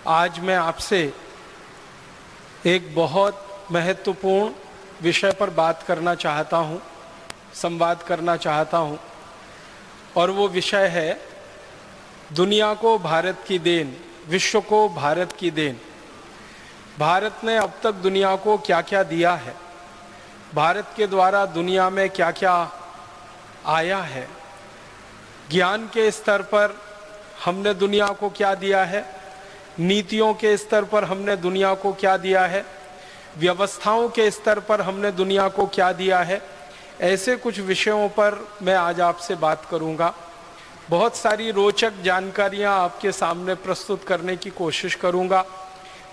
आज मैं आपसे एक बहुत महत्वपूर्ण विषय पर बात करना चाहता हूँ, संवाद करना चाहता हूँ, और वो विषय है दुनिया को भारत की देन, विश्व को भारत की देन। भारत ने अब तक दुनिया को क्या क्या दिया है, भारत के द्वारा दुनिया में क्या क्या आया है, ज्ञान के स्तर पर हमने दुनिया को क्या दिया है, नीतियों के स्तर पर हमने दुनिया को क्या दिया है, व्यवस्थाओं के स्तर पर हमने दुनिया को क्या दिया है। ऐसे कुछ विषयों पर मैं आज आपसे बात करूंगा। बहुत सारी रोचक जानकारियां आपके सामने प्रस्तुत करने की कोशिश करूंगा।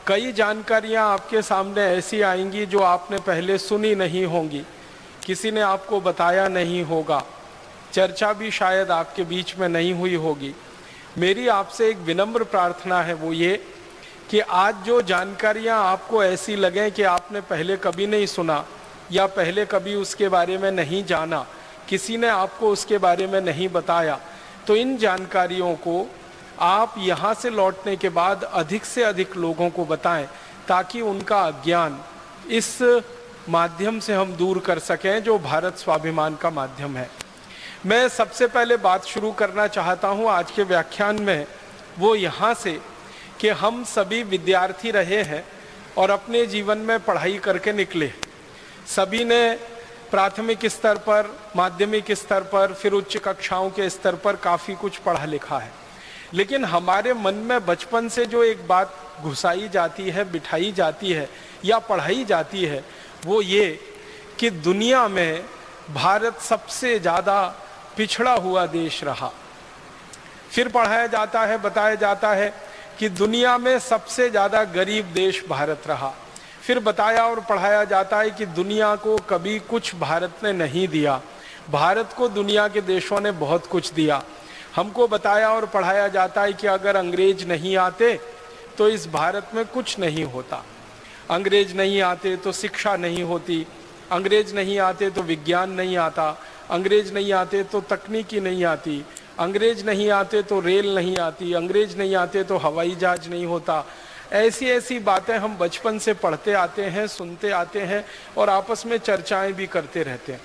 कई जानकारियां आपके सामने ऐसी आएंगी जो आपने पहले सुनी नहीं होंगी, किसी ने आपको बताया नहीं होगा, चर्चा भी शायद आपके बीच में नहीं हुई होगी। मेरी आपसे एक विनम्र प्रार्थना है, वो ये कि आज जो जानकारियां आपको ऐसी लगें कि आपने पहले कभी नहीं सुना या पहले कभी उसके बारे में नहीं जाना, किसी ने आपको उसके बारे में नहीं बताया, तो इन जानकारियों को आप यहाँ से लौटने के बाद अधिक से अधिक लोगों को बताएं, ताकि उनका अज्ञान इस माध्यम से हम दूर कर सकें जो भारत स्वाभिमान का माध्यम है। मैं सबसे पहले बात शुरू करना चाहता हूँ आज के व्याख्यान में, वो यहाँ से कि हम सभी विद्यार्थी रहे हैं और अपने जीवन में पढ़ाई करके निकले। सभी ने प्राथमिक स्तर पर, माध्यमिक स्तर पर, फिर उच्च कक्षाओं के स्तर पर काफ़ी कुछ पढ़ा लिखा है, लेकिन हमारे मन में बचपन से जो एक बात घुसाई जाती है, बिठाई जाती है या पढ़ाई जाती है, वो ये कि दुनिया में भारत सबसे ज़्यादा पिछड़ा हुआ देश रहा। फिर पढ़ाया जाता है, बताया जाता है कि दुनिया में सबसे ज़्यादा गरीब देश भारत रहा। फिर बताया और पढ़ाया जाता है कि दुनिया को कभी कुछ भारत ने नहीं दिया, भारत को दुनिया के देशों ने बहुत कुछ दिया। हमको बताया और पढ़ाया जाता है कि अगर अंग्रेज नहीं आते तो इस भारत में कुछ नहीं होता, अंग्रेज नहीं आते तो शिक्षा नहीं होती, अंग्रेज नहीं आते तो विज्ञान नहीं आता, अंग्रेज नहीं आते तो तकनीकी नहीं आती, अंग्रेज नहीं आते तो रेल नहीं आती, अंग्रेज नहीं आते तो हवाई जहाज नहीं होता। ऐसी ऐसी बातें हम बचपन से पढ़ते आते हैं, सुनते आते हैं और आपस में चर्चाएं भी करते रहते हैं।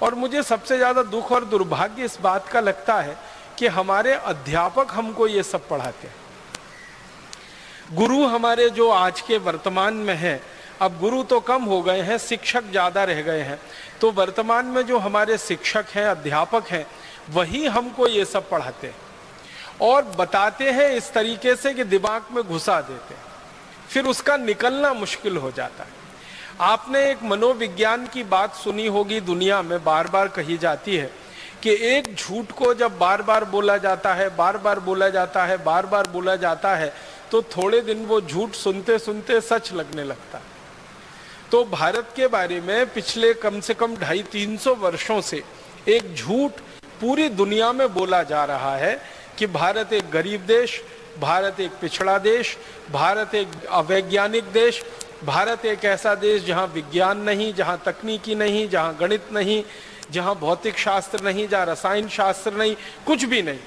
और मुझे सबसे ज़्यादा दुख और दुर्भाग्य इस बात का लगता है कि हमारे अध्यापक हमको ये सब पढ़ाते हैं। गुरु हमारे जो आज के वर्तमान में हैं, अब गुरु तो कम हो गए हैं, शिक्षक ज़्यादा रह गए हैं, तो वर्तमान में जो हमारे शिक्षक हैं, अध्यापक हैं, वही हमको ये सब पढ़ाते हैं और बताते हैं इस तरीके से कि दिमाग में घुसा देते हैं, फिर उसका निकलना मुश्किल हो जाता है। आपने एक मनोविज्ञान की बात सुनी होगी, दुनिया में बार बार कही जाती है कि एक झूठ को जब बार बार बोला जाता है, बार बार बोला जाता है, बार बार बोला जाता है, तो थोड़े दिन वो झूठ सुनते सुनते सच लगने लगता है। तो भारत के बारे में पिछले कम से कम 250-300 वर्षों से एक झूठ पूरी दुनिया में बोला जा रहा है कि भारत एक गरीब देश, भारत एक पिछड़ा देश, भारत एक अवैज्ञानिक देश, भारत एक ऐसा देश जहां विज्ञान नहीं, जहां तकनीकी नहीं, जहां गणित नहीं, जहां भौतिक शास्त्र नहीं, जहां रसायन शास्त्र नहीं, कुछ भी नहीं।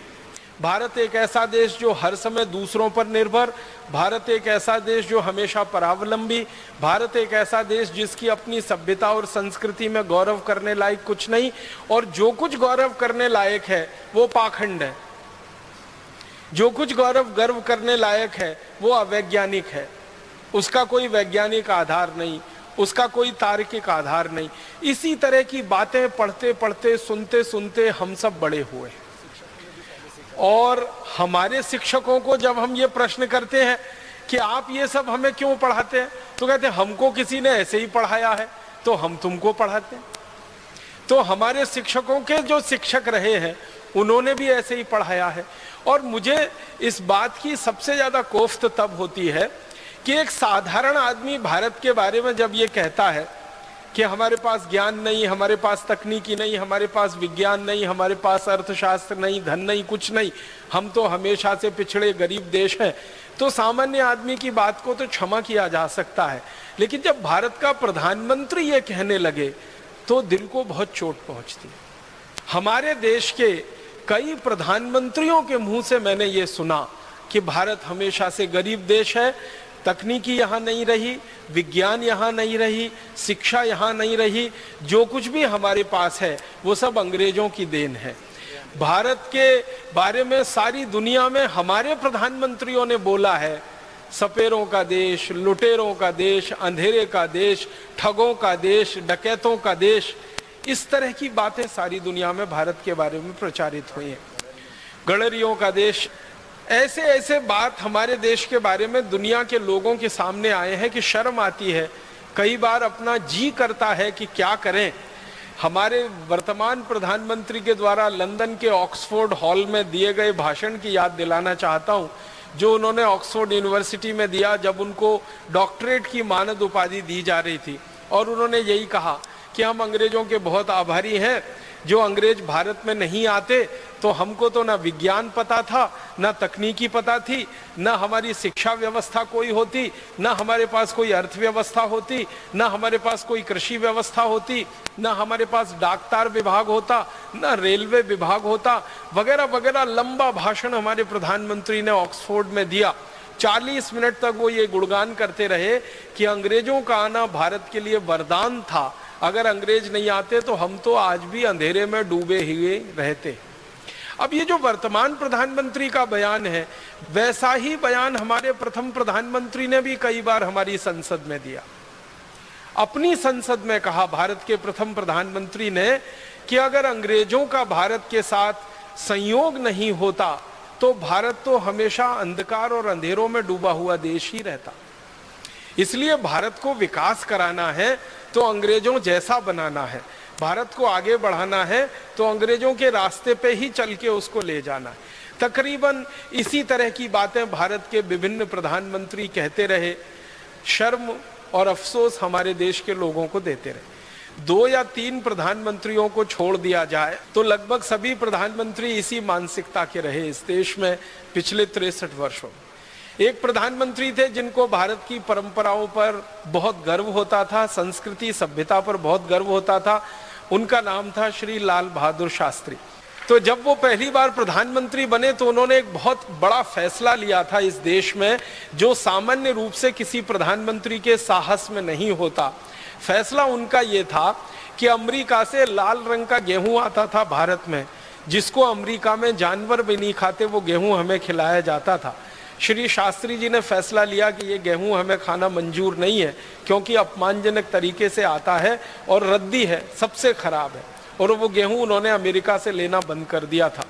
भारत एक ऐसा देश जो हर समय दूसरों पर निर्भर, भारत एक ऐसा देश जो हमेशा परावलंबी, भारत एक ऐसा देश जिसकी अपनी सभ्यता और संस्कृति में गौरव करने लायक कुछ नहीं, और जो कुछ गौरव करने लायक है वो पाखंड है, जो कुछ गर्व करने लायक है वो अवैज्ञानिक है, उसका कोई वैज्ञानिक आधार नहीं, उसका कोई तार्किक आधार नहीं। इसी तरह की बातें पढ़ते पढ़ते, सुनते सुनते हम सब बड़े हुए। और हमारे शिक्षकों को जब हम ये प्रश्न करते हैं कि आप ये सब हमें क्यों पढ़ाते हैं, तो कहते हैं हमको किसी ने ऐसे ही पढ़ाया है तो हम तुमको पढ़ाते हैं। तो हमारे शिक्षकों के जो शिक्षक रहे हैं उन्होंने भी ऐसे ही पढ़ाया है। और मुझे इस बात की सबसे ज़्यादा कोफ्त तब होती है कि एक साधारण आदमी भारत के बारे में जब ये कहता है कि हमारे पास ज्ञान नहीं, हमारे पास तकनीकी नहीं, हमारे पास विज्ञान नहीं, हमारे पास अर्थशास्त्र नहीं, धन नहीं, कुछ नहीं, हम तो हमेशा से पिछड़े गरीब देश हैं, तो सामान्य आदमी की बात को तो क्षमा किया जा सकता है। लेकिन जब भारत का प्रधानमंत्री ये कहने लगे तो दिल को बहुत चोट पहुंचती है। हमारे देश के कई प्रधानमंत्रियों के मुंह से मैंने ये सुना कि भारत हमेशा से गरीब देश है, तकनीकी यहाँ नहीं रही, विज्ञान यहाँ नहीं रही, शिक्षा यहाँ नहीं रही, जो कुछ भी हमारे पास है वो सब अंग्रेजों की देन है। भारत के बारे में सारी दुनिया में हमारे प्रधानमंत्रियों ने बोला है, सपेरों का देश, लुटेरों का देश, अंधेरे का देश, ठगों का देश, डकैतों का देश, इस तरह की बातें सारी दुनिया में भारत के बारे में प्रचारित हुई हैं। गडरियों का देश, ऐसे ऐसे बात हमारे देश के बारे में दुनिया के लोगों के सामने आए हैं कि शर्म आती है। कई बार अपना जी करता है कि क्या करें। हमारे वर्तमान प्रधानमंत्री के द्वारा लंदन के ऑक्सफोर्ड हॉल में दिए गए भाषण की याद दिलाना चाहता हूं, जो उन्होंने ऑक्सफोर्ड यूनिवर्सिटी में दिया जब उनको डॉक्टरेट की मानद उपाधि दी जा रही थी। और उन्होंने यही कहा कि हम अंग्रेजों के बहुत आभारी हैं, जो अंग्रेज भारत में नहीं आते तो हमको तो ना विज्ञान पता था, ना तकनीकी पता थी, ना हमारी शिक्षा व्यवस्था कोई होती, ना हमारे पास कोई अर्थव्यवस्था होती, ना हमारे पास कोई कृषि व्यवस्था होती, ना हमारे पास डाकतार विभाग होता, ना रेलवे विभाग होता, वगैरह वगैरह। लंबा भाषण हमारे प्रधानमंत्री ने ऑक्सफोर्ड में दिया। 40 मिनट तक वो ये गुणगान करते रहे कि अंग्रेजों का आना भारत के लिए वरदान था, अगर अंग्रेज नहीं आते तो हम तो आज भी अंधेरे में डूबे हुए रहते। अब ये जो वर्तमान प्रधानमंत्री का बयान है, वैसा ही बयान हमारे प्रथम प्रधानमंत्री ने भी कई बार हमारी संसद में दिया। अपनी संसद में कहा भारत के प्रथम प्रधानमंत्री ने कि अगर अंग्रेजों का भारत के साथ संयोग नहीं होता तो भारत तो हमेशा अंधकार और अंधेरों में डूबा हुआ देश ही रहता। इसलिए भारत को विकास कराना है तो अंग्रेजों जैसा बनाना है, भारत को आगे बढ़ाना है तो अंग्रेजों के रास्ते पे ही चल के उसको ले जाना है। तकरीबन इसी तरह की बातें भारत के विभिन्न प्रधानमंत्री कहते रहे। शर्म और अफसोस हमारे देश के लोगों को देते रहे। 2 या 3 प्रधानमंत्रियों को छोड़ दिया जाए तो लगभग सभी प्रधानमंत्री इसी मानसिकता के रहे इस देश में पिछले 63 वर्षों में। एक प्रधानमंत्री थे जिनको भारत की परंपराओं पर बहुत गर्व होता था, संस्कृति सभ्यता पर बहुत गर्व होता था। उनका नाम था श्री लाल बहादुर शास्त्री। तो जब वो पहली बार प्रधानमंत्री बने तो उन्होंने एक बहुत बड़ा फैसला लिया था इस देश में, जो सामान्य रूप से किसी प्रधानमंत्री के साहस में नहीं होता। फैसला उनका ये था कि अमेरिका से लाल रंग का गेहूं आता था भारत में, जिसको अमेरिका में जानवर भी नहीं खाते, वो गेहूं हमें खिलाया जाता था। श्री शास्त्री जी ने फैसला लिया कि ये गेहूं हमें खाना मंजूर नहीं है, क्योंकि अपमानजनक तरीके से आता है और रद्दी है, सबसे खराब है। और वो गेहूं उन्होंने अमेरिका से लेना बंद कर दिया था।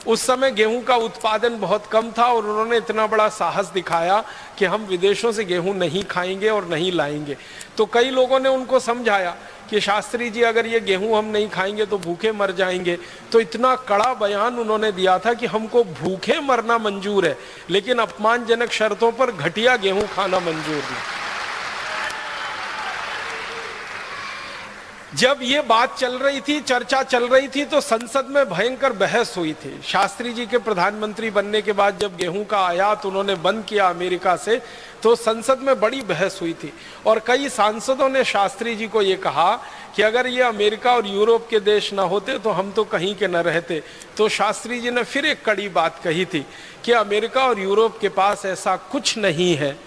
उस समय गेहूं का उत्पादन बहुत कम था और उन्होंने इतना बड़ा साहस दिखाया कि हम विदेशों से गेहूं नहीं खाएंगे और नहीं लाएंगे। तो कई लोगों ने उनको समझाया कि शास्त्री जी अगर ये गेहूं हम नहीं खाएंगे तो भूखे मर जाएंगे। तो इतना कड़ा बयान उन्होंने दिया था कि हमको भूखे मरना मंजूर है, लेकिन अपमानजनक शर्तों पर घटिया गेहूं खाना मंजूर नहीं। जब ये बात चल रही थी, चर्चा चल रही थी, तो संसद में भयंकर बहस हुई थी। शास्त्री जी के प्रधानमंत्री बनने के बाद जब गेहूं का आयात उन्होंने बंद किया अमेरिका से, तो संसद में बड़ी बहस हुई थी और कई सांसदों ने शास्त्री जी को ये कहा कि अगर ये अमेरिका और यूरोप के देश ना होते तो हम तो कहीं के न रहते। तो शास्त्री जी ने फिर एक कड़ी बात कही थी कि अमेरिका और यूरोप के पास ऐसा कुछ नहीं है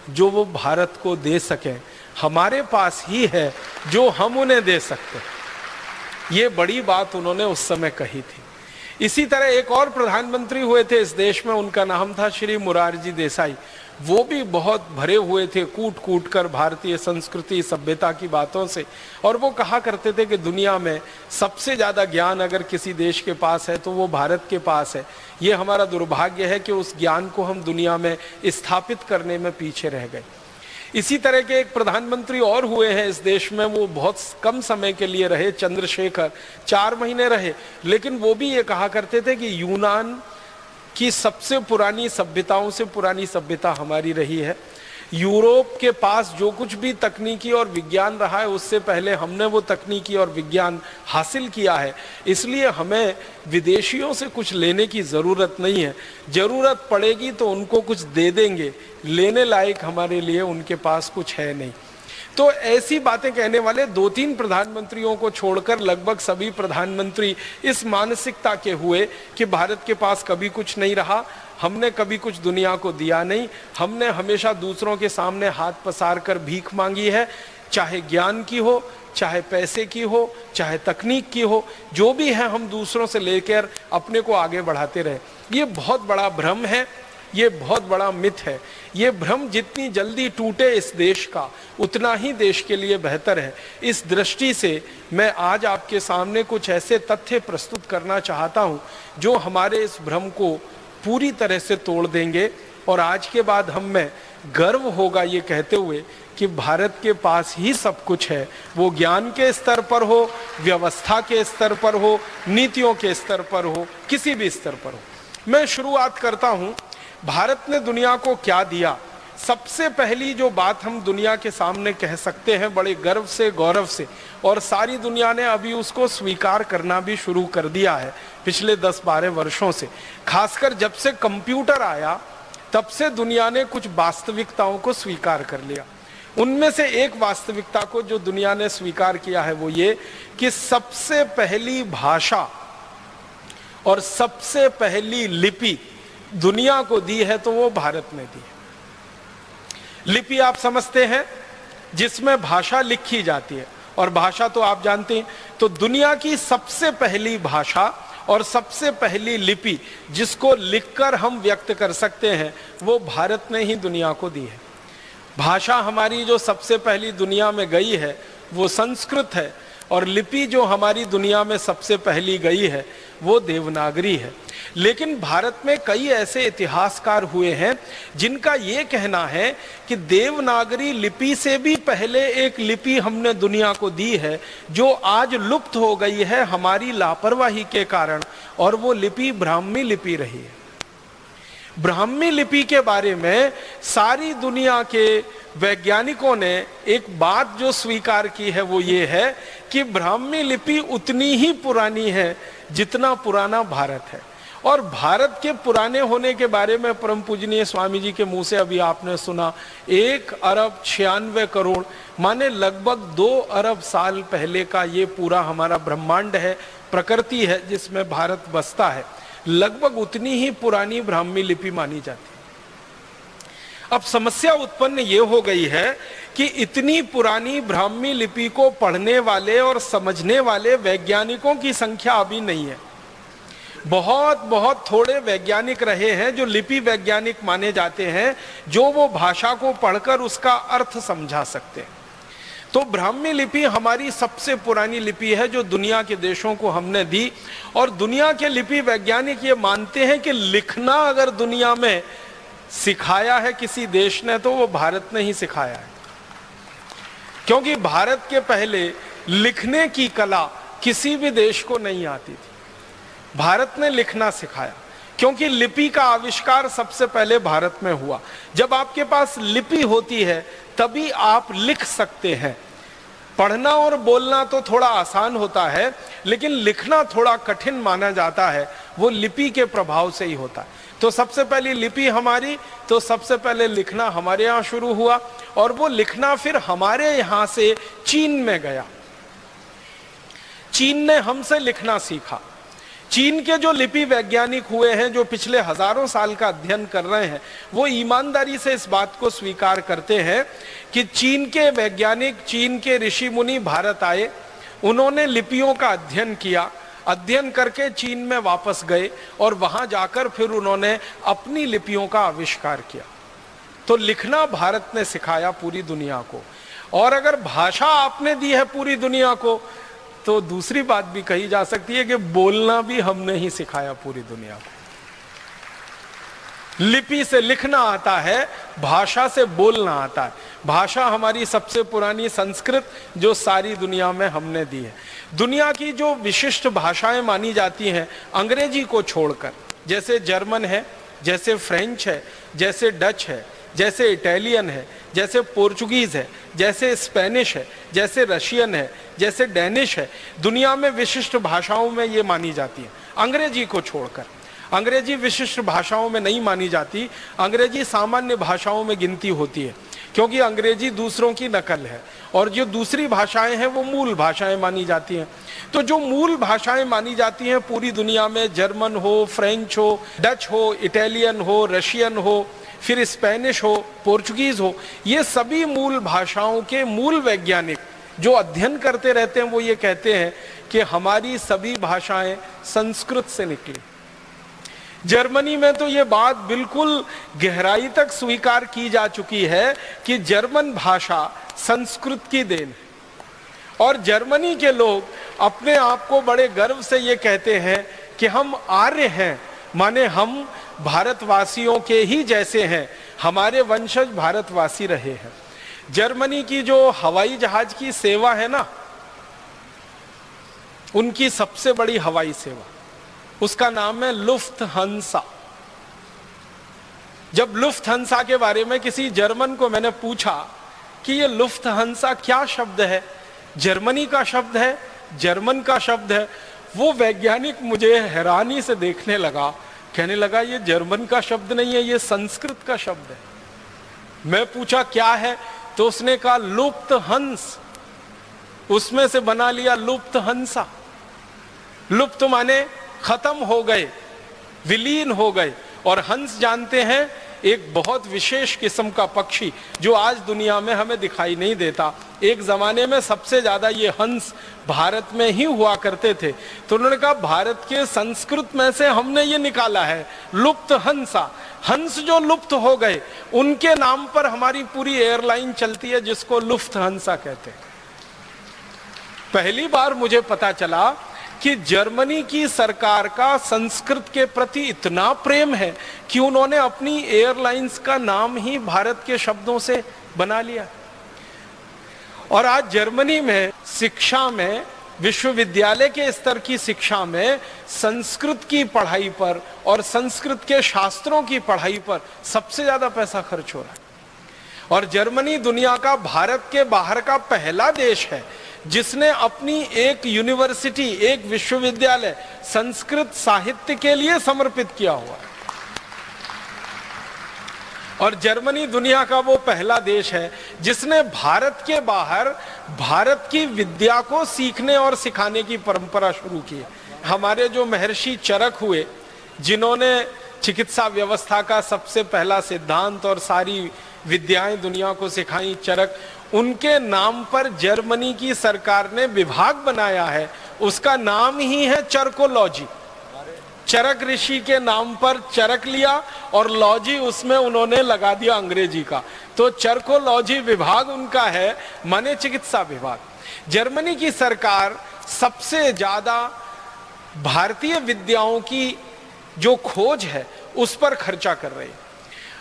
जो वो भारत को दे सके, हमारे पास ही है जो हम उन्हें दे सकते हैं। ये बड़ी बात उन्होंने उस समय कही थी। इसी तरह एक और प्रधानमंत्री हुए थे इस देश में, उनका नाम था श्री मोरारजी देसाई। वो भी बहुत भरे हुए थे कूट कूट कर भारतीय संस्कृति सभ्यता की बातों से, और वो कहा करते थे कि दुनिया में सबसे ज्यादा ज्ञान अगर किसी देश के पास है तो वो भारत के पास है। ये हमारा दुर्भाग्य है कि उस ज्ञान को हम दुनिया में स्थापित करने में पीछे रह गए। इसी तरह के एक प्रधानमंत्री और हुए हैं इस देश में, वो बहुत कम समय के लिए रहे, चंद्रशेखर, 4 महीने रहे, लेकिन वो भी ये कहा करते थे कि यूनान की सबसे पुरानी सभ्यताओं से पुरानी सभ्यता हमारी रही है। यूरोप के पास जो कुछ भी तकनीकी और विज्ञान रहा है उससे पहले हमने वो तकनीकी और विज्ञान हासिल किया है, इसलिए हमें विदेशियों से कुछ लेने की ज़रूरत नहीं है। ज़रूरत पड़ेगी तो उनको कुछ दे देंगे, लेने लायक हमारे लिए उनके पास कुछ है नहीं। तो ऐसी बातें कहने वाले 2-3 प्रधानमंत्रियों को छोड़कर लगभग सभी प्रधानमंत्री इस मानसिकता के हुए कि भारत के पास कभी कुछ नहीं रहा, हमने कभी कुछ दुनिया को दिया नहीं, हमने हमेशा दूसरों के सामने हाथ पसार कर भीख मांगी है, चाहे ज्ञान की हो, चाहे पैसे की हो, चाहे तकनीक की हो, जो भी है हम दूसरों से लेकर अपने को आगे बढ़ाते रहे। ये बहुत बड़ा भ्रम है, ये बहुत बड़ा मिथ है। ये भ्रम जितनी जल्दी टूटे इस देश का, उतना ही देश के लिए बेहतर है। इस दृष्टि से मैं आज आपके सामने कुछ ऐसे तथ्य प्रस्तुत करना चाहता हूं जो हमारे इस भ्रम को पूरी तरह से तोड़ देंगे। और आज के बाद हम में गर्व होगा ये कहते हुए कि भारत के पास ही सब कुछ है, वो ज्ञान के स्तर पर हो, व्यवस्था के स्तर पर हो, नीतियों के स्तर पर हो, किसी भी स्तर पर हो। मैं शुरुआत करता हूं, भारत ने दुनिया को क्या दिया। सबसे पहली जो बात हम दुनिया के सामने कह सकते हैं बड़े गर्व से, गौरव से, और सारी दुनिया ने अभी उसको स्वीकार करना भी शुरू कर दिया है पिछले 10-12 वर्षों से। खासकर जब से कंप्यूटर आया तब से दुनिया ने कुछ वास्तविकताओं को स्वीकार कर लिया। उनमें से एक वास्तविकता को जो दुनिया ने स्वीकार किया है वो ये कि सबसे पहली भाषा और सबसे पहली लिपि दुनिया को दी है तो वो भारत ने दी है। लिपि आप समझते हैं, जिसमें भाषा लिखी जाती है, और भाषा तो आप जानते हैं। तो दुनिया की सबसे पहली भाषा और सबसे पहली लिपि जिसको लिखकर हम व्यक्त कर सकते हैं वो भारत ने ही दुनिया को दी है। भाषा हमारी जो सबसे पहली दुनिया में गई है वो संस्कृत है, और लिपि जो हमारी दुनिया में सबसे पहली गई है वो देवनागरी है। लेकिन भारत में कई ऐसे इतिहासकार हुए हैं जिनका ये कहना है कि देवनागरी लिपि से भी पहले एक लिपि हमने दुनिया को दी है जो आज लुप्त हो गई है हमारी लापरवाही के कारण, और वो लिपि ब्राह्मी लिपि रही है। ब्राह्मी लिपि के बारे में सारी दुनिया के वैज्ञानिकों ने एक बात जो स्वीकार की है वो ये है कि ब्राह्मी लिपि उतनी ही पुरानी है जितना पुराना भारत है। और भारत के पुराने होने के बारे में परम पूजनीय स्वामी जी के मुंह से अभी आपने सुना, 1 अरब 96 करोड़, माने लगभग 2 अरब साल पहले का ये पूरा हमारा ब्रह्मांड है, प्रकृति है जिसमें भारत बसता है। लगभग उतनी ही पुरानी ब्राह्मी लिपि मानी जाती है। अब समस्या उत्पन्न ये हो गई है कि इतनी पुरानी ब्राह्मी लिपि को पढ़ने वाले और समझने वाले वैज्ञानिकों की संख्या अभी नहीं है। बहुत थोड़े वैज्ञानिक रहे हैं जो लिपि वैज्ञानिक माने जाते हैं, जो वो भाषा को पढ़कर उसका अर्थ समझा सकते हैं। तो ब्राह्मी लिपि हमारी सबसे पुरानी लिपि है जो दुनिया के देशों को हमने दी। और दुनिया के लिपि वैज्ञानिक ये मानते हैं कि लिखना अगर दुनिया में सिखाया है किसी देश ने तो वो भारत ने ही सिखाया है, क्योंकि भारत के पहले लिखने की कला किसी भी देश को नहीं आती थी। भारत ने लिखना सिखाया, क्योंकि लिपि का आविष्कार सबसे पहले भारत में हुआ। जब आपके पास लिपि होती है तभी आप लिख सकते हैं। पढ़ना और बोलना तो थोड़ा आसान होता है, लेकिन लिखना थोड़ा कठिन माना जाता है, वो लिपि के प्रभाव से ही होता है। तो सबसे पहली लिपि हमारी, तो सबसे पहले लिखना हमारे यहाँ शुरू हुआ, और वो लिखना फिर हमारे यहाँ से चीन में गया। चीन ने हमसे लिखना सीखा। चीन के जो लिपि वैज्ञानिक हुए हैं, जो पिछले हजारों साल का अध्ययन कर रहे हैं, वो ईमानदारी से इस बात को स्वीकार करते हैं कि चीन के वैज्ञानिक, चीन के ऋषि मुनि भारत आए, उन्होंने लिपियों का अध्ययन किया, अध्ययन करके चीन में वापस गए, और वहां जाकर फिर उन्होंने अपनी लिपियों का आविष्कार किया। तो लिखना भारत ने सिखाया पूरी दुनिया को। और अगर भाषा आपने दी है पूरी दुनिया को, तो दूसरी बात भी कही जा सकती है कि बोलना भी हमने ही सिखाया पूरी दुनिया को। लिपि से लिखना आता है, भाषा से बोलना आता है। भाषा हमारी सबसे पुरानी संस्कृत जो सारी दुनिया में हमने दी है। दुनिया की जो विशिष्ट भाषाएं मानी जाती हैं अंग्रेजी को छोड़कर, जैसे जर्मन है, जैसे फ्रेंच है, जैसे डच है, जैसे इटालियन है, जैसे पोर्चुगीज है, जैसे स्पेनिश है, जैसे रशियन है, जैसे डेनिश है, दुनिया में विशिष्ट भाषाओं में ये मानी जाती है। अंग्रेजी को छोड़कर, अंग्रेजी विशिष्ट भाषाओं में नहीं मानी जाती, अंग्रेजी सामान्य भाषाओं में गिनती होती है। क्योंकि अंग्रेजी दूसरों की नकल है और जो दूसरी भाषाएं हैं वो मूल भाषाएं मानी जाती हैं। तो जो मूल भाषाएं मानी जाती हैं पूरी दुनिया में, जर्मन हो, फ्रेंच हो, डच हो, इटालियन हो, रशियन हो, फिर स्पेनिश हो, पोर्चुगीज हो, ये सभी मूल भाषाओं के मूल वैज्ञानिक जो अध्ययन करते रहते हैं वो ये कहते हैं कि हमारी सभी भाषाएं संस्कृत से निकली। जर्मनी में तो ये बात बिल्कुल गहराई तक स्वीकार की जा चुकी है कि जर्मन भाषा संस्कृत की देन है और जर्मनी के लोग अपने आप को बड़े गर्व से ये कहते हैं कि हम आर्य हैं, माने हम भारतवासियों के ही जैसे हैं, हमारे वंशज भारतवासी रहे हैं। जर्मनी की जो हवाई जहाज की सेवा है ना, उनकी सबसे बड़ी हवाई सेवा, उसका नाम है लुफ्थहान्सा। जब लुफ्थहान्सा के बारे में किसी जर्मन को मैंने पूछा कि ये लुफ्थहान्सा क्या शब्द है, जर्मनी का शब्द है, जर्मन का शब्द है, वो वैज्ञानिक मुझे हैरानी से देखने लगा, कहने लगा ये जर्मन का शब्द नहीं है, ये संस्कृत का शब्द है। मैं पूछा क्या है, तो उसने कहा लुप्तहंस, उसमें से बना लिया लुप्तहंसा। लुप्त माने खत्म हो गए, विलीन हो गए, और हंस जानते हैं एक बहुत विशेष किस्म का पक्षी जो आज दुनिया में हमें दिखाई नहीं देता। एक जमाने में सबसे ज्यादा ये हंस भारत में ही हुआ करते थे, तो उन्होंने कहा भारत के संस्कृत में से हमने ये निकाला है लुप्त हंसा। हंस जो लुप्त हो गए उनके नाम पर हमारी पूरी एयरलाइन चलती है जिसको लुफ्थहान्सा कहते हैं। पहली बार मुझे पता चला कि जर्मनी की सरकार का संस्कृत के प्रति इतना प्रेम है कि उन्होंने अपनी एयरलाइंस का नाम ही भारत के शब्दों से बना लिया। और आज जर्मनी में शिक्षा में, विश्वविद्यालय के स्तर की शिक्षा में संस्कृत की पढ़ाई पर और संस्कृत के शास्त्रों की पढ़ाई पर सबसे ज्यादा पैसा खर्च हो रहा है। और जर्मनी दुनिया का भारत के बाहर का पहला देश है जिसने अपनी एक यूनिवर्सिटी, एक विश्वविद्यालय संस्कृत साहित्य के लिए समर्पित किया हुआ है। और जर्मनी दुनिया का वो पहला देश है जिसने भारत के बाहर भारत की विद्या को सीखने और सिखाने की परंपरा शुरू की है। हमारे जो महर्षि चरक हुए, जिन्होंने चिकित्सा व्यवस्था का सबसे पहला सिद्धांत और सारी विद्याएं दुनिया को सिखाई, चरक, उनके नाम पर जर्मनी की सरकार ने विभाग बनाया है, उसका नाम ही है चरकोलॉजी। चरक ऋषि के नाम पर चरक लिया और लॉजी उसमें उन्होंने लगा दिया अंग्रेजी का, तो चरकोलॉजी विभाग उनका है, माने चिकित्सा विभाग। जर्मनी की सरकार सबसे ज्यादा भारतीय विद्याओं की जो खोज है उस पर खर्चा कर रही है।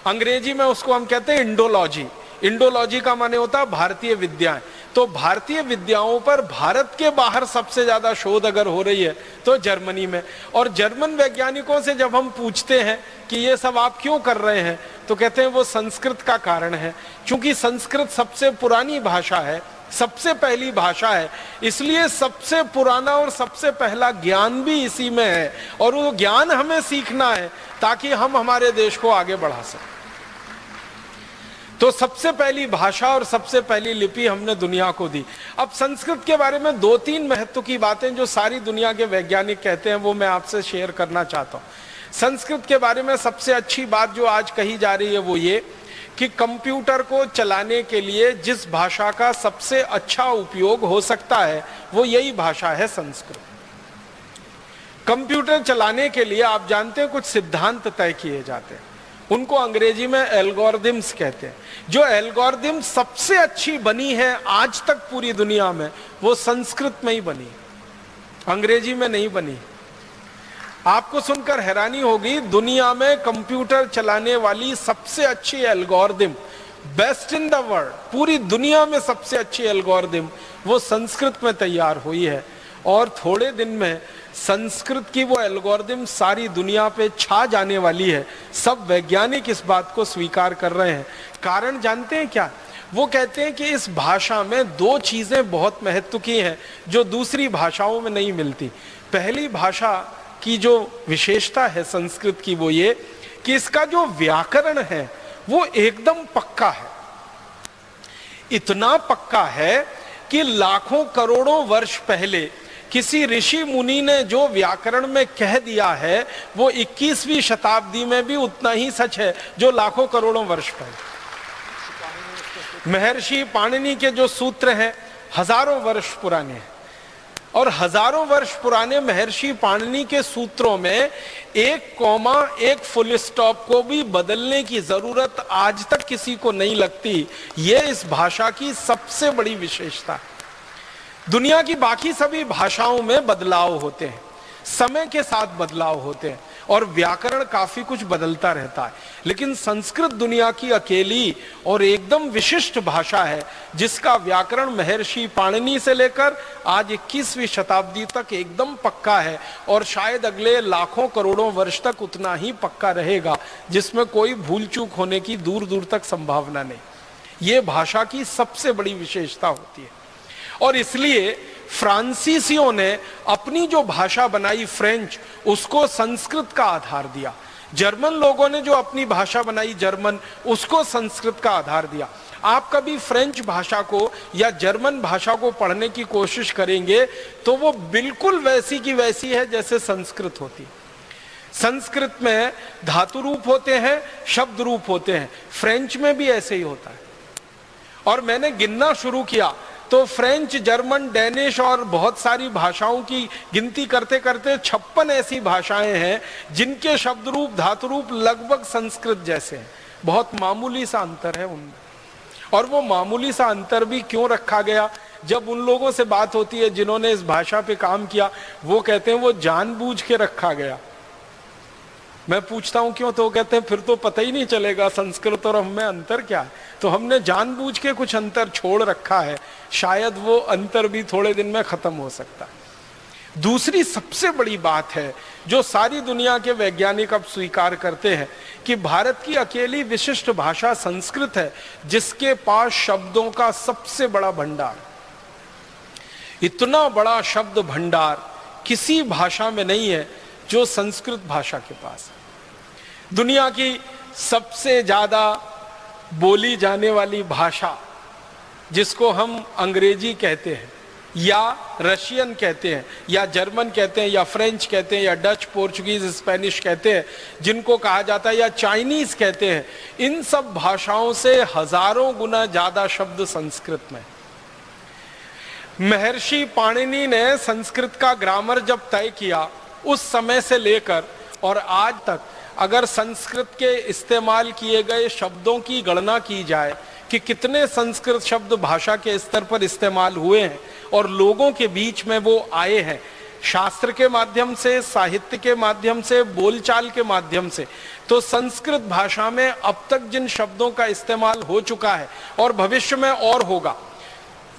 अंग्रेजी में उसको हम कहते हैं इंडोलॉजी। इंडोलॉजी का माने होता है भारतीय विद्याएं। तो भारतीय विद्याओं पर भारत के बाहर सबसे ज्यादा शोध अगर हो रही है तो जर्मनी में। और जर्मन वैज्ञानिकों से जब हम पूछते हैं कि ये सब आप क्यों कर रहे हैं, तो कहते हैं वो संस्कृत का कारण है, क्योंकि संस्कृत सबसे पुरानी भाषा है, सबसे पहली भाषा है, इसलिए सबसे पुराना और सबसे पहला ज्ञान भी इसी में है, और वो ज्ञान हमें सीखना है ताकि हम हमारे देश को आगे बढ़ा सकें। तो सबसे पहली भाषा और सबसे पहली लिपि हमने दुनिया को दी। अब संस्कृत के बारे में दो तीन महत्व की बातें जो सारी दुनिया के वैज्ञानिक कहते हैं वो मैं आपसे शेयर करना चाहता हूं। संस्कृत के बारे में सबसे अच्छी बात जो आज कही जा रही है वो ये कि कंप्यूटर को चलाने के लिए जिस भाषा का सबसे अच्छा उपयोग हो सकता है वो यही भाषा है संस्कृत। कंप्यूटर चलाने के लिए आप जानते हैं कुछ सिद्धांत तय किए जाते हैं, उनको अंग्रेजी में एल्गोरिथम्स कहते हैं। जो एल्गोरिथम सबसे अच्छी बनी है आज तक पूरी दुनिया में वो संस्कृत में ही बनी, अंग्रेजी में नहीं बनी। आपको सुनकर हैरानी होगी, दुनिया में कंप्यूटर चलाने वाली सबसे अच्छी algorithm, best in the world, पूरी दुनिया में सबसे अच्छी एल्गोरिथम वो संस्कृत में तैयार हुई है। और थोड़े दिन में संस्कृत की वो एल्गोरिथम सारी दुनिया पे छा जाने वाली है। सब वैज्ञानिक इस बात को स्वीकार कर रहे हैं। कारण जानते हैं क्या? वो कहते हैं कि इस भाषा में दो चीजें बहुत महत्व की हैं जो दूसरी भाषाओं में नहीं मिलती। पहली भाषा की जो विशेषता है संस्कृत की वो ये कि इसका जो व्याकरण है वो एकदम पक्का है। इतना पक्का है कि लाखों करोड़ों वर्ष पहले किसी ऋषि मुनि ने जो व्याकरण में कह दिया है वो 21वीं शताब्दी में भी उतना ही सच है जो लाखों करोड़ों वर्ष पहले। महर्षि पाणिनि के जो सूत्र हैं हजारों वर्ष पुराने हैं, और हजारों वर्ष पुराने महर्षि पाणिनि के सूत्रों में एक कॉमा एक फुल स्टॉप को भी बदलने की जरूरत आज तक किसी को नहीं लगती। ये इस भाषा की सबसे बड़ी विशेषता है। दुनिया की बाकी सभी भाषाओं में बदलाव होते हैं, समय के साथ बदलाव होते हैं और व्याकरण काफी कुछ बदलता रहता है, लेकिन संस्कृत दुनिया की अकेली और एकदम विशिष्ट भाषा है जिसका व्याकरण महर्षि पाणिनि से लेकर आज 21वीं शताब्दी तक एकदम पक्का है और शायद अगले लाखों करोड़ों वर्ष तक उतना ही पक्का रहेगा, जिसमें कोई भूल चूक होने की दूर दूर तक संभावना नहीं। ये भाषा की सबसे बड़ी विशेषता होती है। और इसलिए फ्रांसीसियों ने अपनी जो भाषा बनाई फ्रेंच, उसको संस्कृत का आधार दिया। जर्मन लोगों ने जो अपनी भाषा बनाई जर्मन, उसको संस्कृत का आधार दिया। आप कभी फ्रेंच भाषा को या जर्मन भाषा को पढ़ने की कोशिश करेंगे तो वो बिल्कुल वैसी की वैसी है जैसे संस्कृत होती है। संस्कृत में धातु रूप होते हैं, शब्द रूप होते हैं, फ्रेंच में भी ऐसे ही होता है। और मैंने गिनना शुरू किया तो फ्रेंच, जर्मन, डेनिश और बहुत सारी भाषाओं की गिनती करते करते 56 ऐसी भाषाएं हैं जिनके शब्द रूप, धातु रूप लगभग संस्कृत जैसे हैं। बहुत मामूली सा अंतर है उनमें। और वो मामूली सा अंतर भी क्यों रखा गया? जब उन लोगों से बात होती है जिन्होंने इस भाषा पे काम किया, वो कहते हैं वो जानबूझ के रखा गया। मैं पूछता हूं क्यों, तो कहते हैं फिर तो पता ही नहीं चलेगा संस्कृत और हमें अंतर क्या है। तो हमने जानबूझ के कुछ अंतर छोड़ रखा है, शायद वो अंतर भी थोड़े दिन में खत्म हो सकता है। दूसरी सबसे बड़ी बात है जो सारी दुनिया के वैज्ञानिक अब स्वीकार करते हैं कि भारत की अकेली विशिष्ट भाषा संस्कृत है जिसके पास शब्दों का सबसे बड़ा भंडार। इतना बड़ा शब्द भंडार किसी भाषा में नहीं है जो संस्कृत भाषा के पास है। दुनिया की सबसे ज्यादा बोली जाने वाली भाषा जिसको हम अंग्रेजी कहते हैं या रशियन कहते हैं या जर्मन कहते हैं या फ्रेंच कहते हैं या डच, पोर्चुगीज, स्पेनिश कहते हैं, जिनको कहा जाता है या चाइनीज कहते हैं, इन सब भाषाओं से हजारों गुना ज्यादा शब्द संस्कृत में। महर्षि पाणिनि ने संस्कृत का ग्रामर जब तय किया, उस समय से लेकर और आज तक अगर संस्कृत के इस्तेमाल किए गए शब्दों की गणना की जाए कि कितने संस्कृत शब्द भाषा के स्तर पर इस्तेमाल हुए हैं और लोगों के बीच में वो आए हैं, शास्त्र के माध्यम से, साहित्य के माध्यम से, बोलचाल के माध्यम से, तो संस्कृत भाषा में अब तक जिन शब्दों का इस्तेमाल हो चुका है और भविष्य में और होगा,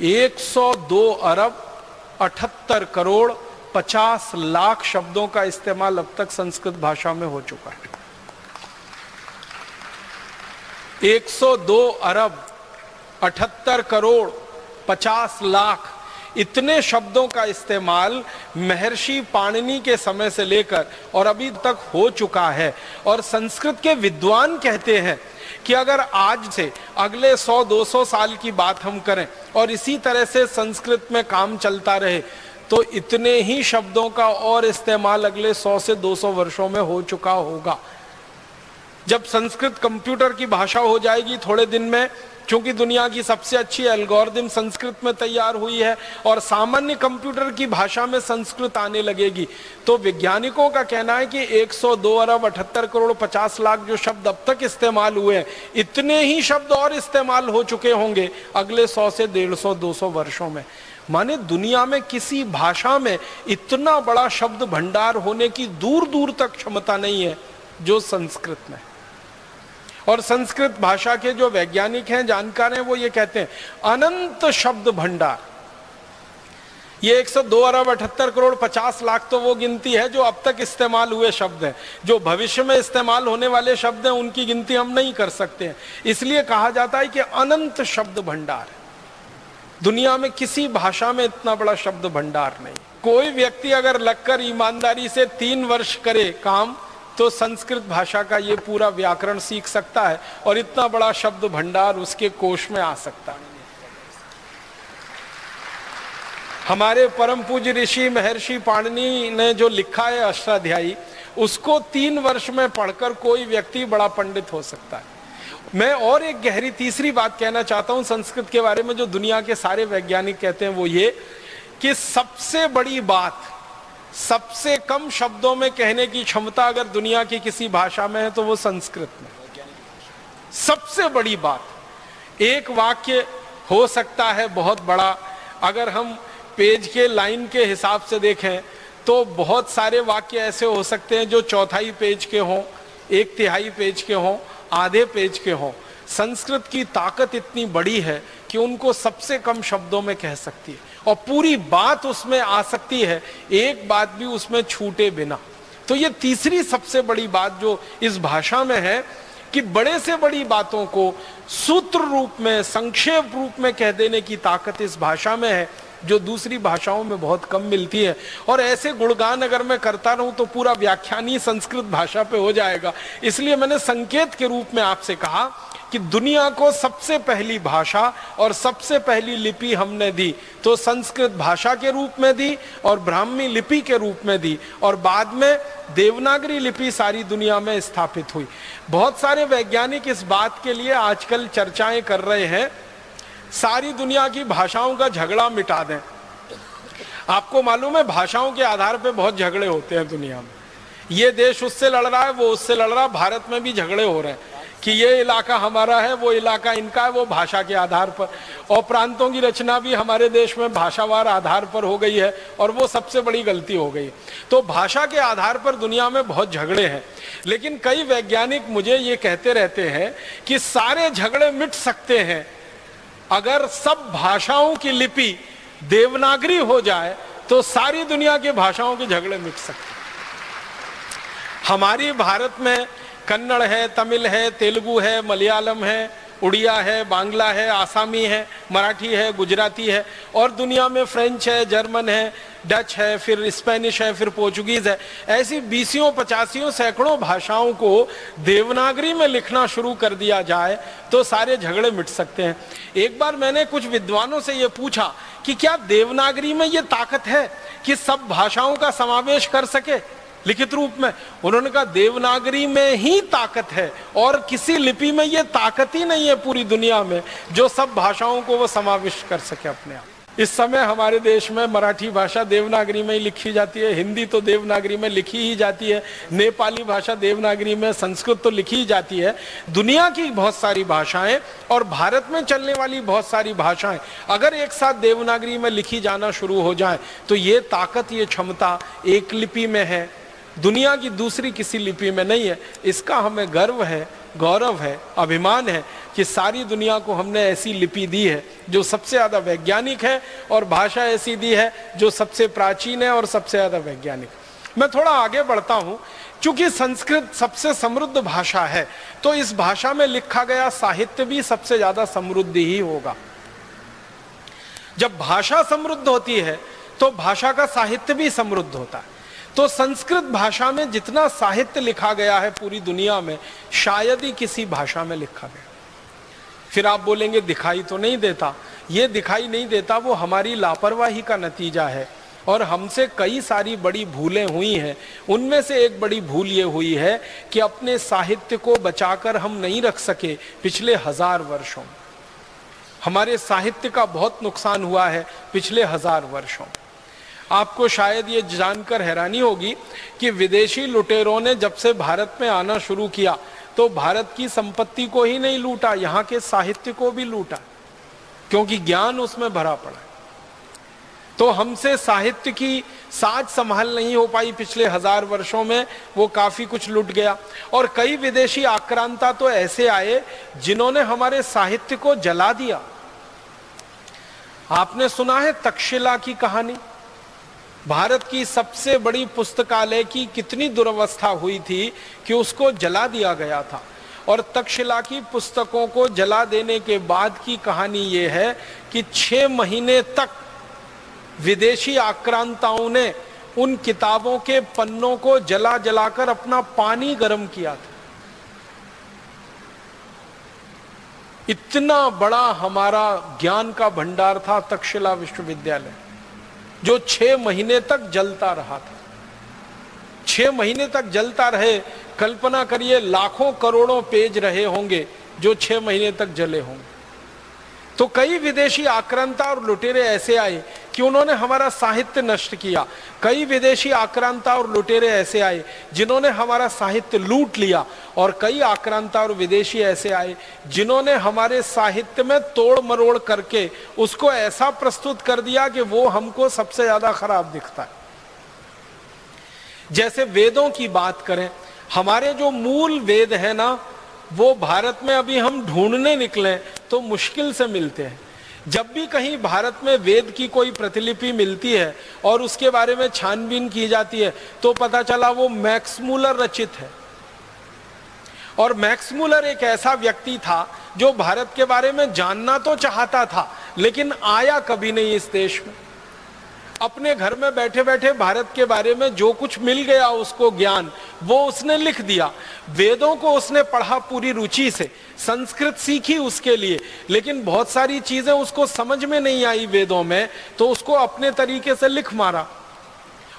102,78,50,00,000 शब्दों का इस्तेमाल अब तक संस्कृत भाषा में हो चुका है। 102,78,50,00,000 इतने शब्दों का इस्तेमाल महर्षि पाणिनि के समय से लेकर और अभी तक हो चुका है। और संस्कृत के विद्वान कहते हैं कि अगर आज से अगले 100-200 साल की बात हम करें और इसी तरह से संस्कृत में काम चलता रहे तो इतने ही शब्दों का और इस्तेमाल अगले 100 से 200 वर्षों में हो चुका होगा। जब संस्कृत कंप्यूटर की भाषा हो जाएगी थोड़े दिन में, क्योंकि दुनिया की सबसे अच्छी एल्गोरिथम संस्कृत में तैयार हुई है और सामान्य कंप्यूटर की भाषा में संस्कृत आने लगेगी, तो वैज्ञानिकों का कहना है कि 102,78,50,00,000 जो शब्द अब तक इस्तेमाल हुए हैं, इतने ही शब्द और इस्तेमाल हो चुके होंगे अगले 100 से 150-200 वर्षों में। माने दुनिया में किसी भाषा में इतना बड़ा शब्द भंडार होने की दूर दूर तक क्षमता नहीं है जो संस्कृत में। और संस्कृत भाषा के जो वैज्ञानिक हैं, जानकार हैं, वो ये कहते हैं अनंत शब्द भंडार। ये 102,78,50,00,000 तो वो गिनती है जो अब तक इस्तेमाल हुए शब्द हैं। जो भविष्य में इस्तेमाल होने वाले शब्द हैं उनकी गिनती हम नहीं कर सकते हैं, इसलिए कहा जाता है कि अनंत शब्द भंडार है। दुनिया में किसी भाषा में इतना बड़ा शब्द भंडार नहीं। कोई व्यक्ति अगर लगकर ईमानदारी से 3 वर्ष करे काम तो संस्कृत भाषा का ये पूरा व्याकरण सीख सकता है और इतना बड़ा शब्द भंडार उसके कोश में आ सकता है। हमारे परम पूज्य ऋषि महर्षि पाणिनि ने जो लिखा है अष्टाध्यायी, उसको 3 वर्ष में पढ़कर कोई व्यक्ति बड़ा पंडित हो सकता है। मैं और एक गहरी तीसरी बात कहना चाहता हूं संस्कृत के बारे में, जो दुनिया के सारे वैज्ञानिक कहते हैं, वो ये कि सबसे बड़ी बात, सबसे कम शब्दों में कहने की क्षमता अगर दुनिया की किसी भाषा में है तो वो संस्कृत में। सबसे बड़ी बात, एक वाक्य हो सकता है बहुत बड़ा, अगर हम पेज के लाइन के हिसाब से देखें तो बहुत सारे वाक्य ऐसे हो सकते हैं जो 1/4 पेज के हों, 1/3 पेज के हों, आधे पेज के हों। संस्कृत की ताकत इतनी बड़ी है कि उनको सबसे कम शब्दों में कह सकती है और पूरी बात उसमें आ सकती है, एक बात भी उसमें छूटे बिना। तो ये तीसरी सबसे बड़ी बात जो इस भाषा में है कि बड़े से बड़ी बातों को सूत्र रूप में, संक्षेप रूप में कह देने की ताकत इस भाषा में है, जो दूसरी भाषाओं में बहुत कम मिलती है। और ऐसे गुणगान अगर मैं करता रहूं तो पूरा व्याख्यान ही संस्कृत भाषा पे हो जाएगा। इसलिए मैंने संकेत के रूप में आपसे कहा कि दुनिया को सबसे पहली भाषा और सबसे पहली लिपि हमने दी तो संस्कृत भाषा के रूप में दी और ब्राह्मी लिपि के रूप में दी, और बाद में देवनागरी लिपि सारी दुनिया में स्थापित हुई। बहुत सारे वैज्ञानिक इस बात के लिए आजकल चर्चाएं कर रहे हैं सारी दुनिया की भाषाओं का झगड़ा मिटा दें। आपको मालूम है भाषाओं के आधार पर बहुत झगड़े होते हैं दुनिया में। ये देश उससे लड़ रहा है, वो उससे लड़ रहा है, भारत में भी झगड़े हो रहे हैं कि ये इलाका हमारा है, वो इलाका इनका है, वो भाषा के आधार पर। और प्रांतों की रचना भी हमारे देश में भाषावार आधार पर हो गई है और वो सबसे बड़ी गलती हो गई। तो भाषा के आधार पर दुनिया में बहुत झगड़े हैं, लेकिन कई वैज्ञानिक मुझे ये कहते रहते हैं कि सारे झगड़े मिट सकते हैं अगर सब भाषाओं की लिपि देवनागरी हो जाए तो सारी दुनिया की भाषाओं के झगड़े मिट सकते हैं। हमारी भारत में कन्नड़ है, तमिल है, तेलुगु है, मलयालम है, उड़िया है, बांग्ला है, आसामी है, मराठी है, गुजराती है, और दुनिया में फ्रेंच है, जर्मन है, डच है, फिर स्पेनिश है, फिर पोर्चुगीज है। ऐसी 20 50 सैकड़ों भाषाओं को देवनागरी में लिखना शुरू कर दिया जाए तो सारे झगड़े मिट सकते हैं। एक बार मैंने कुछ विद्वानों से ये पूछा कि क्या देवनागरी में ये ताकत है कि सब भाषाओं का समावेश कर सके लिखित रूप में? उन्होंने कहा देवनागरी में ही ताकत है और किसी लिपि में ये ताकत ही नहीं है पूरी दुनिया में जो सब भाषाओं को वो समाविष्ट कर सके अपने आप। इस समय हमारे देश में मराठी भाषा देवनागरी में ही लिखी जाती है, हिंदी तो देवनागरी में लिखी ही जाती है, नेपाली भाषा देवनागरी में, संस्कृत तो लिखी ही जाती है। दुनिया की बहुत सारी भाषाएं और भारत में चलने वाली बहुत सारी भाषाएं अगर एक साथ देवनागरी में लिखी जाना शुरू हो जाए तो ये ताकत, ये क्षमता एक लिपि में है, दुनिया की दूसरी किसी लिपि में नहीं है। इसका हमें गर्व है, गौरव है, अभिमान है कि सारी दुनिया को हमने ऐसी लिपि दी है जो सबसे ज्यादा वैज्ञानिक है और भाषा ऐसी दी है जो सबसे प्राचीन है और सबसे ज्यादा वैज्ञानिक। मैं थोड़ा आगे बढ़ता हूं। चूंकि संस्कृत सबसे समृद्ध भाषा है तो इस भाषा में लिखा गया साहित्य भी सबसे ज्यादा समृद्ध ही होगा। जब भाषा समृद्ध होती है तो भाषा का साहित्य भी समृद्ध होता है। तो संस्कृत भाषा में जितना साहित्य लिखा गया है पूरी दुनिया में शायद ही किसी भाषा में लिखा गया। फिर आप बोलेंगे दिखाई तो नहीं देता। ये दिखाई नहीं देता वो हमारी लापरवाही का नतीजा है और हमसे कई सारी बड़ी भूलें हुई हैं। उनमें से एक बड़ी भूल ये हुई है कि अपने साहित्य को बचाकर हम नहीं रख सके। पिछले 1000 वर्षों हमारे साहित्य का बहुत नुकसान हुआ है पिछले 1000 वर्षों। आपको शायद ये जानकर हैरानी होगी कि विदेशी लुटेरों ने जब से भारत में आना शुरू किया तो भारत की संपत्ति को ही नहीं लूटा, यहाँ के साहित्य को भी लूटा, क्योंकि ज्ञान उसमें भरा पड़ा है। तो हमसे साहित्य की साज संभाल नहीं हो पाई पिछले 1000 वर्षों में, वो काफी कुछ लूट गया। और कई विदेशी आक्रांता तो ऐसे आए जिन्होंने हमारे साहित्य को जला दिया। आपने सुना है तक्षशिला की कहानी? भारत की सबसे बड़ी पुस्तकालय की कितनी दुर्अवस्था हुई थी कि उसको जला दिया गया था। और तक्षशिला की पुस्तकों को जला देने के बाद की कहानी ये है कि 6 महीने तक विदेशी आक्रांताओं ने उन किताबों के पन्नों को जला जलाकर अपना पानी गर्म किया था। इतना बड़ा हमारा ज्ञान का भंडार था तक्षशिला विश्वविद्यालय। जो 6 महीने तक जलता रहा था। 6 महीने तक जलता रहे, कल्पना करिए लाखों करोड़ों पेज रहे होंगे जो 6 महीने तक जले होंगे। तो कई विदेशी आक्रांता और लुटेरे ऐसे आए कि उन्होंने हमारा साहित्य नष्ट किया। कई विदेशी आक्रांता और लुटेरे ऐसे आए जिन्होंने हमारा साहित्य लूट लिया, और कई आक्रांता और विदेशी ऐसे आए जिन्होंने हमारे साहित्य में तोड़ मरोड़ करके उसको ऐसा प्रस्तुत कर दिया कि वो हमको सबसे ज्यादा खराब दिखता है। जैसे वेदों की बात करें, हमारे जो मूल वेद है ना, वो भारत में अभी हम ढूंढने निकले तो मुश्किल से मिलते हैं। जब भी कहीं भारत में वेद की कोई प्रतिलिपि मिलती है और उसके बारे में छानबीन की जाती है तो पता चला वो मैक्स मूलर रचित है। और मैक्स मूलर एक ऐसा व्यक्ति था जो भारत के बारे में जानना तो चाहता था लेकिन आया कभी नहीं इस देश में। अपने घर में बैठे बैठे भारत के बारे में जो कुछ मिल गया उसको ज्ञान, वो उसने लिख दिया। वेदों को उसने पढ़ा पूरी रुचि से, संस्कृत सीखी उसके लिए, लेकिन बहुत सारी चीजें उसको समझ में नहीं आई वेदों में, तो उसको अपने तरीके से लिख मारा।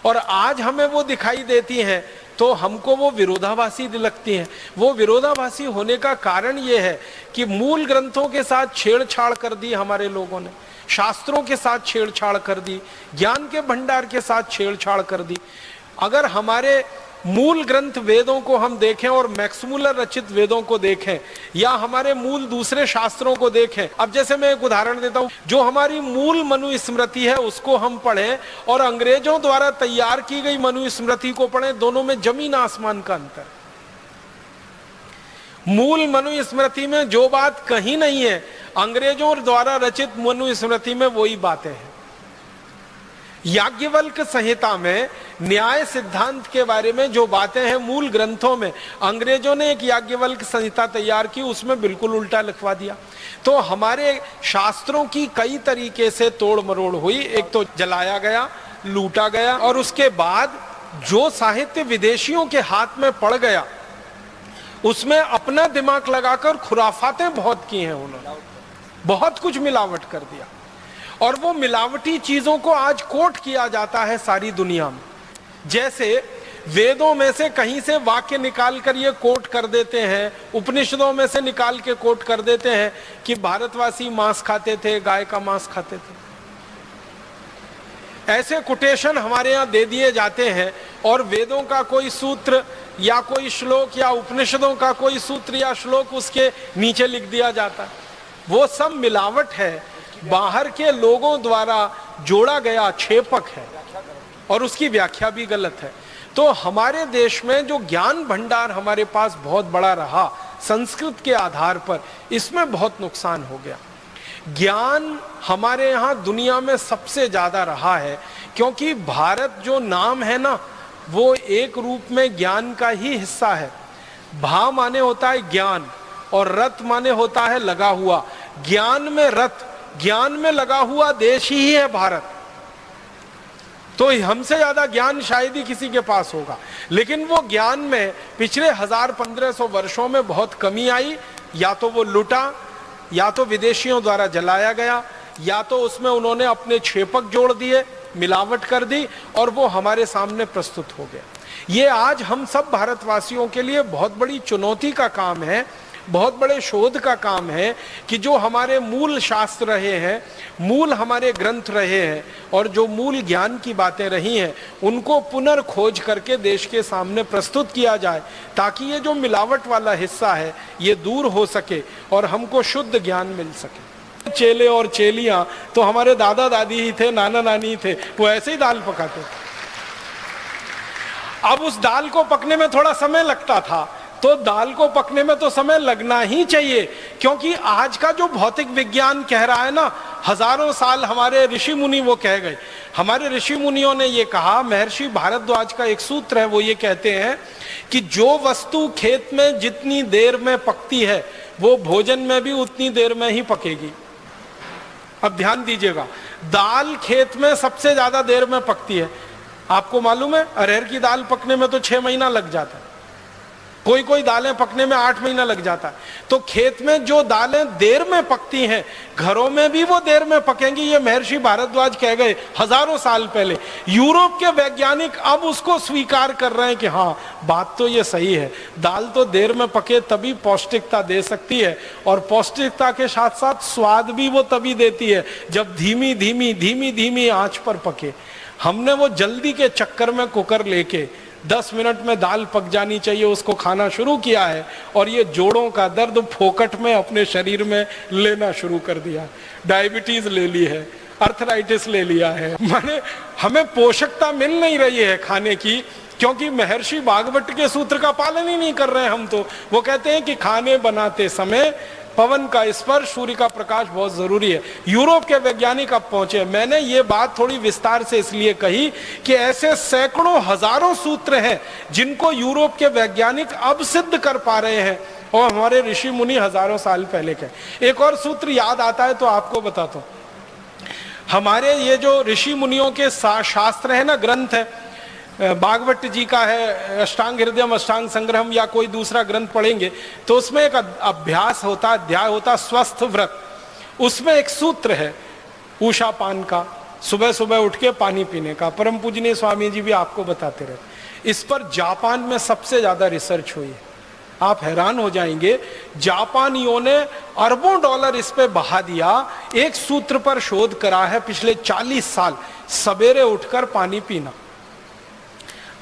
और आज हमें वो दिखाई देती हैं तो हमको वो विरोधाभासी लगती हैं। वो विरोधाभासी होने का कारण ये है कि मूल ग्रंथों के साथ छेड़छाड़ कर दी हमारे लोगों ने, शास्त्रों के साथ छेड़छाड़ कर दी, ज्ञान के भंडार के साथ छेड़छाड़ कर दी। अगर हमारे मूल ग्रंथ वेदों को हम देखें और मैक्स मूलर रचित वेदों को देखें, या हमारे मूल दूसरे शास्त्रों को देखें, अब जैसे मैं एक उदाहरण देता हूं, जो हमारी मूल मनुस्मृति है उसको हम पढ़ें और अंग्रेजों द्वारा तैयार की गई मनुस्मृति को पढ़ें, दोनों में जमीन आसमान का अंतर। मूल मनुस्मृति में जो बात कहीं नहीं है, अंग्रेजों द्वारा रचित मनुस्मृति में वही बातें हैं। याज्ञवल्क संहिता में न्याय सिद्धांत के बारे में जो बातें हैं मूल ग्रंथों में, अंग्रेजों ने एक याज्ञवल्क संहिता तैयार की, उसमें बिल्कुल उल्टा लिखवा दिया। तो हमारे शास्त्रों की कई तरीके से तोड़ मरोड़ हुई। एक तो जलाया गया, लूटा गया, और उसके बाद जो साहित्य विदेशियों के हाथ में पड़ गया उसमें अपना दिमाग लगाकर खुराफातें बहुत की हैं उन्होंने, बहुत कुछ मिलावट कर दिया। और वो मिलावटी चीजों को आज कोट किया जाता है सारी दुनिया में। जैसे वेदों में से कहीं से वाक्य निकाल कर ये कोट कर देते हैं, उपनिषदों में से निकाल के कोट कर देते हैं कि भारतवासी मांस खाते थे, गाय का मांस खाते थे। ऐसे कोटेशन हमारे यहाँ दे दिए जाते हैं और वेदों का कोई सूत्र या कोई श्लोक या उपनिषदों का कोई सूत्र या श्लोक उसके नीचे लिख दिया जाता है। वो सब मिलावट है, बाहर के लोगों द्वारा जोड़ा गया छेपक है और उसकी व्याख्या भी गलत है। तो हमारे देश में जो ज्ञान भंडार हमारे पास बहुत बड़ा रहा संस्कृत के आधार पर, इसमें बहुत नुकसान हो गया। ज्ञान हमारे यहाँ दुनिया में सबसे ज्यादा रहा है क्योंकि भारत जो नाम है ना, वो एक रूप में ज्ञान का ही हिस्सा है। भा माने होता है ज्ञान और रथ माने होता है लगा हुआ। ज्ञान में रथ, ज्ञान में लगा हुआ देश ही है भारत। तो हमसे ज्यादा ज्ञान शायद ही किसी के पास होगा, लेकिन वो ज्ञान में पिछले 1000-1500 वर्षों में बहुत कमी आई। या तो वो लुटा, या तो विदेशियों द्वारा जलाया गया, या तो उसमें उन्होंने अपने छेपक जोड़ दिए, मिलावट कर दी और वो हमारे सामने प्रस्तुत हो गया। ये आज हम सब भारतवासियों के लिए बहुत बड़ी चुनौती का काम है, बहुत बड़े शोध का काम है कि जो हमारे मूल शास्त्र रहे हैं, मूल हमारे ग्रंथ रहे हैं और जो मूल ज्ञान की बातें रही हैं, उनको पुनर्खोज करके देश के सामने प्रस्तुत किया जाए ताकि ये जो मिलावट वाला हिस्सा है ये दूर हो सके और हमको शुद्ध ज्ञान मिल सके। चेले और चेलियां तो हमारे दादा दादी ही थे, नाना नानी थे, वो ऐसे ही दाल पकाते थे। अब उस दाल को पकने में थोड़ा समय लगता था, तो दाल को पकने में तो समय लगना ही चाहिए, क्योंकि आज का जो भौतिक विज्ञान कह रहा है ना, हजारों साल हमारे ऋषि मुनि वो कह गए। हमारे ऋषि मुनियों ने ये कहा, महर्षि भारद्वाज का एक सूत्र है, वो ये कहते हैं कि जो वस्तु खेत में जितनी देर में पकती है वो भोजन में भी उतनी देर में ही पकेगी। अब ध्यान दीजिएगा, दाल खेत में सबसे ज्यादा देर में पकती है। आपको मालूम है अरहर की दाल पकने में तो 6 महीना लग जाता है, कोई कोई दालें पकने में 8 महीना लग जाता है। तो खेत में जो दालें देर में पकती हैं, घरों में भी वो देर में पकेंगी, ये महर्षि भारद्वाज कह गए हजारों साल पहले। यूरोप के वैज्ञानिक अब उसको स्वीकार कर रहे हैं कि हाँ, बात तो ये सही है, दाल तो देर में पके तभी पौष्टिकता दे सकती है, और पौष्टिकता के साथ साथ स्वाद भी वो तभी देती है जब धीमी धीमी धीमी धीमी आंच पर पके। हमने वो जल्दी के चक्कर में कुकर लेके 10 मिनट में दाल पक जानी चाहिए उसको खाना शुरू किया है, और ये जोड़ों का दर्द फोकट में अपने शरीर में लेना शुरू कर दिया। डायबिटीज ले ली है, अर्थराइटिस ले लिया है, माने हमें पोषकता मिल नहीं रही है खाने की, क्योंकि महर्षि भागवत के सूत्र का पालन ही नहीं कर रहे हैं हम। तो वो कहते हैं कि खाने बनाते समय पवन का स्पर्श, सूर्य का प्रकाश बहुत जरूरी है। यूरोप के वैज्ञानिक अब पहुंचे। मैंने ये बात थोड़ी विस्तार से इसलिए कही कि ऐसे सैकड़ों हजारों सूत्र हैं जिनको यूरोप के वैज्ञानिक अब सिद्ध कर पा रहे हैं, और हमारे ऋषि मुनि हजारों साल पहले के। एक और सूत्र याद आता है तो आपको बताता हूं। हमारे ये जो ऋषि मुनियों के शास्त्र है ना, ग्रंथ है, भागवत जी का है अष्टांग हृदयम, अष्टांग संग्रहम, या कोई दूसरा ग्रंथ पढ़ेंगे तो उसमें एक अभ्यास होता, अध्याय होता स्वस्थ व्रत। उसमें एक सूत्र है उषा पान का, सुबह सुबह उठ के पानी पीने का। परम पूजनीय स्वामी जी भी आपको बताते रहे। इस पर जापान में सबसे ज्यादा रिसर्च हुई है, आप हैरान हो जाएंगे। जापानियों ने अरबों डॉलर इस पे बहा दिया। एक सूत्र पर शोध करा है पिछले 40 साल, सवेरे उठकर पानी पीना।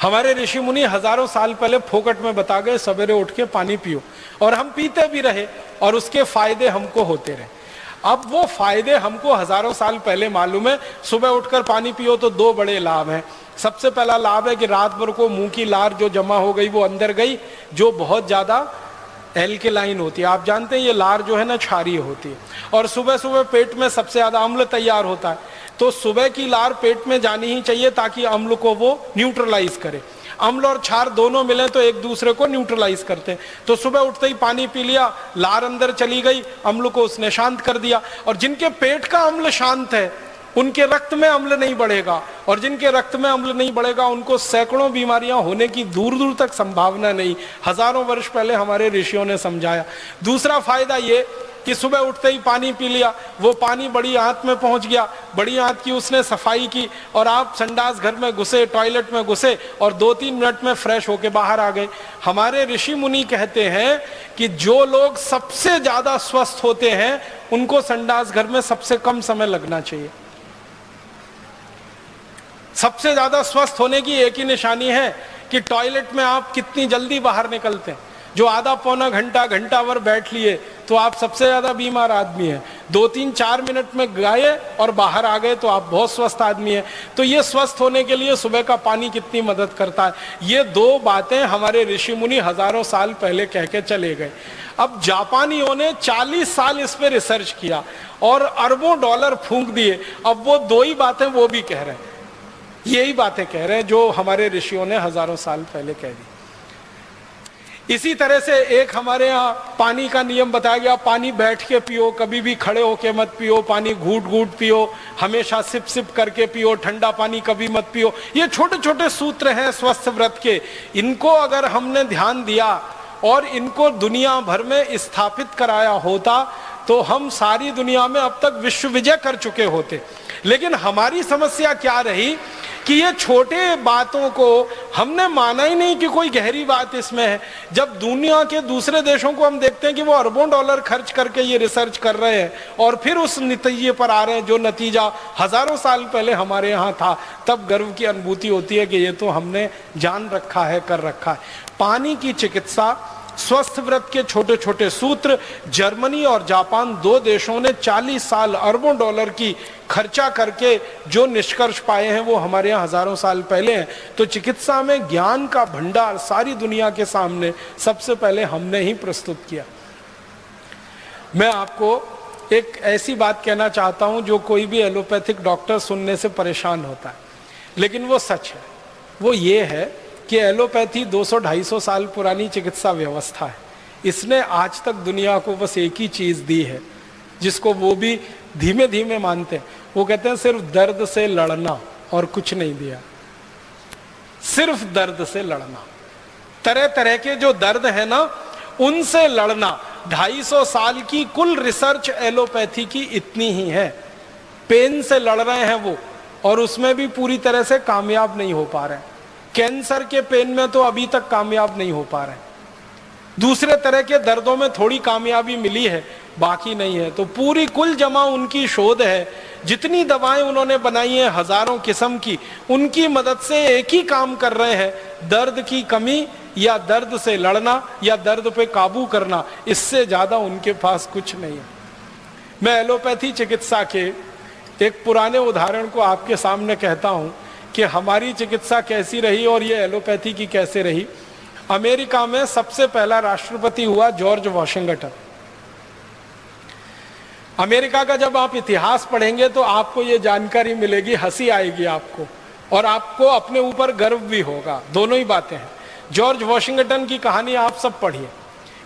हमारे ऋषि मुनि हजारों साल पहले फोकट में बता गए सवेरे उठ के पानी पियो, और हम पीते भी रहे और उसके फायदे हमको होते रहे। अब वो फायदे हमको हजारों साल पहले मालूम है। सुबह उठकर पानी पियो तो 2 बड़े लाभ हैं। सबसे पहला लाभ है कि रात भर को मुंह की लार जो जमा हो गई वो अंदर गई, जो बहुत ज्यादा एल्केलाइन होती है। आप जानते हैं ये लार जो है ना क्षारीय होती है, और सुबह सुबह पेट में सबसे ज्यादा अम्ल तैयार होता है। तो सुबह की लार पेट में जानी ही चाहिए ताकि अम्ल को वो न्यूट्रलाइज करे। अम्ल और क्षार दोनों मिले तो एक दूसरे को न्यूट्रलाइज करते हैं। तो सुबह उठते ही पानी पी लिया, लार अंदर चली गई, अम्ल को उसने शांत कर दिया। और जिनके पेट का अम्ल शांत है उनके रक्त में अम्ल नहीं बढ़ेगा, और जिनके रक्त में अम्ल नहीं बढ़ेगा उनको सैकड़ों बीमारियां होने की दूर दूर तक संभावना नहीं। हजारों वर्ष पहले हमारे ऋषियों ने समझाया। दूसरा फायदा ये कि सुबह उठते ही पानी पी लिया, वो पानी बड़ी आंत में पहुंच गया, बड़ी आंत की उसने सफाई की, और आप संडास घर में घुसे, टॉयलेट में घुसे, और 2-3 मिनट में फ्रेश होके बाहर आ गए। हमारे ऋषि मुनि कहते हैं कि जो लोग सबसे ज्यादा स्वस्थ होते हैं उनको संडास घर में सबसे कम समय लगना चाहिए। सबसे ज्यादा स्वस्थ होने की एक ही निशानी है कि टॉयलेट में आप कितनी जल्दी बाहर निकलते हैं। जो आधा पौना घंटा, घंटा भर बैठ लिए तो आप सबसे ज्यादा बीमार आदमी हैं। 2-3-4 मिनट में गए और बाहर आ गए तो आप बहुत स्वस्थ आदमी हैं। तो ये स्वस्थ होने के लिए सुबह का पानी कितनी मदद करता है, ये 2 बातें हमारे ऋषि मुनि हजारों साल पहले कह के चले गए। अब जापानियों ने 40 साल इस पे रिसर्च किया और अरबों डॉलर फूंक दिए। अब वो 2 ही बातें वो भी कह रहे हैं, यही बातें कह रहे हैं जो हमारे ऋषियों ने हजारों साल पहले कह दी। इसी तरह से एक हमारे यहाँ पानी का नियम बताया गया, पानी बैठ के पियो, कभी भी खड़े होके मत पियो, पानी घूट घूट पियो, हमेशा सिप सिप करके पियो, ठंडा पानी कभी मत पियो। ये छोटे छोटे सूत्र हैं स्वस्थ व्रत के। इनको अगर हमने ध्यान दिया और इनको दुनिया भर में स्थापित कराया होता तो हम सारी दुनिया में अब तक विश्व विजय कर चुके होते। लेकिन हमारी समस्या क्या रही कि ये छोटे बातों को हमने माना ही नहीं कि कोई गहरी बात इसमें है। जब दुनिया के दूसरे देशों को हम देखते हैं कि वो अरबों डॉलर खर्च करके ये रिसर्च कर रहे हैं और फिर उस नतीजे पर आ रहे हैं जो नतीजा हजारों साल पहले हमारे यहाँ था, तब गर्व की अनुभूति होती है कि ये तो हमने जान रखा है, कर रखा है। पानी की चिकित्सा, स्वस्थ व्रत के छोटे छोटे सूत्र, जर्मनी और जापान 2 देशों ने 40 साल अरबों डॉलर की खर्चा करके जो निष्कर्ष पाए हैं वो हमारे यहाँ हजारों साल पहले हैं। तो चिकित्सा में ज्ञान का भंडार सारी दुनिया के सामने सबसे पहले हमने ही प्रस्तुत किया। मैं आपको एक ऐसी बात कहना चाहता हूं जो कोई भी एलोपैथिक डॉक्टर सुनने से परेशान होता है, लेकिन वो सच है। वो ये है कि एलोपैथी 200-250 साल पुरानी चिकित्सा व्यवस्था है। इसने आज तक दुनिया को बस एक ही चीज दी है जिसको वो भी धीमे धीमे मानते हैं। वो कहते हैं सिर्फ दर्द से लड़ना, और कुछ नहीं दिया, सिर्फ दर्द से लड़ना। तरह तरह के जो दर्द है ना, उनसे लड़ना। 250 साल की कुल रिसर्च एलोपैथी की इतनी ही है। पेन से लड़ रहे हैं वो, और उसमें भी पूरी तरह से कामयाब नहीं हो पा रहे हैं। कैंसर के पेन में तो अभी तक कामयाब नहीं हो पा रहे हैं। दूसरे तरह के दर्दों में थोड़ी कामयाबी मिली है, बाकी नहीं है। तो पूरी कुल जमा उनकी शोध है। जितनी दवाएं उन्होंने बनाई हैं, हजारों किस्म की, उनकी मदद से एक ही काम कर रहे हैं, दर्द की कमी या दर्द से लड़ना या दर्द पे काबू करना। इससे ज्यादा उनके पास कुछ नहीं है। मैं एलोपैथी चिकित्सा के एक पुराने उदाहरण को आपके सामने कहता हूं कि हमारी चिकित्सा कैसी रही और ये एलोपैथी की कैसे रही। अमेरिका में सबसे पहला राष्ट्रपति हुआ जॉर्ज वॉशिंगटन। अमेरिका का जब आप इतिहास पढ़ेंगे तो आपको ये जानकारी मिलेगी, हंसी आएगी आपको, और आपको अपने ऊपर गर्व भी होगा। दोनों ही बातें हैं। जॉर्ज वॉशिंगटन की कहानी आप सब पढ़िए।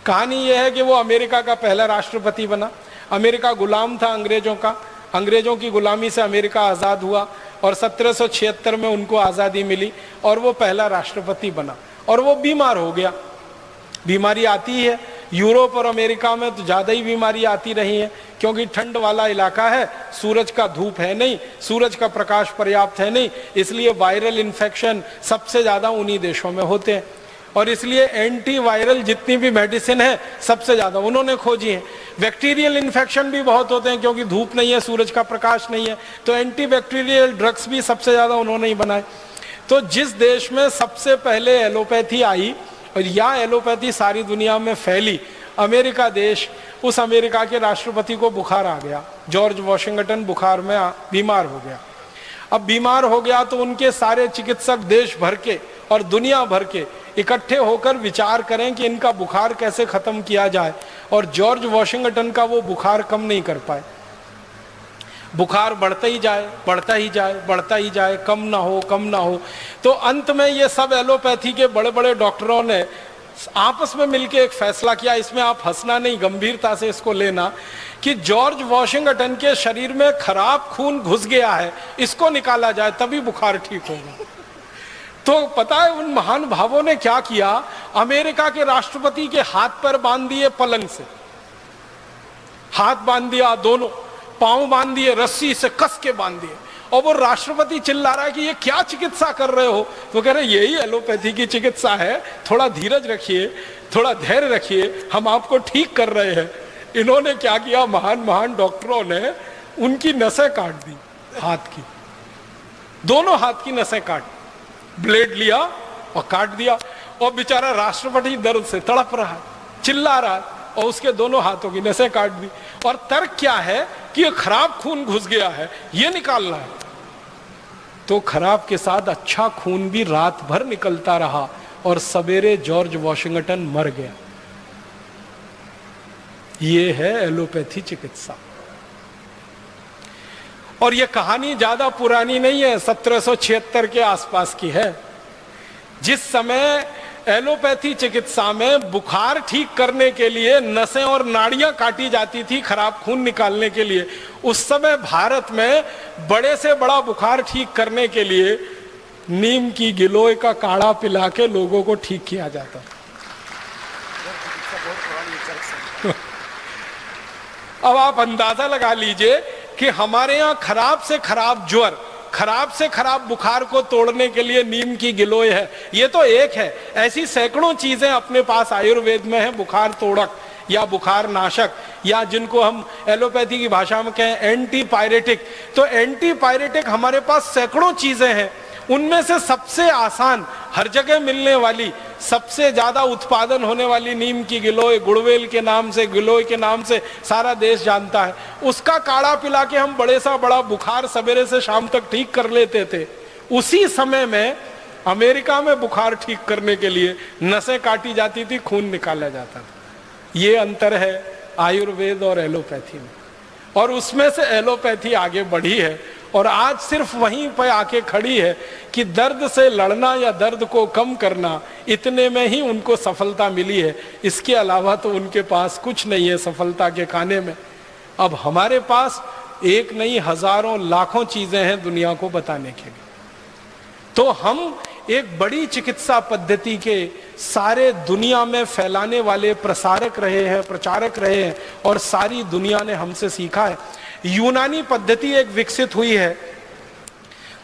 कहानी यह है कि वो अमेरिका का पहला राष्ट्रपति बना। अमेरिका गुलाम था अंग्रेजों का, अंग्रेजों की गुलामी से अमेरिका आज़ाद हुआ और 1776 में उनको आज़ादी मिली और वो पहला राष्ट्रपति बना। और वो बीमार हो गया। बीमारी आती है, यूरोप और अमेरिका में तो ज़्यादा ही बीमारी आती रही है, क्योंकि ठंड वाला इलाका है, सूरज का धूप है नहीं, सूरज का प्रकाश पर्याप्त है नहीं, इसलिए वायरल इन्फेक्शन सबसे ज़्यादा उन्हीं देशों में होते हैं। और इसलिए एंटी वायरल जितनी भी मेडिसिन है सबसे ज़्यादा उन्होंने खोजी है। बैक्टीरियल इन्फेक्शन भी बहुत होते हैं, क्योंकि धूप नहीं है, सूरज का प्रकाश नहीं है, तो एंटी बैक्टीरियल ड्रग्स भी सबसे ज़्यादा उन्होंने ही बनाए। तो जिस देश में सबसे पहले एलोपैथी आई और या एलोपैथी सारी दुनिया में फैली, अमेरिका देश, उस अमेरिका के राष्ट्रपति को बुखार आ गया। जॉर्ज वॉशिंगटन बुखार में बीमार हो गया। अब बीमार हो गया तो उनके सारे चिकित्सक देश भर के और दुनिया भर के इकट्ठे होकर विचार करें कि इनका बुखार कैसे खत्म किया जाए, और जॉर्ज वॉशिंगटन का वो बुखार कम नहीं कर पाए। बुखार बढ़ता ही जाए, बढ़ता ही जाए, बढ़ता ही जाए, कम ना हो, कम ना हो। तो अंत में ये सब एलोपैथी के बड़े बड़े डॉक्टरों ने आपस में मिलकर एक फैसला किया, इसमें आप हंसना नहीं, गंभीरता से इसको लेना, कि जॉर्ज वॉशिंगटन के शरीर में खराब खून घुस गया है, इसको निकाला जाए, तभी बुखार ठीक होगा। तो पता है उन महान भावों ने क्या किया? अमेरिका के राष्ट्रपति के हाथ पर बांध दिए पलंग से, हाथ बांध दिया, दोनों पांव बांध दिए, रस्सी से कस के बांध दिए, और वो राष्ट्रपति चिल्ला रहा है कि ये क्या चिकित्सा कर रहे हो? तो कह रहे यही एलोपैथी की चिकित्सा है, थोड़ा धीरज रखिए, थोड़ा धैर्य रखिए, हम आपको ठीक कर रहे हैं। इन्होंने क्या किया? महान महान डॉक्टरों ने उनकी नसें काट दी, हाथ की, दोनों हाथ की नसें काट, ब्लेड लिया और काट दिया, और बेचारा राष्ट्रपति दर्द से तड़प रहा है, चिल्ला रहा है, और उसके दोनों हाथों की नसें काट दी। और तर्क क्या है कि ये खराब खून घुस गया है, ये निकालना है। तो खराब के साथ अच्छा खून भी रात भर निकलता रहा और सवेरे जॉर्ज वॉशिंगटन मर गया। ये है एलोपैथी चिकित्सा। और ये कहानी ज्यादा पुरानी नहीं है, 1776 के आसपास की है। जिस समय एलोपैथी चिकित्सा में बुखार ठीक करने के लिए नसें और नाड़ियां काटी जाती थी खराब खून निकालने के लिए, उस समय भारत में बड़े से बड़ा बुखार ठीक करने के लिए नीम की गिलोय का काढ़ा पिला के लोगों को ठीक किया जाता। अब आप अंदाजा लगा लीजिए कि हमारे यहाँ खराब से खराब ज्वर, खराब से खराब बुखार को तोड़ने के लिए नीम की गिलोय है। ये तो एक है, ऐसी सैकड़ों चीजें अपने पास आयुर्वेद में है, बुखार तोड़क या बुखार नाशक, या जिनको हम एलोपैथी की भाषा में कहें एंटी पायरेटिक। तो एंटी पायरेटिक हमारे पास सैकड़ों चीजें हैं। उनमें से सबसे आसान, हर जगह मिलने वाली, सबसे ज्यादा उत्पादन होने वाली नीम की गिलोय, गुड़वेल के नाम से, गिलोय के नाम से सारा देश जानता है। उसका काढ़ा पिला के हम बड़े सा बड़ा बुखार सवेरे से शाम तक ठीक कर लेते थे। उसी समय में अमेरिका में बुखार ठीक करने के लिए नसें काटी जाती थी, खून निकाला जाता था। ये अंतर है आयुर्वेद और एलोपैथी में, और उसमें से एलोपैथी आगे बढ़ी है और आज सिर्फ वहीं पर आके खड़ी है कि दर्द से लड़ना या दर्द को कम करना, इतने में ही उनको सफलता मिली है। इसके अलावा तो उनके पास कुछ नहीं है सफलता के खाने में। अब हमारे पास एक नहीं हजारों लाखों चीजें हैं दुनिया को बताने के लिए। तो हम एक बड़ी चिकित्सा पद्धति के सारे दुनिया में फैलाने वाले प्रसारक रहे हैं, प्रचारक रहे हैं, और सारी दुनिया ने हमसे सीखा है। यूनानी पद्धति एक विकसित हुई है,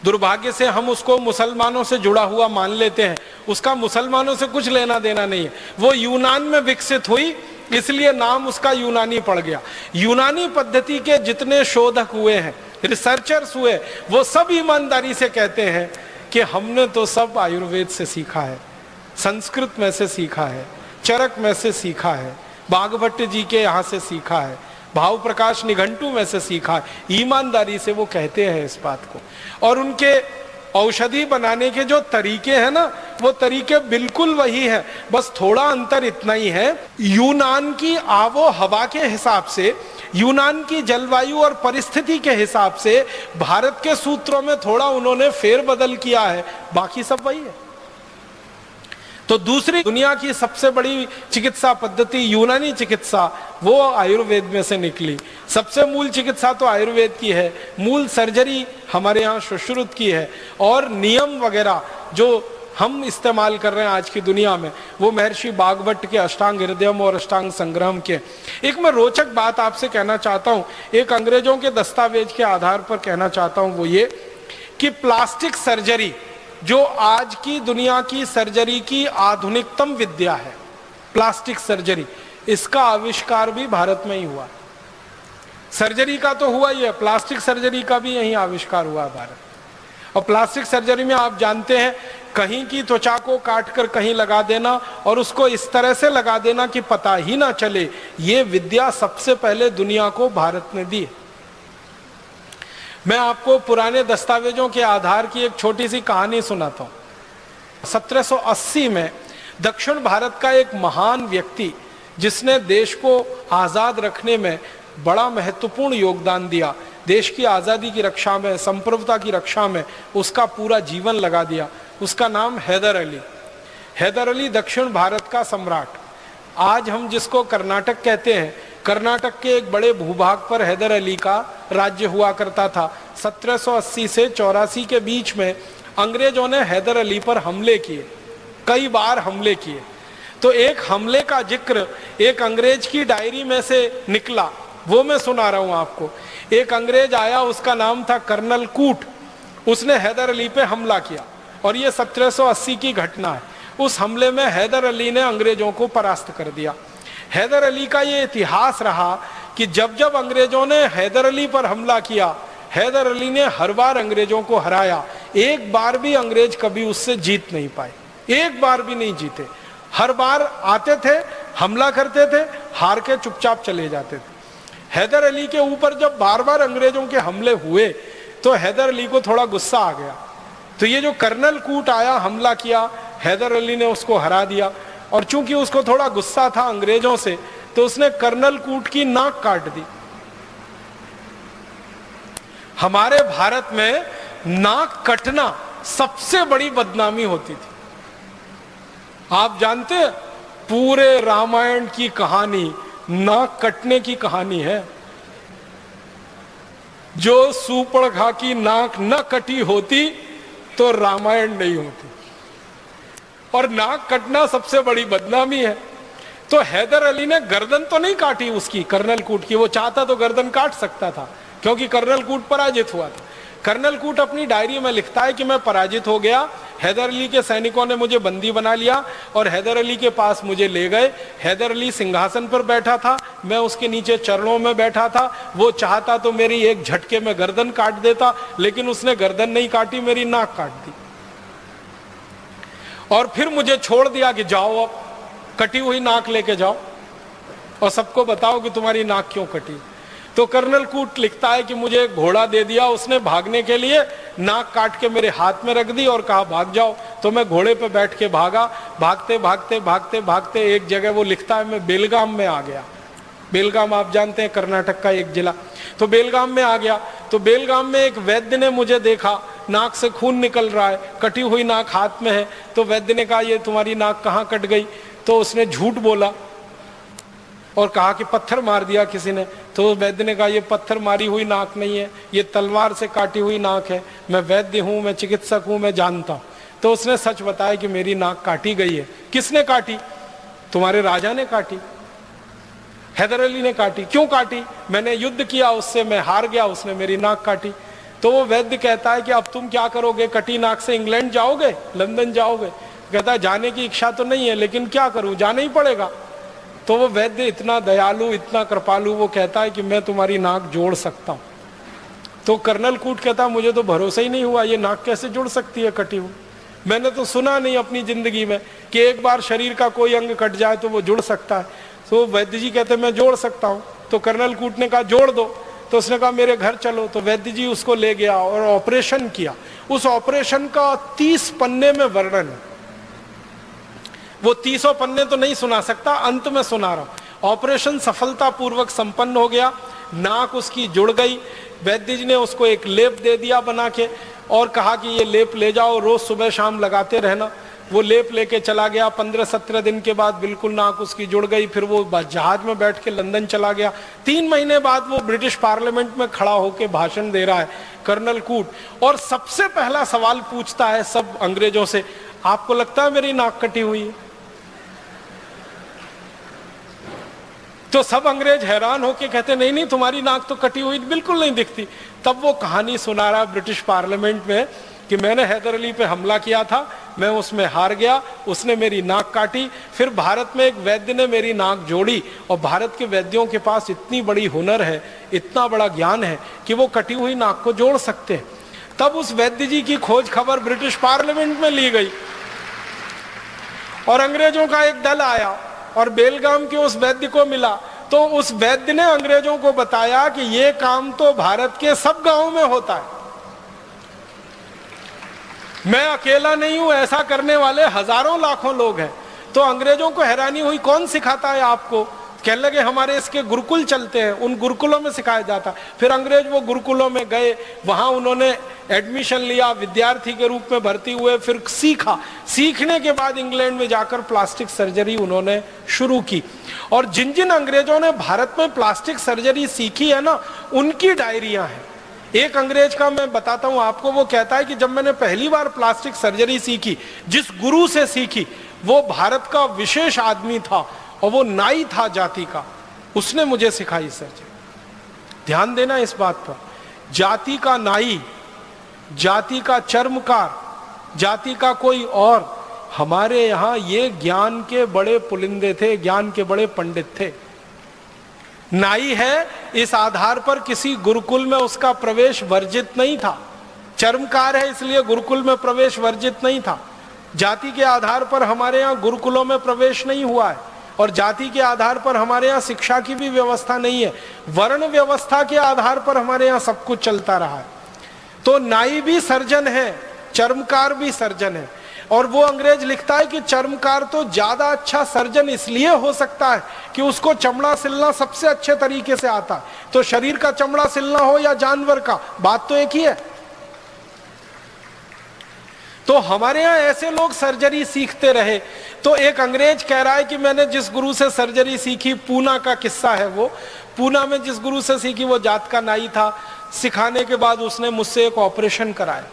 दुर्भाग्य से हम उसको मुसलमानों से जुड़ा हुआ मान लेते हैं, उसका मुसलमानों से कुछ लेना देना नहीं है। वो यूनान में विकसित हुई, इसलिए नाम उसका यूनानी पड़ गया। यूनानी पद्धति के जितने शोधक हुए हैं, रिसर्चर्स हुए, वो सब ईमानदारी से कहते हैं कि हमने तो सब आयुर्वेद से सीखा है, संस्कृत में से सीखा है, चरक में से सीखा है, बागभट्ट जी के यहाँ से सीखा है, भाव प्रकाश निघंटू में से सीखा है। ईमानदारी से वो कहते हैं इस बात को। और उनके औषधि बनाने के जो तरीके हैं ना, वो तरीके बिल्कुल वही है, बस थोड़ा अंतर इतना ही है, यूनान की आबो हवा के हिसाब से, यूनान की जलवायु और परिस्थिति के हिसाब से भारत के सूत्रों में थोड़ा उन्होंने फेरबदल किया है, बाकी सब वही है। तो दूसरी दुनिया की सबसे बड़ी चिकित्सा पद्धति यूनानी चिकित्सा, वो आयुर्वेद में से निकली। सबसे मूल चिकित्सा तो आयुर्वेद की है, मूल सर्जरी हमारे यहाँ सुश्रुत की है, और नियम वगैरह जो हम इस्तेमाल कर रहे हैं आज की दुनिया में, वो महर्षि बागभट्ट के अष्टांग हृदयम और अष्टांग संग्रहम के। एक मैं रोचक बात आपसे कहना चाहता हूँ, एक अंग्रेजों के दस्तावेज के आधार पर कहना चाहता हूँ, वो ये कि प्लास्टिक सर्जरी जो आज की दुनिया की सर्जरी की आधुनिकतम विद्या है, प्लास्टिक सर्जरी, इसका आविष्कार भी भारत में ही हुआ। सर्जरी का तो हुआ ही है, प्लास्टिक सर्जरी का भी यही आविष्कार हुआ है भारत। और प्लास्टिक सर्जरी में आप जानते हैं, कहीं की त्वचा को काटकर कहीं लगा देना और उसको इस तरह से लगा देना कि पता ही ना चले, ये विद्या सबसे पहले दुनिया को भारत ने दी। मैं आपको पुराने दस्तावेजों के आधार की एक छोटी सी कहानी सुनाता हूँ। 1780 में दक्षिण भारत का एक महान व्यक्ति, जिसने देश को आज़ाद रखने में बड़ा महत्वपूर्ण योगदान दिया, देश की आज़ादी की रक्षा में, संप्रभुता की रक्षा में उसका पूरा जीवन लगा दिया, उसका नाम हैदर अली। हैदर अली दक्षिण भारत का सम्राट। आज हम जिसको कर्नाटक कहते हैं, कर्नाटक के एक बड़े भूभाग पर हैदर अली का राज्य हुआ करता था। 1780 से 84 के बीच में अंग्रेजों ने हैदर अली पर हमले किए, कई बार हमले किए। तो एक हमले का जिक्र एक अंग्रेज की डायरी में से निकला, वो मैं सुना रहा हूं आपको। एक अंग्रेज आया, उसका नाम था कर्नल कूट, उसने हैदर अली पे हमला किया, और ये 1780 की घटना है। उस हमले में हैदर अली ने अंग्रेजों को परास्त कर दिया। हैदर अली का ये इतिहास रहा कि जब जब अंग्रेजों ने हैदर अली पर हमला किया, हैदर अली ने हर बार अंग्रेजों को हराया। एक बार भी अंग्रेज कभी उससे जीत नहीं पाए, एक बार भी नहीं जीते। हर बार आते थे, हमला करते थे, हार के चुपचाप चले जाते थे। हैदर अली के ऊपर जब बार बार अंग्रेजों के हमले हुए तो हैदर अली को थोड़ा गुस्सा आ गया। तो ये जो कर्नल कूट आया, हमला किया, हैदर अली ने उसको हरा दिया। और चूंकि उसको थोड़ा गुस्सा था अंग्रेजों से, तो उसने कर्नल कूट की नाक काट दी। हमारे भारत में नाक कटना सबसे बड़ी बदनामी होती थी। आप जानते हैं, पूरे रामायण की कहानी नाक कटने की कहानी है। जो सूपड़खा की नाक न कटी होती तो रामायण नहीं होती। और नाक कटना सबसे बड़ी बदनामी है। तो हैदर अली ने गर्दन तो नहीं काटी उसकी, कर्नल कूट की। वो चाहता तो गर्दन काट सकता था, क्योंकि कर्नल कूट पराजित हुआ था। कर्नल कूट अपनी डायरी में लिखता है कि मैं पराजित हो गया, हैदर अली के सैनिकों ने मुझे बंदी बना लिया और हैदर अली के पास मुझे ले गए। हैदर अली सिंहासन पर बैठा था, मैं उसके नीचे चरणों में बैठा था। वो चाहता तो मेरी एक झटके में गर्दन काट देता, लेकिन उसने गर्दन नहीं काटी, मेरी नाक काट दी। और फिर मुझे छोड़ दिया कि जाओ, अब कटी हुई नाक लेके जाओ और सबको बताओ कि तुम्हारी नाक क्यों कटी। तो कर्नल कूट लिखता है कि मुझे एक घोड़ा दे दिया उसने भागने के लिए, नाक काट के मेरे हाथ में रख दी और कहा भाग जाओ। तो मैं घोड़े पे बैठ के भागा। भागते भागते भागते भागते एक जगह वो लिखता है मैं बेलगाम में आ गया। बेलगाम आप जानते हैं, कर्नाटक का एक जिला। तो बेलगाम में आ गया। तो बेलगाम में एक वैद्य ने मुझे देखा, नाक से खून निकल रहा है, कटी हुई नाक हाथ में है। तो वैद्य ने कहा ये तुम्हारी नाक कहाँ कट गई? तो उसने झूठ बोला और कहा कि पत्थर मार दिया किसी ने। तो वैद्य ने कहा ये पत्थर मारी हुई नाक नहीं है, ये तलवार से काटी हुई नाक है। मैं वैद्य हूँ, मैं चिकित्सक हूँ, मैं जानता हूँ। तो उसने सच बताया कि मेरी नाक काटी गई है। किसने काटी? तुम्हारे राजा ने काटी, हैदर अली ने काटी। क्यों काटी? मैंने युद्ध किया उससे, मैं हार गया, उसने मेरी नाक काटी। तो वो वैद्य कहता है कि अब तुम क्या करोगे? कटी नाक से इंग्लैंड जाओगे, लंदन जाओगे? कहता है जाने की इच्छा तो नहीं है, लेकिन क्या करूं, जाना ही पड़ेगा। तो वो वैद्य इतना दयालु, इतना कृपालु, वो कहता है कि मैं तुम्हारी नाक जोड़ सकता हूं। तो कर्नल कूट कहता है मुझे तो भरोसा ही नहीं हुआ, ये नाक कैसे जुड़ सकती है कटी हुई? मैंने तो सुना नहीं अपनी जिंदगी में कि एक बार शरीर का कोई अंग कट जाए तो वो जुड़ सकता है। तो वैद्य जी कहते मैं जोड़ सकता हूं। तो कर्नल कूट ने कहा जोड़ दो। तो उसने कहा मेरे घर चलो। तो वैद्य जी उसको ले गया और ऑपरेशन किया। उस ऑपरेशन का 30 पन्ने में वर्णन है। वो 30 पन्ने तो नहीं सुना सकता, अंत में सुना रहा हूं। ऑपरेशन सफलतापूर्वक संपन्न हो गया, नाक उसकी जुड़ गई। वैद्य जी ने उसको एक लेप दे दिया बना के और कहा कि ये लेप ले जाओ, रोज सुबह शाम लगाते रहना। वो लेप लेके चला गया। 15-17 दिन के बाद बिल्कुल नाक उसकी जुड़ गई। फिर वो जहाज में बैठ के लंदन चला गया। 3 महीने बाद वो ब्रिटिश पार्लियामेंट में खड़ा होकर भाषण दे रहा है कर्नल कूट, और सबसे पहला सवाल पूछता है सब अंग्रेजों से, आपको लगता है मेरी नाक कटी हुई है? तो सब अंग्रेज हैरान होके कहते नहीं नहीं, तुम्हारी नाक तो कटी हुई बिल्कुल नहीं दिखती। तब वो कहानी सुना रहा ब्रिटिश पार्लियामेंट में कि मैंने हैदर अली पे हमला किया था, मैं उसमें हार गया, उसने मेरी नाक काटी। फिर भारत में एक वैद्य ने मेरी नाक जोड़ी, और भारत के वैद्यों के पास इतनी बड़ी हुनर है, इतना बड़ा ज्ञान है कि वो कटी हुई नाक को जोड़ सकते हैं। तब उस वैद्य जी की खोज खबर ब्रिटिश पार्लियामेंट में ली गई और अंग्रेजों का एक दल आया और बेलगाम के उस वैद्य को मिला। तो उस वैद्य ने अंग्रेजों को बताया कि ये काम तो भारत के सब गांवों में होता है, मैं अकेला नहीं हूं, ऐसा करने वाले हजारों लाखों लोग हैं। तो अंग्रेजों को हैरानी हुई, कौन सिखाता है आपको? कहने लगे हमारे इसके गुरुकुल चलते हैं, उन गुरुकुलों में सिखाया जाता। फिर अंग्रेज वो गुरुकुलों में गए, वहां उन्होंने एडमिशन लिया, विद्यार्थी के रूप में भर्ती हुए, फिर सीखा। सीखने के बाद इंग्लैंड में जाकर प्लास्टिक सर्जरी उन्होंने शुरू की। और जिन जिन अंग्रेजों ने भारत में प्लास्टिक सर्जरी सीखी है ना, उनकी डायरियां हैं। एक अंग्रेज का मैं बताता हूं आपको, वो कहता है कि जब मैंने पहली बार प्लास्टिक सर्जरी सीखी, जिस गुरु से सीखी वो भारत का विशेष आदमी था और वो नाई था जाति का, उसने मुझे सिखाई सर्जरी। ध्यान देना इस बात पर, जाति का नाई, जाति का चर्मकार, जाति का कोई और, हमारे यहां ये ज्ञान के बड़े पुलिंदे थे, ज्ञान के बड़े पंडित थे। नाई है इस आधार पर किसी गुरुकुल में उसका प्रवेश वर्जित नहीं था, चर्मकार है इसलिए गुरुकुल में प्रवेश वर्जित नहीं था। जाति के आधार पर हमारे यहाँ गुरुकुलों में प्रवेश नहीं हुआ है, और जाति के आधार पर हमारे यहाँ शिक्षा की भी व्यवस्था नहीं है। वर्ण व्यवस्था के आधार पर हमारे यहाँ सब कुछ चलता रहा है। तो नाई भी सर्जन है, चर्मकार भी सर्जन है। और वो अंग्रेज लिखता है कि चर्मकार तो ज्यादा अच्छा सर्जन इसलिए हो सकता है कि उसको चमड़ा सिलना सबसे अच्छे तरीके से आता है। तो शरीर का चमड़ा सिलना हो या जानवर का, बात तो एक ही है। तो हमारे यहाँ ऐसे लोग सर्जरी सीखते रहे। तो एक अंग्रेज कह रहा है कि मैंने जिस गुरु से सर्जरी सीखी, पूना का किस्सा है वो, पूना में जिस गुरु से सीखी वो जात का नाई था। सिखाने के बाद उसने मुझसे एक ऑपरेशन कराया,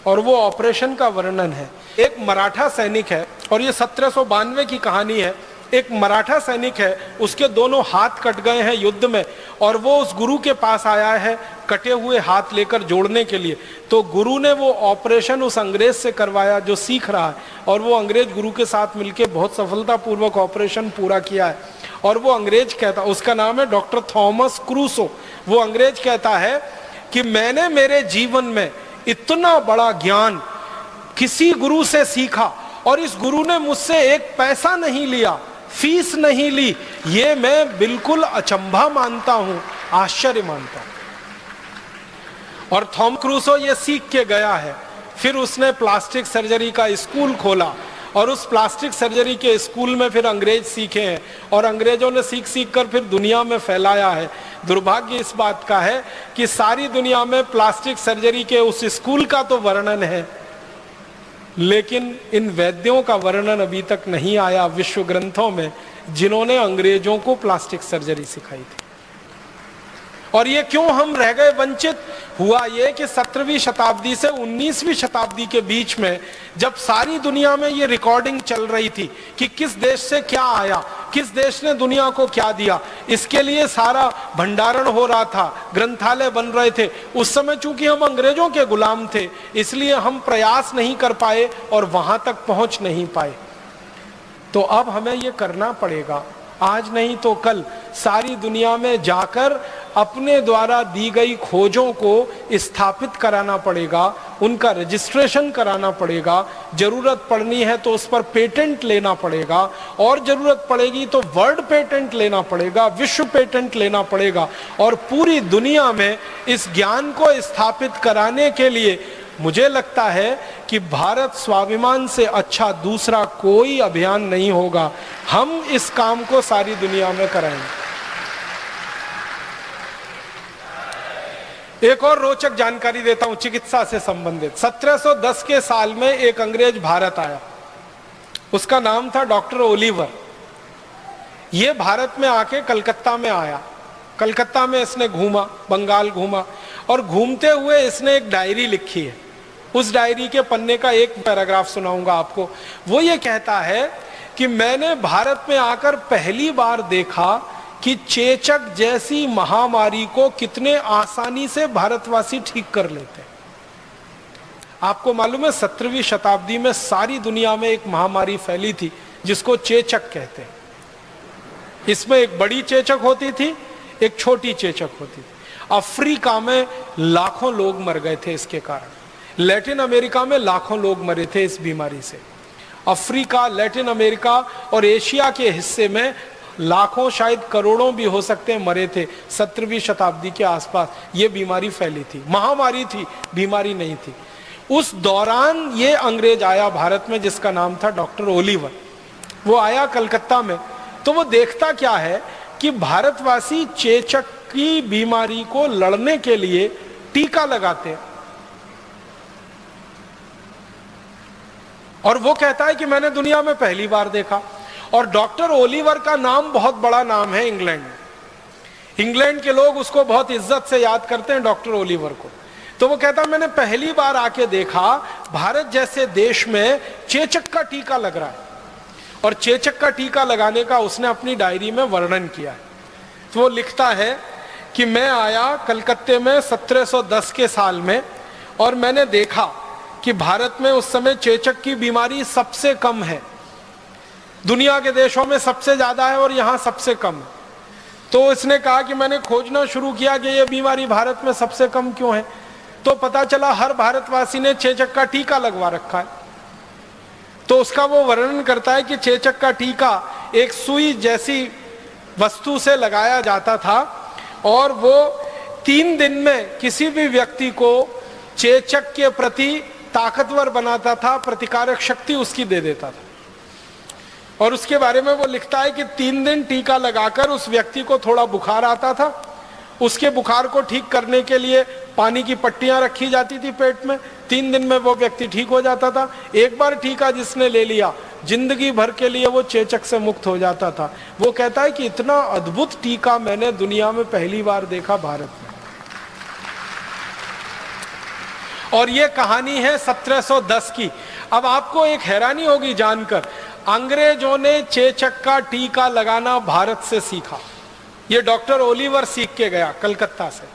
और वो ऑपरेशन का वर्णन है। एक मराठा सैनिक है, और ये 1792 की कहानी है। एक मराठा सैनिक है, उसके दोनों हाथ कट गए हैं युद्ध में, और वो उस गुरु के पास आया है कटे हुए हाथ लेकर जोड़ने के लिए। तो गुरु ने वो ऑपरेशन उस अंग्रेज से करवाया जो सीख रहा है, और वो अंग्रेज गुरु के साथ मिलकर बहुत सफलतापूर्वक ऑपरेशन पूरा किया है। और वो अंग्रेज कहता, उसका नाम है डॉक्टर थॉमस क्रूसो। वो अंग्रेज कहता है कि मैंने मेरे जीवन में इतना बड़ा ज्ञान किसी गुरु से सीखा, और इस गुरु ने मुझसे एक पैसा नहीं लिया, फीस नहीं ली। ये मैं बिल्कुल अचंभा मानता हूं, आश्चर्य मानता हूं। और थॉम क्रूसो ये सीख के गया है। फिर उसने प्लास्टिक सर्जरी का स्कूल खोला, और उस प्लास्टिक सर्जरी के स्कूल में फिर अंग्रेज सीखे हैं, और अंग्रेजों ने सीख सीख कर फिर दुनिया में फैलाया है। दुर्भाग्य इस बात का है कि सारी दुनिया में प्लास्टिक सर्जरी के उस स्कूल का तो वर्णन है, लेकिन इन वैद्यों का वर्णन अभी तक नहीं आया विश्व ग्रंथों में, जिन्होंने अंग्रेजों को प्लास्टिक सर्जरी सिखाई थी। और ये क्यों हम रह गए वंचित? हुआ ये कि 17वीं शताब्दी से 19वीं शताब्दी के बीच में जब सारी दुनिया में ये रिकॉर्डिंग चल रही थी कि किस देश से क्या आया, किस देश ने दुनिया को क्या दिया, इसके लिए सारा भंडारण हो रहा था, ग्रंथालय बन रहे थे। उस समय चूंकि हम अंग्रेजों के गुलाम थे, इसलिए हम प्रयास नहीं कर पाए और वहां तक पहुंच नहीं पाए। तो अब हमें ये करना पड़ेगा, आज नहीं तो कल सारी दुनिया में जाकर अपने द्वारा दी गई खोजों को स्थापित कराना पड़ेगा, उनका रजिस्ट्रेशन कराना पड़ेगा, जरूरत पड़नी है तो उस पर पेटेंट लेना पड़ेगा, और जरूरत पड़ेगी तो वर्ल्ड पेटेंट लेना पड़ेगा, विश्व पेटेंट लेना पड़ेगा। और पूरी दुनिया में इस ज्ञान को स्थापित कराने के लिए मुझे लगता है कि भारत स्वाभिमान से अच्छा दूसरा कोई अभियान नहीं होगा। हम इस काम को सारी दुनिया में कराएंगे। एक और रोचक जानकारी देता हूं चिकित्सा से संबंधित। 1710 के साल में एक अंग्रेज भारत आया, उसका नाम था डॉक्टर ओलिवर। ये भारत में आके कलकत्ता में आया, कलकत्ता में इसने घूमा, बंगाल घूमा, और घूमते हुए इसने एक डायरी लिखी है। उस डायरी के पन्ने का एक पैराग्राफ सुनाऊंगा आपको। वो ये कहता है कि मैंने भारत में आकर पहली बार देखा कि चेचक जैसी महामारी को कितने आसानी से भारतवासी ठीक कर लेते हैं। आपको मालूम है 17वीं शताब्दी में सारी दुनिया में एक महामारी फैली थी जिसको चेचक कहते हैं। इसमें एक बड़ी चेचक होती थी, एक छोटी चेचक होती थी। अफ्रीका में लाखों लोग मर गए थे इसके कारण। लैटिन अमेरिका में लाखों लोग मरे थे इस बीमारी से। अफ्रीका, लैटिन अमेरिका और एशिया के हिस्से में लाखों, शायद करोड़ों भी हो सकते हैं, मरे थे 17वीं शताब्दी के आसपास। ये बीमारी फैली थी, महामारी थी, बीमारी नहीं थी। उस दौरान ये अंग्रेज आया भारत में जिसका नाम था डॉक्टर ओलिवर। वो आया कलकत्ता में, तो वो देखता क्या है कि भारतवासी चेचक की बीमारी को लड़ने के लिए टीका लगाते हैं। और वो कहता है कि मैंने दुनिया में पहली बार देखा। और डॉक्टर ओलिवर का नाम बहुत बड़ा नाम है इंग्लैंड में। इंग्लैंड के लोग उसको बहुत इज्जत से याद करते हैं, डॉक्टर ओलिवर को। तो वो कहता है मैंने पहली बार आके देखा भारत जैसे देश में चेचक का टीका लग रहा है। और चेचक का टीका लगाने का उसने अपनी डायरी में वर्णन किया है। तो वो लिखता है कि मैं आया कलकत्ते में 1710 के साल में, और मैंने देखा कि भारत में उस समय चेचक की बीमारी सबसे कम है। दुनिया के देशों में सबसे ज्यादा है और यहां सबसे कम है। तो इसने कहा कि मैंने खोजना शुरू किया कि यह बीमारी भारत में सबसे कम क्यों है। तो पता चला हर भारतवासी ने चेचक का टीका लगवा रखा है। तो उसका वो वर्णन करता है कि चेचक का टीका एक सुई जैसी वस्तु से लगाया जाता था, और वो 3 दिन में किसी भी व्यक्ति को चेचक के प्रति ताकतवर बनाता था, प्रतिकारक शक्ति उसकी दे देता था। और उसके बारे में वो लिखता है कि 3 दिन टीका लगाकर उस व्यक्ति को थोड़ा बुखार आता था। उसके बुखार को ठीक करने के लिए पानी की पट्टियां रखी जाती थी पेट में। 3 दिन में वो व्यक्ति ठीक हो जाता था। एक बार टीका जिसने ले लिया, जिंदगी भर के लिए वो चेचक से मुक्त हो जाता था। वो कहता है कि इतना अद्भुत टीका मैंने दुनिया में पहली बार देखा भारत में। और ये कहानी है 1710 की। अब आपको एक हैरानी होगी जानकर, अंग्रेजों ने चेचक का टीका लगाना भारत से सीखा। ये डॉक्टर ओलिवर सीख के गया कलकत्ता से,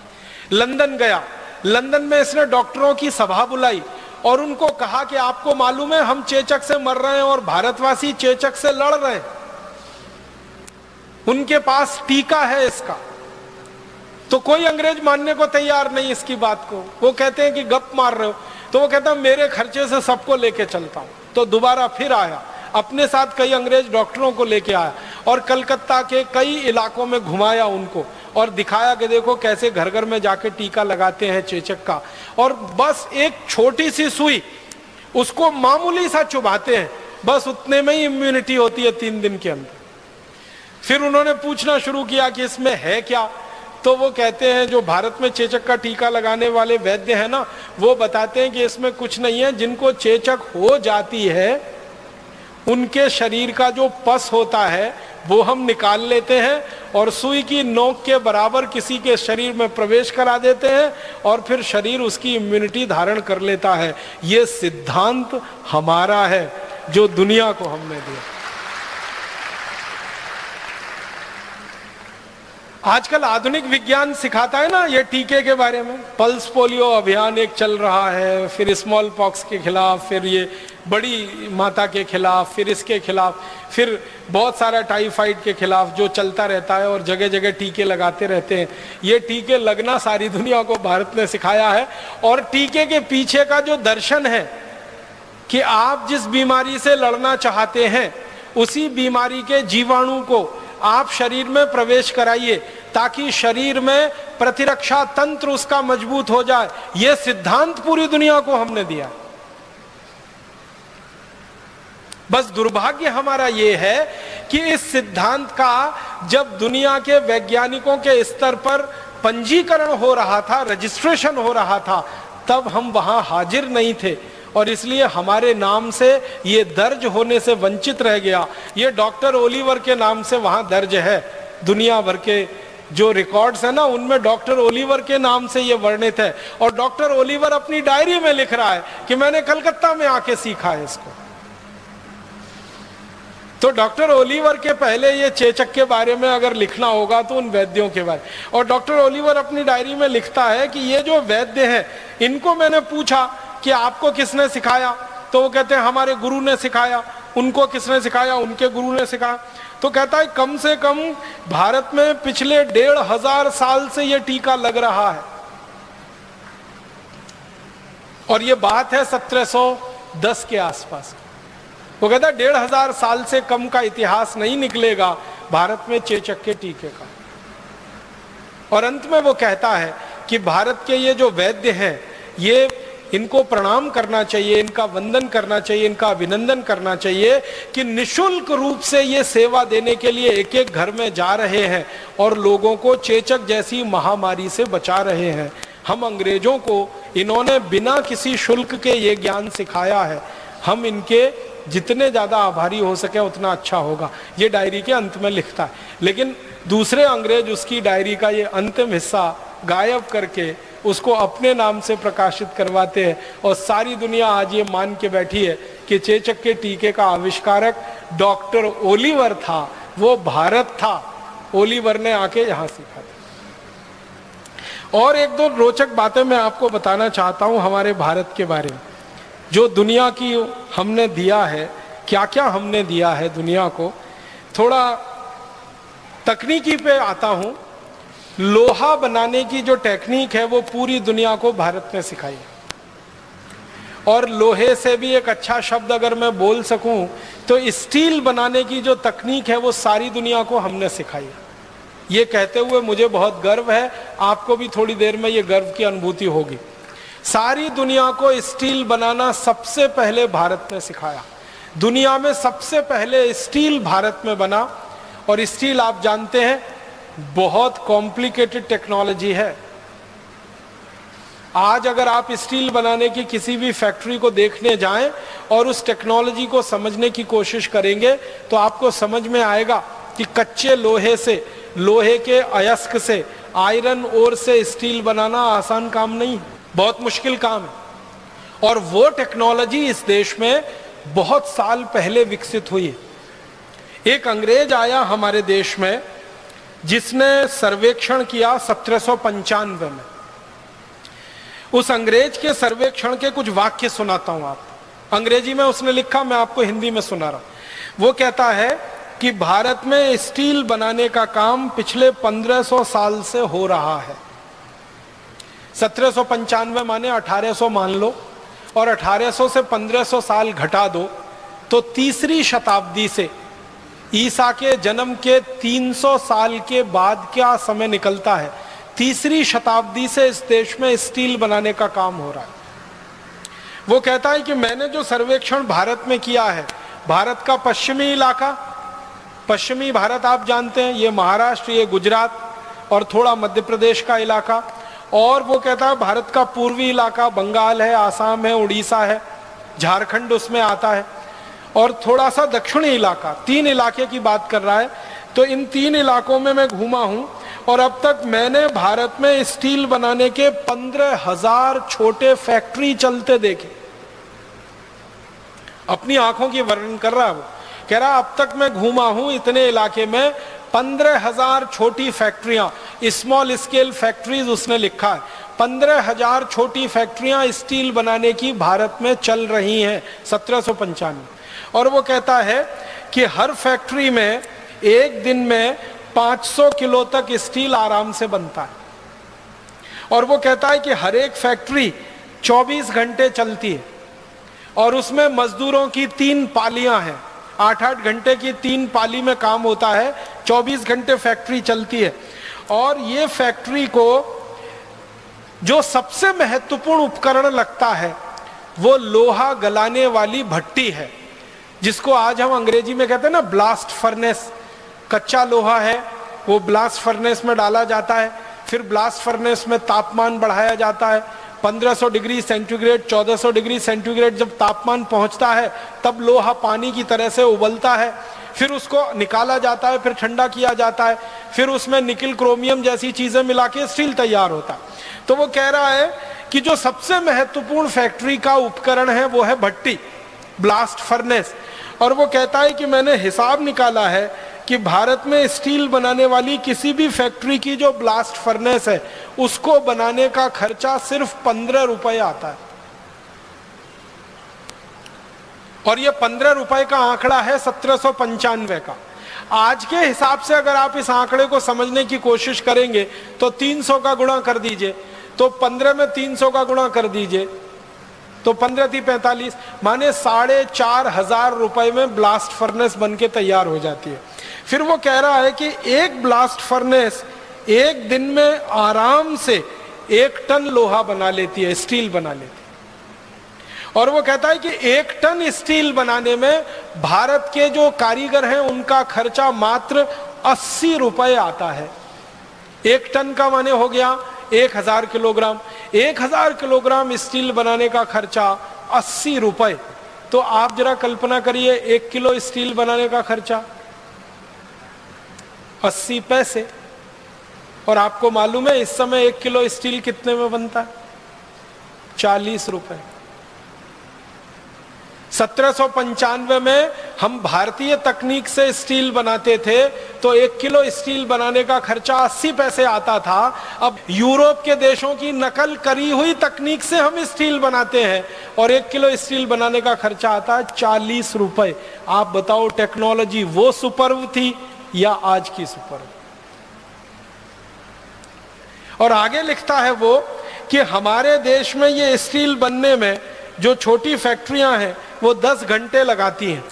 लंदन गया। लंदन में इसने डॉक्टरों की सभा बुलाई और उनको कहा कि आपको मालूम है हम चेचक से मर रहे हैं और भारतवासी चेचक से लड़ रहे हैं, उनके पास टीका है इसका। तो कोई अंग्रेज मानने को तैयार नहीं इसकी बात को। वो कहते हैं कि गप मार रहे हो। तो वो कहता है मेरे खर्चे से सबको लेके चलता हूं। तो दोबारा फिर आया, अपने साथ कई अंग्रेज डॉक्टरों को लेके आया और कलकत्ता के कई इलाकों में घुमाया उनको और दिखाया कि देखो कैसे घर घर में जाके टीका लगाते हैं चेचक का। और बस एक छोटी सी सुई, उसको मामूली सा चुभाते हैं, बस उतने में ही इम्यूनिटी होती है 3 दिन के अंदर। फिर उन्होंने पूछना शुरू किया कि इसमें है क्या। तो वो कहते हैं, जो भारत में चेचक का टीका लगाने वाले वैद्य हैं ना, वो बताते हैं कि इसमें कुछ नहीं है। जिनको चेचक हो जाती है उनके शरीर का जो पस होता है वो हम निकाल लेते हैं और सुई की नोक के बराबर किसी के शरीर में प्रवेश करा देते हैं और फिर शरीर उसकी इम्यूनिटी धारण कर लेता है। ये सिद्धांत हमारा है जो दुनिया को हमने दिया। आजकल आधुनिक विज्ञान सिखाता है ना ये टीके के बारे में। पल्स पोलियो अभियान एक चल रहा है, फिर स्मॉल पॉक्स के खिलाफ, फिर ये बड़ी माता के खिलाफ, फिर इसके खिलाफ, फिर बहुत सारा टाइफाइड के खिलाफ जो चलता रहता है और जगह जगह टीके लगाते रहते हैं। ये टीके लगना सारी दुनिया को भारत ने सिखाया है। और टीके के पीछे का जो दर्शन है कि आप जिस बीमारी से लड़ना चाहते हैं उसी बीमारी के जीवाणु को आप शरीर में प्रवेश कराइए ताकि शरीर में प्रतिरक्षा तंत्र उसका मजबूत हो जाए। यह सिद्धांत पूरी दुनिया को हमने दिया। बस दुर्भाग्य हमारा यह है कि इस सिद्धांत का जब दुनिया के वैज्ञानिकों के स्तर पर पंजीकरण हो रहा था, रजिस्ट्रेशन हो रहा था, तब हम वहां हाजिर नहीं थे और इसलिए हमारे नाम से ये दर्ज होने से वंचित रह गया। ये डॉक्टर ओलिवर के नाम से वहां दर्ज है। दुनिया भर के जो रिकॉर्ड्स है ना उनमें डॉक्टर ओलिवर के नाम से ये वर्णित है। और डॉक्टर ओलिवर अपनी डायरी में लिख रहा है कि मैंने कलकत्ता में आके सीखा है इसको। तो डॉक्टर ओलिवर के पहले ये चेचक के बारे में अगर लिखना होगा तो उन वैद्यों के बारे। और डॉक्टर ओलिवर अपनी डायरी में लिखता है कि ये जो वैद्य हैं इनको मैंने पूछा कि आपको किसने सिखाया, तो वो कहते हैं हमारे गुरु ने सिखाया। उनको किसने सिखाया, उनके गुरु ने सिखाया। तो कहता है कम से कम भारत में पिछले 1500 साल से ये टीका लग रहा है। और ये बात है 1710 के आसपास। वो कहता है 1500 साल से कम का इतिहास नहीं निकलेगा भारत में चेचक के टीके का। और अंत में वो कहता है कि भारत के ये जो वैद्य हैं ये इनको प्रणाम करना चाहिए, इनका वंदन करना चाहिए, इनका अभिनंदन करना चाहिए कि निशुल्क रूप से ये सेवा देने के लिए एक एक घर में जा रहे हैं और लोगों को चेचक जैसी महामारी से बचा रहे हैं। हम अंग्रेजों को इन्होंने बिना किसी शुल्क के ये ज्ञान सिखाया है। हम इनके जितने ज्यादा आभारी हो सके उतना अच्छा होगा। ये डायरी के अंत में लिखता है। लेकिन दूसरे अंग्रेज उसकी डायरी का ये अंतिम हिस्सा गायब करके उसको अपने नाम से प्रकाशित करवाते हैं। और सारी दुनिया आज ये मान के बैठी है कि चेचक के टीके का आविष्कारक डॉक्टर ओलिवर था, वो भारत था। ओलिवर ने आके यहां सीखा था। और एक दो रोचक बातें मैं आपको बताना चाहता हूं हमारे भारत के बारे में, जो दुनिया की हमने दिया है। क्या क्या हमने दिया है दुनिया को। थोड़ा तकनीकी पे आता हूं। लोहा बनाने की जो टेक्निक है वो पूरी दुनिया को भारत ने सिखाई। और लोहे से भी एक अच्छा शब्द अगर मैं बोल सकूं तो स्टील बनाने की जो तकनीक है वो सारी दुनिया को हमने सिखाई। ये कहते हुए मुझे बहुत गर्व है, आपको भी थोड़ी देर में ये गर्व की अनुभूति होगी। सारी दुनिया को स्टील बनाना सबसे पहले भारत ने सिखाया। दुनिया में सबसे पहले स्टील भारत में बना। और स्टील आप जानते हैं बहुत कॉम्प्लिकेटेड टेक्नोलॉजी है। आज अगर आप स्टील बनाने की किसी भी फैक्ट्री को देखने जाएं और उस टेक्नोलॉजी को समझने की कोशिश करेंगे तो आपको समझ में आएगा कि कच्चे लोहे से, लोहे के अयस्क से, आयरन ओर से स्टील बनाना आसान काम नहीं, बहुत मुश्किल काम है। और वो टेक्नोलॉजी इस देश में बहुत साल पहले विकसित हुई है। एक अंग्रेज आया हमारे देश में जिसने सर्वेक्षण किया 1795 में। उस अंग्रेज के सर्वेक्षण के कुछ वाक्य सुनाता हूं आपको। अंग्रेजी में उसने लिखा, मैं आपको हिंदी में सुना रहा हूं। वो कहता है कि भारत में स्टील बनाने का काम पिछले 1500 साल से हो रहा है। 1795 माने 1800 मान लो, और 1800 से 1500 साल घटा दो तो तीसरी शताब्दी से, ईसा के जन्म के 300 साल के बाद क्या समय निकलता है। तीसरी शताब्दी से इस देश में स्टील बनाने का काम हो रहा है। वो कहता है कि मैंने जो सर्वेक्षण भारत में किया है, भारत का पश्चिमी इलाका, पश्चिमी भारत आप जानते हैं, ये महाराष्ट्र, ये गुजरात और थोड़ा मध्य प्रदेश का इलाका, और वो कहता है भारत का पूर्वी इलाका, बंगाल है, आसाम है, उड़ीसा है, झारखंड उसमें आता है, और थोड़ा सा दक्षिणी इलाका, 3 इलाके की बात कर रहा है। तो इन 3 इलाकों में मैं घूमा हूं और अब तक मैंने भारत में स्टील बनाने के 15,000 छोटे फैक्ट्री चलते देखे। अपनी आंखों की वर्णन कर रहा है वो, कह रहा अब तक मैं घूमा हूं इतने इलाके में 15,000 छोटी फैक्ट्रियां, स्मॉल स्केल फैक्ट्रीज उसने लिखा है। 15,000 छोटी फैक्ट्रियां स्टील बनाने की भारत में चल रही हैं 1795। और वो कहता है कि हर फैक्ट्री में एक दिन में 500 किलो तक स्टील आराम से बनता है। और वो कहता है कि हर एक फैक्ट्री 24 घंटे चलती है और उसमें मजदूरों की 3 पालियां हैं, 8-8 घंटे की 3 पाली में काम होता है, 24 घंटे फैक्ट्री चलती है। और ये फैक्ट्री को जो सबसे महत्वपूर्ण उपकरण लगता है वो लोहा गलाने वाली भट्टी है, जिसको आज हम अंग्रेजी में कहते हैं ना ब्लास्ट फर्नेस। कच्चा लोहा है, वो ब्लास्ट फर्नेस में डाला जाता है, फिर ब्लास्ट फर्नेस में तापमान बढ़ाया जाता है। 1500 डिग्री सेंटीग्रेड, 1400 डिग्री सेंटीग्रेड जब तापमान पहुंचता है तब लोहा पानी की तरह से उबलता है, फिर उसको निकाला जाता है, फिर ठंडा किया जाता है, फिर उसमें निकिल क्रोमियम जैसी चीजें मिला के स्टील तैयार होता है। तो वो कह रहा है कि जो सबसे महत्वपूर्ण फैक्ट्री का उपकरण है वो है भट्टी, ब्लास्ट फर्नेस। और वो कहता है कि मैंने हिसाब निकाला है कि भारत में स्टील बनाने वाली किसी भी फैक्ट्री की जो ब्लास्ट फर्नेस है उसको बनाने का खर्चा सिर्फ 15 रुपए आता है। और ये 15 रुपए का आंकड़ा है 1795 का। आज के हिसाब से अगर आप इस आंकड़े को समझने की कोशिश करेंगे तो 300 का गुणा कर दीजिए, तो 15 में 300 का गुणा कर दीजिए तो 15 × 45, माने 4,500 रुपए में ब्लास्ट फर्नेस बन के तैयार हो जाती है। फिर वो कह रहा है कि एक ब्लास्ट फर्नेस एक दिन में आराम से 1 टन लोहा बना लेती है, स्टील बना लेती है। और वो कहता है कि 1 टन स्टील बनाने में भारत के जो कारीगर हैं उनका खर्चा मात्र 80 रुपए आता है। 1 टन का माने हो गया 1000 किलोग्राम। 1000 किलोग्राम स्टील बनाने का खर्चा 80 रुपए। तो आप जरा कल्पना करिए 1 किलो स्टील बनाने का खर्चा 80 पैसे। और आपको मालूम है इस समय 1 किलो स्टील कितने में बनता है? 40 रुपए। 1795 में हम भारतीय तकनीक से स्टील बनाते थे तो 1 किलो स्टील बनाने का खर्चा 80 पैसे आता था। अब यूरोप के देशों की नकल करी हुई तकनीक से हम स्टील बनाते हैं और 1 किलो स्टील बनाने का खर्चा आता है 40 रुपए। आप बताओ टेक्नोलॉजी वो सुपर्ब थी या आज की सुपर्ब? और आगे लिखता है वो कि हमारे देश में ये स्टील बनने में जो छोटी फैक्ट्रियां हैं वो 10 घंटे लगाती हैं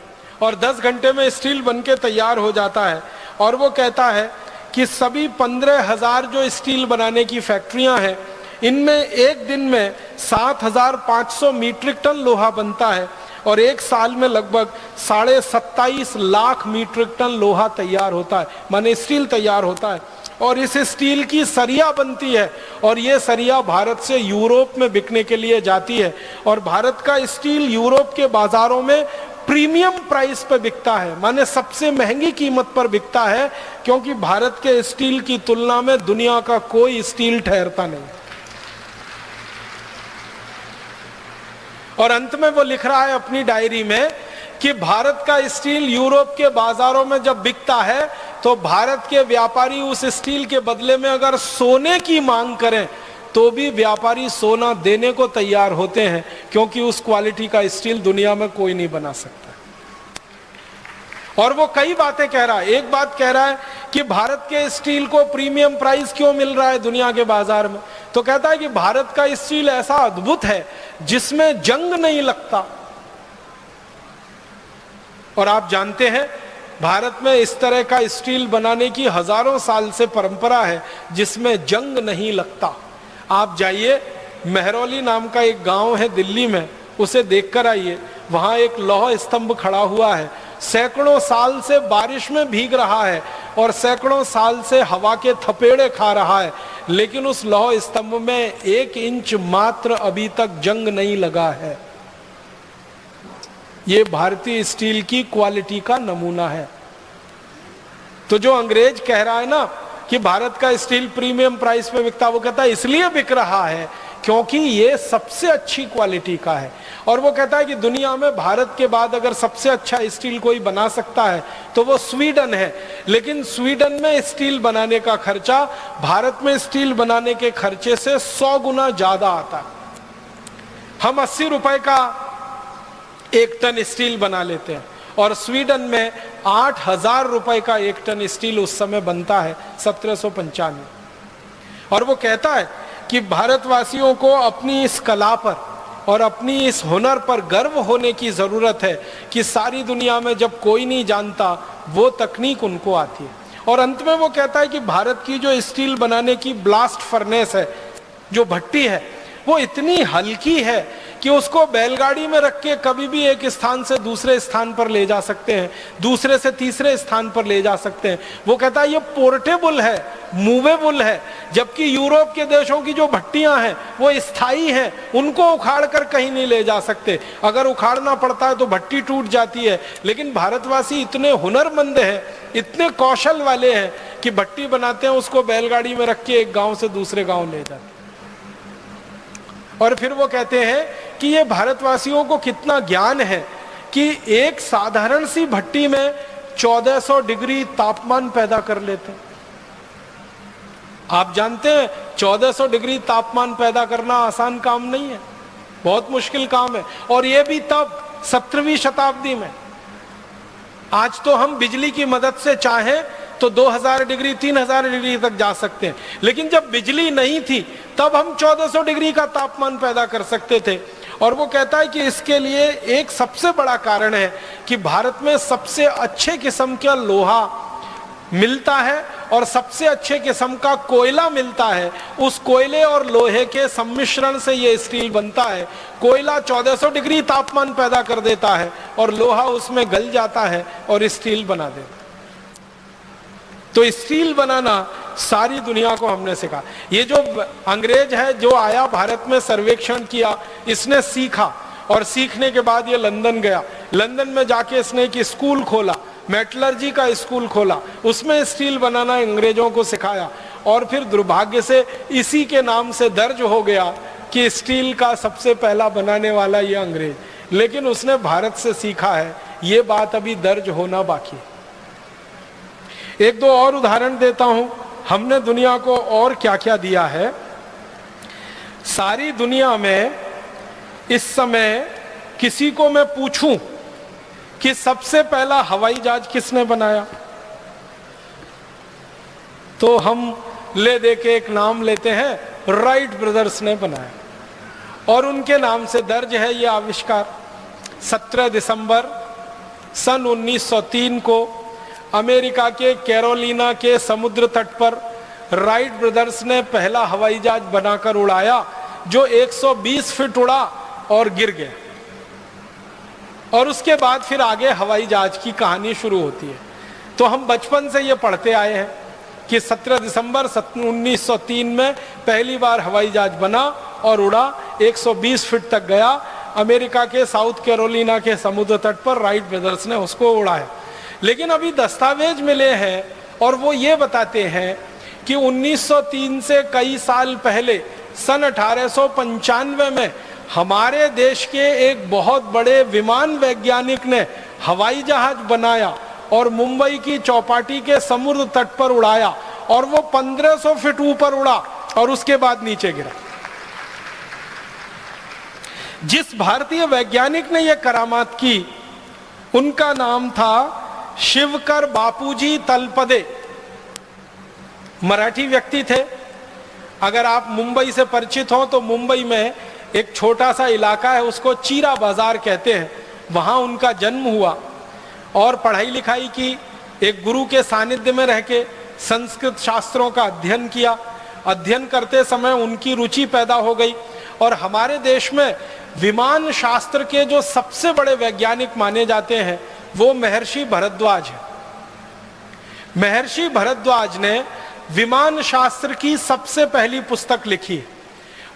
और 10 घंटे में स्टील बनके तैयार हो जाता है। और वो कहता है कि सभी 15,000 जो स्टील बनाने की फैक्ट्रियां हैं इनमें एक दिन में 7,500 मीट्रिक टन लोहा बनता है और एक साल में लगभग 27.5 लाख मीट्रिक टन लोहा तैयार होता है, माने स्टील तैयार होता है। और इस स्टील की सरिया बनती है और ये सरिया भारत से यूरोप में बिकने के लिए जाती है और भारत का स्टील यूरोप के बाजारों में प्रीमियम प्राइस पे बिकता है, माने सबसे महंगी कीमत पर बिकता है, क्योंकि भारत के स्टील की तुलना में दुनिया का कोई स्टील ठहरता नहीं। और अंत में वो लिख रहा है अपनी डायरी में कि भारत का स्टील यूरोप के बाजारों में जब बिकता है तो भारत के व्यापारी उस स्टील के बदले में अगर सोने की मांग करें तो भी व्यापारी सोना देने को तैयार होते हैं, क्योंकि उस क्वालिटी का स्टील दुनिया में कोई नहीं बना सकता। और वो कई बातें कह रहा है। एक बात कह रहा है कि भारत के स्टील को प्रीमियम प्राइस क्यों मिल रहा है दुनिया के बाजार में, तो कहता है कि भारत का स्टील ऐसा अद्भुत है जिसमें जंग नहीं लगता। और आप जानते हैं भारत में इस तरह का स्टील बनाने की हजारों साल से परंपरा है जिसमें जंग नहीं लगता। आप जाइए, मेहरौली नाम का एक गांव है दिल्ली में, उसे देखकर आइए। वहां एक लौह स्तंभ खड़ा हुआ है, सैकड़ों साल से बारिश में भीग रहा है और सैकड़ों साल से हवा के थपेड़े खा रहा है, लेकिन उस लौह स्तंभ में 1 इंच मात्र अभी तक जंग नहीं लगा है। ये भारतीय स्टील की क्वालिटी का नमूना है। तो जो अंग्रेज कह रहा है ना कि भारत का स्टील प्रीमियम प्राइस पे बिकता, वो कहता है इसलिए बिक रहा है क्योंकि ये सबसे अच्छी क्वालिटी का है। और वो कहता है कि दुनिया में भारत के बाद अगर सबसे अच्छा स्टील कोई बना सकता है तो वो स्वीडन है, लेकिन स्वीडन में स्टील बनाने का खर्चा भारत में स्टील बनाने के खर्चे से 100 गुना ज्यादा आता है। हम 80 रुपए का 1 टन स्टील बना लेते हैं और स्वीडन में 8,000 रुपए का 1 टन स्टील उस समय बनता है 1795। और वो कहता है कि भारतवासियों को अपनी इस कला पर और अपनी इस हुनर पर गर्व होने की जरूरत है कि सारी दुनिया में जब कोई नहीं जानता वो तकनीक उनको आती है। और अंत में वो कहता है कि भारत की जो स्टील बनाने की ब्लास्ट फर्नेस है, जो भट्टी है, वो इतनी हल्की है कि उसको बैलगाड़ी में रख के कभी भी एक स्थान से दूसरे स्थान पर ले जा सकते हैं, दूसरे से तीसरे स्थान पर ले जा सकते हैं। वो कहता है ये पोर्टेबल है, मूवेबल है, जबकि यूरोप के देशों की जो भट्टियां हैं वो स्थायी हैं, उनको उखाड़ कर कहीं नहीं ले जा सकते। अगर उखाड़ना पड़ता है तो भट्टी टूट जाती है, लेकिन भारतवासी इतने हुनरमंद हैं, इतने कौशल वाले हैं कि भट्टी बनाते हैं, उसको बैलगाड़ी में रख के एक गांव से दूसरे गांव ले जाते हैं। और फिर वो कहते हैं कि ये भारतवासियों को कितना ज्ञान है कि एक साधारण सी भट्टी में 1400 डिग्री तापमान पैदा कर लेते हैं। आप जानते हैं 1400 डिग्री तापमान पैदा करना आसान काम नहीं है, बहुत मुश्किल काम है। और ये भी तब 17वीं शताब्दी में। आज तो हम बिजली की मदद से चाहें तो 2000 डिग्री 3000 डिग्री तक जा सकते हैं, लेकिन जब बिजली नहीं थी तब हम 1400 डिग्री का तापमान पैदा कर सकते थे। और वो कहता है कि इसके लिए एक सबसे बड़ा कारण है कि भारत में सबसे अच्छे किस्म का लोहा मिलता है और सबसे अच्छे किस्म का कोयला मिलता है। उस कोयले और लोहे के सम्मिश्रण से ये स्टील बनता है। कोयला 1400 डिग्री तापमान पैदा कर देता है और लोहा उसमें गल जाता है और स्टील बना देता है। तो स्टील बनाना सारी दुनिया को हमने सिखा। ये जो अंग्रेज है जो आया भारत में सर्वेक्षण किया, इसने सीखा और सीखने के बाद ये लंदन गया। लंदन में जाके इसने एक स्कूल खोला, मेटलर्जी का स्कूल खोला, उसमें स्टील बनाना अंग्रेजों को सिखाया। और फिर दुर्भाग्य से इसी के नाम से दर्ज हो गया कि स्टील का सबसे पहला बनाने वाला ये अंग्रेज, लेकिन उसने भारत से सीखा है। ये बात अभी दर्ज होना बाकी है। एक दो और उदाहरण देता हूं, हमने दुनिया को और क्या क्या दिया है। सारी दुनिया में इस समय किसी को मैं पूछूं कि सबसे पहला हवाई जहाज किसने बनाया, तो हम ले दे के एक नाम लेते हैं, राइट ब्रदर्स ने बनाया। और उनके नाम से दर्ज है ये आविष्कार। 17 दिसंबर सन 1903 को अमेरिका के कैरोलिना के समुद्र तट पर राइट ब्रदर्स ने पहला हवाई जहाज बनाकर उड़ाया, जो 120 फीट उड़ा और गिर गया। और उसके बाद फिर आगे हवाई जहाज की कहानी शुरू होती है। तो हम बचपन से ये पढ़ते आए हैं कि 17 दिसंबर 1903 में पहली बार हवाई जहाज बना और उड़ा, 120 फीट तक गया। अमेरिका के साउथ कैरोलिना के समुद्र तट पर राइट ब्रदर्स ने उसको उड़ाया। लेकिन अभी दस्तावेज मिले हैं और वो ये बताते हैं कि 1903 से कई साल पहले सन 1895 में हमारे देश के एक बहुत बड़े विमान वैज्ञानिक ने हवाई जहाज बनाया और मुंबई की चौपाटी के समुद्र तट पर उड़ाया, और वो 1500 फीट ऊपर उड़ा और उसके बाद नीचे गिरा। जिस भारतीय वैज्ञानिक ने यह करामात की, उनका नाम था शिवकर बापूजी तलपदे। मराठी व्यक्ति थे। अगर आप मुंबई से परिचित हो तो मुंबई में एक छोटा सा इलाका है, उसको चीरा बाजार कहते हैं। वहां उनका जन्म हुआ और पढ़ाई लिखाई की। एक गुरु के सानिध्य में रह के संस्कृत शास्त्रों का अध्ययन किया। अध्ययन करते समय उनकी रुचि पैदा हो गई और हमारे देश में विमान शास्त्र के जो सबसे बड़े वैज्ञानिक माने जाते हैं वो महर्षि भरद्वाज है। महर्षि भरद्वाज ने विमान शास्त्र की सबसे पहली पुस्तक लिखी है।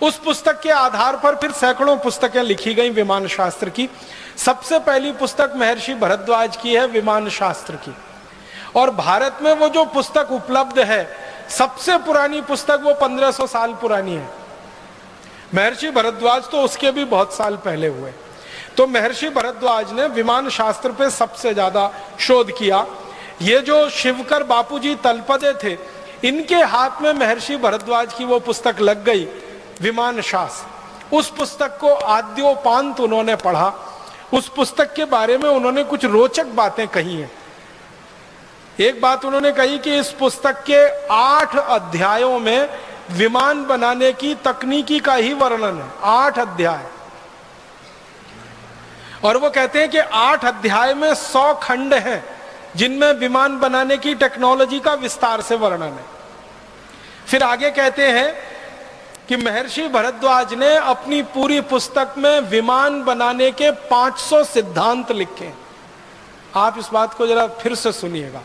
उस पुस्तक के आधार पर फिर सैकड़ों पुस्तकें लिखी गई विमान शास्त्र की। सबसे पहली पुस्तक महर्षि भरद्वाज की है विमान शास्त्र की। और भारत में वो जो पुस्तक उपलब्ध है, सबसे पुरानी पुस्तक वो 1500 साल पुरानी है। महर्षि भरद्वाज तो उसके भी बहुत साल पहले हुए। तो महर्षि भरद्वाज ने विमान शास्त्र पे सबसे ज्यादा शोध किया। ये जो शिवकर बापूजी तलपदे थे, इनके हाथ में महर्षि भरद्वाज की वो पुस्तक लग गई, विमान शास्त्र। उस पुस्तक को आद्योपांत उन्होंने पढ़ा। उस पुस्तक के बारे में उन्होंने कुछ रोचक बातें कही हैं। एक बात उन्होंने कही कि इस पुस्तक के 8 अध्यायों में विमान बनाने की तकनीकी का ही वर्णन है। 8 अध्याय। और वो कहते हैं कि 8 अध्याय में 100 खंड हैं जिनमें विमान बनाने की टेक्नोलॉजी का विस्तार से वर्णन है। फिर आगे कहते हैं कि महर्षि भरद्वाज ने अपनी पूरी पुस्तक में विमान बनाने के 500 सिद्धांत लिखे। आप इस बात को जरा फिर से सुनिएगा।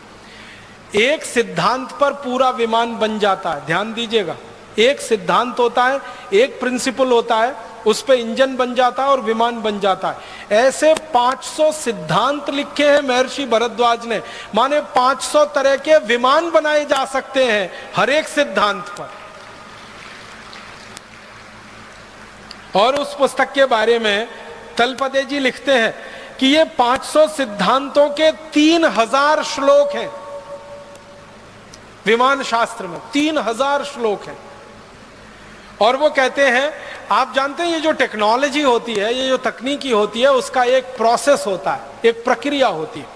एक सिद्धांत पर पूरा विमान बन जाता है, ध्यान दीजिएगा। एक सिद्धांत होता है, एक प्रिंसिपल होता है, उस पे इंजन बन जाता है और विमान बन जाता है। ऐसे 500 सिद्धांत लिखे हैं महर्षि भरद्वाज ने, माने 500 तरह के विमान बनाए जा सकते हैं हर एक सिद्धांत पर। और उस पुस्तक के बारे में तलपदे जी लिखते हैं कि ये 500 सिद्धांतों के 3000 श्लोक हैं। विमान शास्त्र में 3000 श्लोक हैं। और वो कहते हैं, आप जानते हैं ये जो टेक्नोलॉजी होती है, ये जो तकनीकी होती है, उसका एक प्रोसेस होता है, एक प्रक्रिया होती है,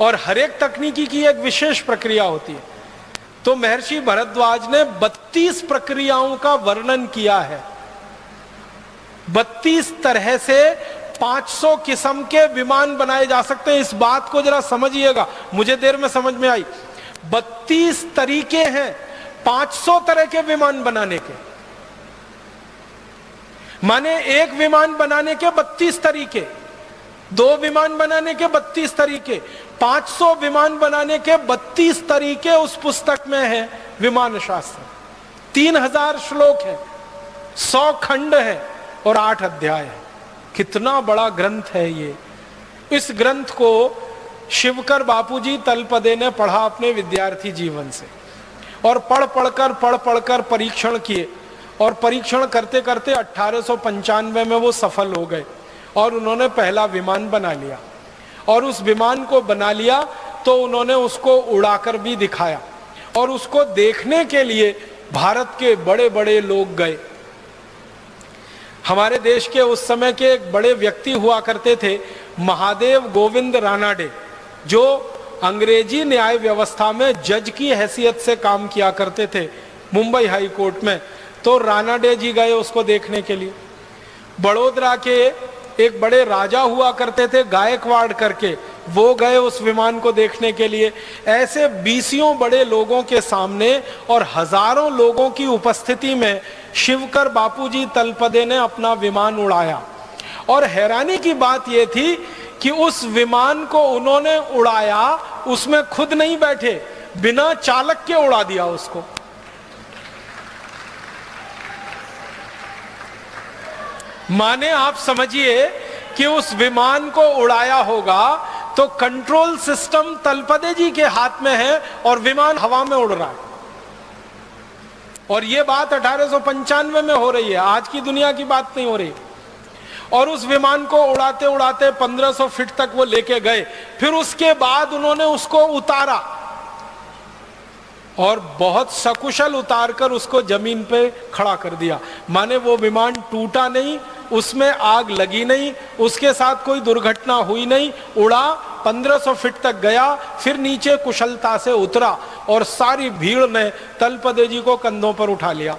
और हर एक तकनीकी की एक विशेष प्रक्रिया होती है। तो महर्षि भरद्वाज ने 32 प्रक्रियाओं का वर्णन किया है। 32 तरह से 500 किस्म के विमान बनाए जा सकते हैं। इस बात को जरा समझिएगा, मुझे देर में समझ में आई। 32 तरीके हैं 500 तरह के विमान बनाने के, माने एक विमान बनाने के 32 तरीके, 2 विमान बनाने के 32 तरीके, 500 विमान बनाने के 32 तरीके उस पुस्तक में है विमान शास्त्र। 3000 श्लोक है, 100 खंड है और 8 अध्याय है। कितना बड़ा ग्रंथ है ये। इस ग्रंथ को शिवकर बापूजी तलपदे ने पढ़ा अपने विद्यार्थी जीवन से, और पढ़ पढ़कर परीक्षण किए, और परीक्षण करते करते 1895 में वो सफल हो गए और उन्होंने पहला विमान बना लिया। और उस विमान को बना लिया तो उन्होंने उसको उड़ाकर भी दिखाया, और उसको देखने के लिए भारत के बड़े बड़े लोग गए। हमारे देश के उस समय के एक बड़े व्यक्ति हुआ करते थे, महादेव गोविंद रानाडे, जो अंग्रेजी न्याय व्यवस्था में जज की हैसियत से काम किया करते थे मुंबई हाई कोर्ट में। तो रानाडे जी गए उसको देखने के लिए। बड़ोदरा के एक बड़े राजा हुआ करते थे गायकवाड़ करके, वो गए उस विमान को देखने के लिए। ऐसे 20 बड़े लोगों के सामने और हजारों लोगों की उपस्थिति में शिवकर बापूजी तलपदे ने अपना विमान उड़ाया। और हैरानी की बात यह थी कि उस विमान को उन्होंने उड़ाया, उसमें खुद नहीं बैठे, बिना चालक के उड़ा दिया उसको। माने आप समझिए कि उस विमान को उड़ाया होगा तो कंट्रोल सिस्टम तलपदे जी के हाथ में है और विमान हवा में उड़ रहा है। और यह बात 1895 में हो रही है, आज की दुनिया की बात नहीं हो रही। और उस विमान को उड़ाते उड़ाते 1500 फीट तक वो लेके गए। फिर उसके बाद उन्होंने उसको उतारा और बहुत सकुशल उतारकर उसको जमीन पे खड़ा कर दिया। माने वो विमान टूटा नहीं, उसमें आग लगी नहीं, उसके साथ कोई दुर्घटना हुई नहीं, उड़ा 1500 फीट तक गया, फिर नीचे कुशलता से उतरा और सारी भीड़ ने तलपदे जी को कंधों पर उठा लिया।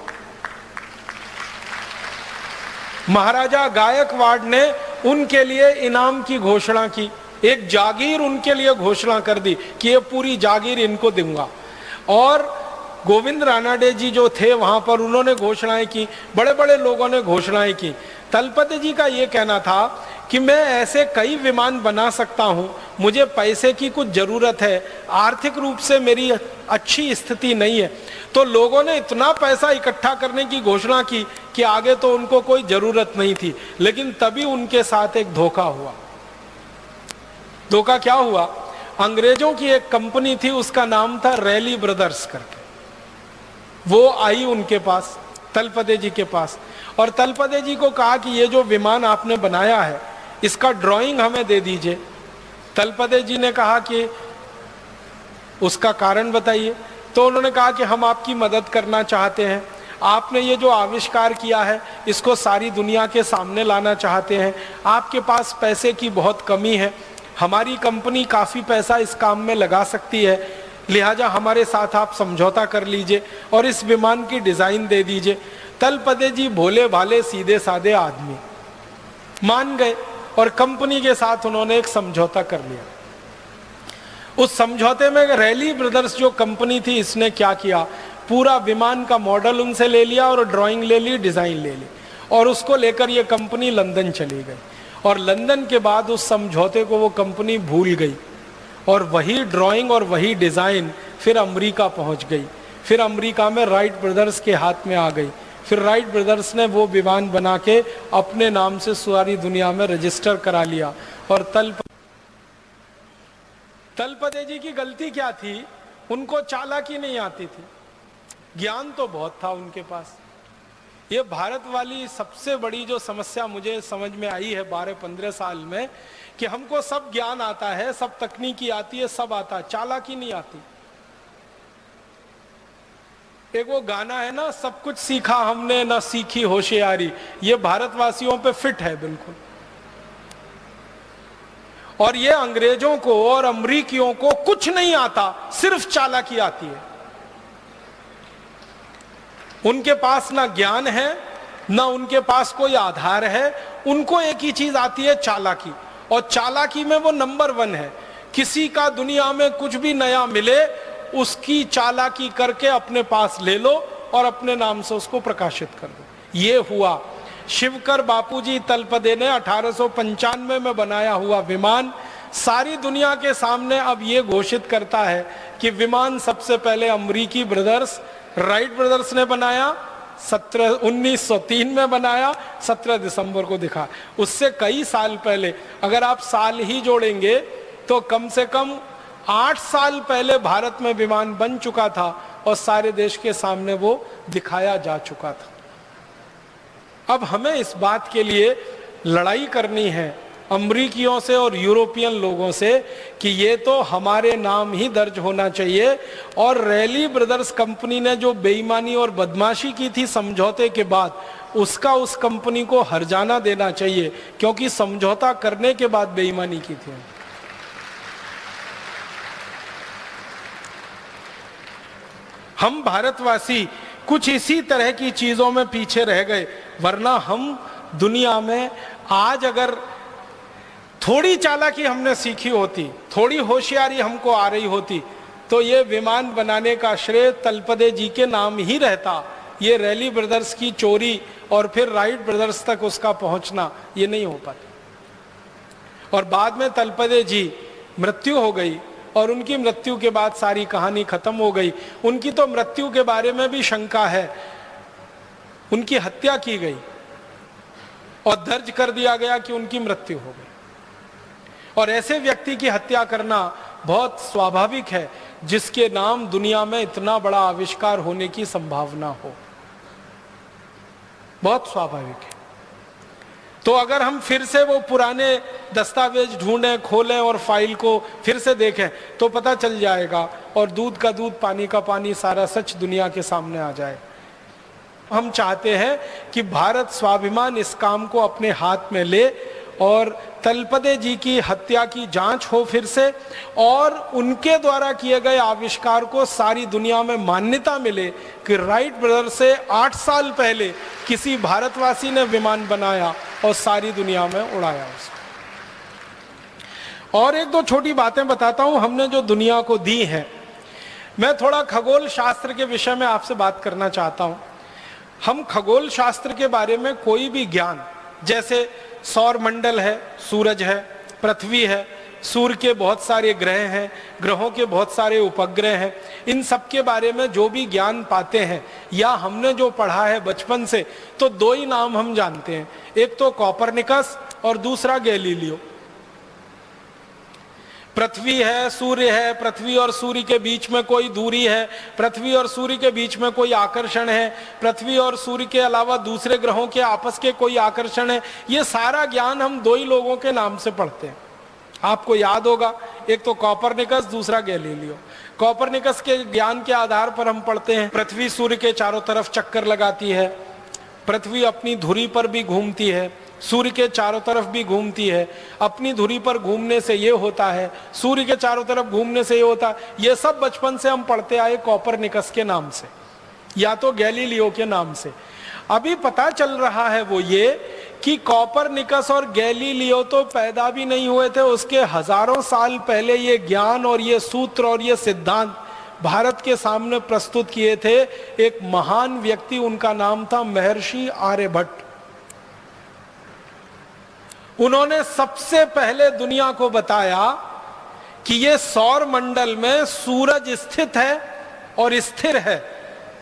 महाराजा गायकवाड़ ने उनके लिए इनाम की घोषणा की, एक जागीर उनके लिए घोषणा कर दी कि ये पूरी जागीर इनको दूंगा। और गोविंद रानाडे जी जो थे वहां पर, उन्होंने घोषणाएं की, बड़े बड़े लोगों ने घोषणाएं की। तलपदे जी का ये कहना था कि मैं ऐसे कई विमान बना सकता हूं, मुझे पैसे की कुछ जरूरत है, आर्थिक रूप से मेरी अच्छी स्थिति नहीं है। तो लोगों ने इतना पैसा इकट्ठा करने की घोषणा की कि आगे तो उनको कोई जरूरत नहीं थी। लेकिन तभी उनके साथ एक धोखा हुआ। धोखा क्या हुआ? अंग्रेजों की एक कंपनी थी, उसका नाम था रैली ब्रदर्स करके। वो आई उनके पास, तलपदे जी के पास, और तलपदे जी को कहा कि ये जो विमान आपने बनाया है इसका ड्राइंग हमें दे दीजिए। तलपदे जी ने कहा कि उसका कारण बताइए। तो उन्होंने कहा कि हम आपकी मदद करना चाहते हैं, आपने ये जो आविष्कार किया है इसको सारी दुनिया के सामने लाना चाहते हैं, आपके पास पैसे की बहुत कमी है, हमारी कंपनी काफ़ी पैसा इस काम में लगा सकती है, लिहाजा हमारे साथ आप समझौता कर लीजिए और इस विमान की डिज़ाइन दे दीजिए। तलपदे जी भोले भाले सीधे साधे आदमी मान गए और कंपनी के साथ उन्होंने एक समझौता कर लिया। उस समझौते में रैली ब्रदर्स जो कंपनी थी, इसने क्या किया, पूरा विमान का मॉडल उनसे ले लिया और ड्राइंग ले ली, डिज़ाइन ले ली, और उसको लेकर ये कंपनी लंदन चली गई। और लंदन के बाद उस समझौते को वो कंपनी भूल गई और वही ड्राइंग और वही डिज़ाइन फिर अमेरिका पहुंच गई। फिर अमेरिका में राइट ब्रदर्स के हाथ में आ गई। फिर राइट ब्रदर्स ने वो विमान बना के अपने नाम से सारी दुनिया में रजिस्टर करा लिया। और तलपदे जी की गलती क्या थी, उनको चालाकी नहीं आती थी, ज्ञान तो बहुत था उनके पास। ये भारत वाली सबसे बड़ी जो समस्या मुझे समझ में आई है 12-15 साल में, कि हमको सब ज्ञान आता है, सब तकनीकी आती है, सब आता है, चालाकी नहीं आती। एक वो गाना है ना, सब कुछ सीखा हमने ना सीखी होशियारी, ये भारतवासियों पे फिट है बिल्कुल। और ये अंग्रेजों को और अमरीकियों को कुछ नहीं आता, सिर्फ चालाकी आती है। उनके पास ना ज्ञान है, ना उनके पास कोई आधार है, उनको एक ही चीज आती है, चालाकी। और चालाकी में वो नंबर 1 है। किसी का दुनिया में कुछ भी नया मिले, उसकी चालाकी करके अपने पास ले लो और अपने नाम से उसको प्रकाशित कर दो। ये हुआ। शिवकर बापूजी तलपदे ने 1895 में बनाया हुआ विमान सारी दुनिया के सामने अब ये घोषित करता है कि विमान सबसे पहले अमरीकी ब्रदर्स राइट ब्रदर्स ने बनाया, 1903 में बनाया, 17 दिसंबर को दिखा। उससे कई साल पहले, अगर आप साल ही जोड़ेंगे तो कम से कम 8 साल पहले भारत में विमान बन चुका था और सारे देश के सामने वो दिखाया जा चुका था। अब हमें इस बात के लिए लड़ाई करनी है अमरीकियों से और यूरोपियन लोगों से कि ये तो हमारे नाम ही दर्ज होना चाहिए। और रैली ब्रदर्स कंपनी ने जो बेईमानी और बदमाशी की थी समझौते के बाद, उसका उस कंपनी को हर्जाना देना चाहिए, क्योंकि समझौता करने के बाद बेईमानी की थी। हम भारतवासी कुछ इसी तरह की चीजों में पीछे रह गए, वरना हम दुनिया में आज अगर थोड़ी चालाकी हमने सीखी होती, थोड़ी होशियारी हमको आ रही होती, तो ये विमान बनाने का श्रेय तलपदे जी के नाम ही रहता। ये रैली ब्रदर्स की चोरी और फिर राइट ब्रदर्स तक उसका पहुंचना ये नहीं हो पाता। और बाद में तलपदे जी मृत्यु हो गई और उनकी मृत्यु के बाद सारी कहानी खत्म हो गई। उनकी तो मृत्यु के बारे में भी शंका है, उनकी हत्या की गई और दर्ज कर दिया गया कि उनकी मृत्यु हो गई। और ऐसे व्यक्ति की हत्या करना बहुत स्वाभाविक है जिसके नाम दुनिया में इतना बड़ा आविष्कार होने की संभावना हो, बहुत स्वाभाविक है। तो अगर हम फिर से वो पुराने दस्तावेज ढूंढें, खोलें और फाइल को फिर से देखें तो पता चल जाएगा और दूध का दूध पानी का पानी सारा सच दुनिया के सामने आ जाए। हम चाहते हैं कि भारत स्वाभिमान इस काम को अपने हाथ में ले और तलपदे जी की हत्या की जांच हो फिर से, और उनके द्वारा किए गए आविष्कार को सारी दुनिया में मान्यता मिले कि राइट ब्रदर से 8 साल पहले किसी भारतवासी ने विमान बनाया और सारी दुनिया में उड़ाया उसको। और एक दो छोटी बातें बताता हूं हमने जो दुनिया को दी हैं। मैं थोड़ा खगोल शास्त्र के विषय में आपसे बात करना चाहता हूं। हम खगोल शास्त्र के बारे में कोई भी ज्ञान, जैसे सौर मंडल है, सूरज है, पृथ्वी है, सूर्य के बहुत सारे ग्रह हैं, ग्रहों के बहुत सारे उपग्रह हैं, इन सब के बारे में जो भी ज्ञान पाते हैं या हमने जो पढ़ा है बचपन से, तो 2 ही नाम हम जानते हैं, एक तो कोपरनिकस और दूसरा गैलीलियो। पृथ्वी है, सूर्य है, पृथ्वी और सूर्य के बीच में कोई दूरी है, पृथ्वी और सूर्य के बीच में कोई आकर्षण है, पृथ्वी और सूर्य के अलावा दूसरे ग्रहों के आपस के कोई आकर्षण है, ये सारा ज्ञान हम दो ही लोगों के नाम से पढ़ते हैं। आपको याद होगा, एक तो कॉपरनिकस, दूसरा गैलीलियो। कॉपरनिकस के ज्ञान के आधार पर हम पढ़ते हैं पृथ्वी सूर्य के चारों तरफ चक्कर लगाती है, पृथ्वी अपनी धुरी पर भी घूमती है, सूर्य के चारों तरफ भी घूमती है, अपनी धुरी पर घूमने से ये होता है, सूर्य के चारों तरफ घूमने से ये होता है। ये सब बचपन से हम पढ़ते आए कॉपरनिकस के नाम से या तो गैलीलियो के नाम से। अभी पता चल रहा है वो ये कि कॉपरनिकस और गैलीलियो तो पैदा भी नहीं हुए थे, उसके हजारों साल पहले ये ज्ञान और ये सूत्र और ये सिद्धांत भारत के सामने प्रस्तुत किए थे एक महान व्यक्ति, उनका नाम था महर्षि आर्यभट्ट। उन्होंने सबसे पहले दुनिया को बताया कि ये सौर मंडल में सूरज स्थित है और स्थिर है,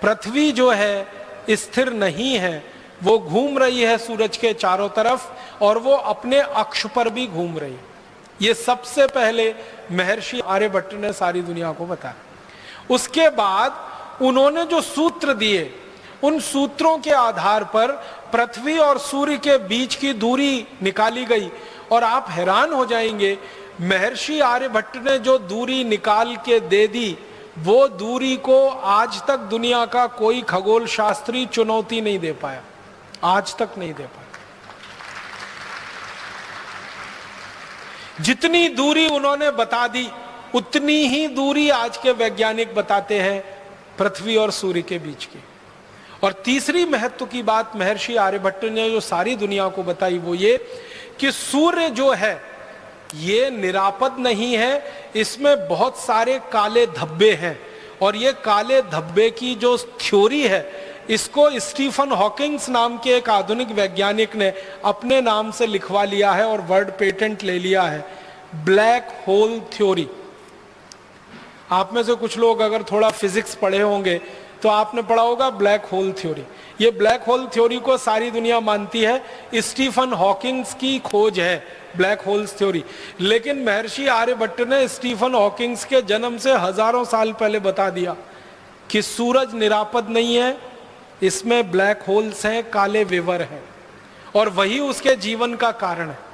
पृथ्वी जो है स्थिर नहीं है, वो घूम रही है सूरज के चारों तरफ और वो अपने अक्ष पर भी घूम रही है। ये सबसे पहले महर्षि आर्यभट्ट ने सारी दुनिया को बताया। उसके बाद उन्होंने जो सूत्र दिए, उन सूत्रों के आधार पर पृथ्वी और सूर्य के बीच की दूरी निकाली गई और आप हैरान हो जाएंगे, महर्षि आर्यभट्ट ने जो दूरी निकाल के दे दी, वो दूरी को आज तक दुनिया का कोई खगोल शास्त्री चुनौती नहीं दे पाया, आज तक नहीं दे पाया। जितनी दूरी उन्होंने बता दी, उतनी ही दूरी आज के वैज्ञानिक बताते हैं पृथ्वी और सूर्य के बीच की। और तीसरी महत्व की बात महर्षि आर्यभट्ट ने जो सारी दुनिया को बताई वो ये कि सूर्य जो है ये निरापद नहीं है, इसमें बहुत सारे काले धब्बे हैं और ये काले धब्बे की जो थ्योरी है, इसको स्टीफन हॉकिंग्स नाम के एक आधुनिक वैज्ञानिक ने अपने नाम से लिखवा लिया है और वर्ड पेटेंट ले लिया है, ब्लैक होल थ्योरी। आप में से कुछ लोग अगर थोड़ा फिजिक्स पढ़े होंगे तो आपने पढ़ा होगा ब्लैक होल थ्योरी। ये ब्लैक होल थ्योरी को सारी दुनिया मानती है, स्टीफन हॉकिंग्स की खोज है ब्लैक होल्स थ्योरी। लेकिन महर्षि आर्यभट्ट ने स्टीफन हॉकिंग्स के जन्म से हजारों साल पहले बता दिया कि सूरज निरापद नहीं है, इसमें ब्लैक होल्स हैं, काले विवर हैं, और वही उसके जीवन का कारण है।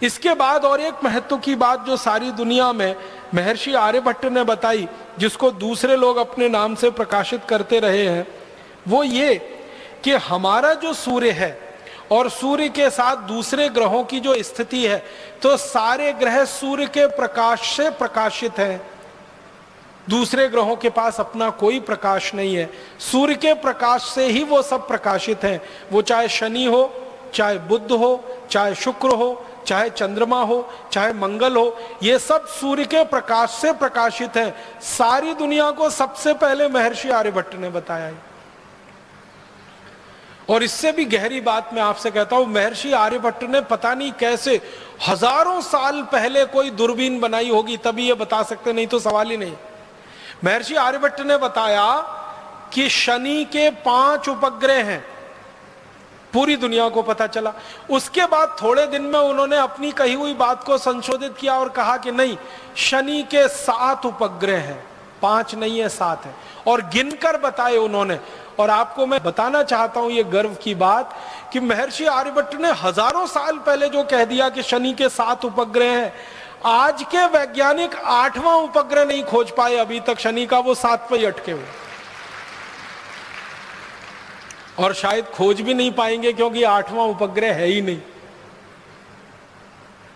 इसके बाद और एक महत्व की बात जो सारी दुनिया में महर्षि आर्यभट्ट ने बताई, जिसको दूसरे लोग अपने नाम से प्रकाशित करते रहे हैं, वो ये कि हमारा जो सूर्य है और सूर्य के साथ दूसरे ग्रहों की जो स्थिति है, तो सारे ग्रह सूर्य के प्रकाश से प्रकाशित हैं। दूसरे ग्रहों के पास अपना कोई प्रकाश नहीं है, सूर्य के प्रकाश से ही वो सब प्रकाशित हैं। वो चाहे शनि हो, चाहे बुध हो, चाहे शुक्र हो, चाहे चंद्रमा हो, चाहे मंगल हो, ये सब सूर्य के प्रकाश से प्रकाशित हैं। सारी दुनिया को सबसे पहले महर्षि आर्यभट्ट ने बताया है। और इससे भी गहरी बात मैं आपसे कहता हूं, महर्षि आर्यभट्ट ने पता नहीं कैसे हजारों साल पहले कोई दूरबीन बनाई होगी, तभी ये बता सकते, नहीं तो सवाल ही नहीं। महर्षि आर्यभट्ट ने बताया कि शनि के 5 उपग्रह हैं, पूरी दुनिया को पता चला। उसके बाद थोड़े दिन में उन्होंने अपनी कही हुई बात को संशोधित किया और कहा कि नहीं, शनि के 7 उपग्रह हैं, 5 नहीं है 7 है, और गिनकर बताए उन्होंने। और आपको मैं बताना चाहता हूं ये गर्व की बात कि महर्षि आर्यभट्ट ने हजारों साल पहले जो कह दिया कि शनि के 7 उपग्रह हैं, आज के वैज्ञानिक 8वां उपग्रह नहीं खोज पाए अभी तक शनि का, वो 7 पे ही अटके हुए, और शायद खोज भी नहीं पाएंगे क्योंकि 8वां उपग्रह है ही नहीं।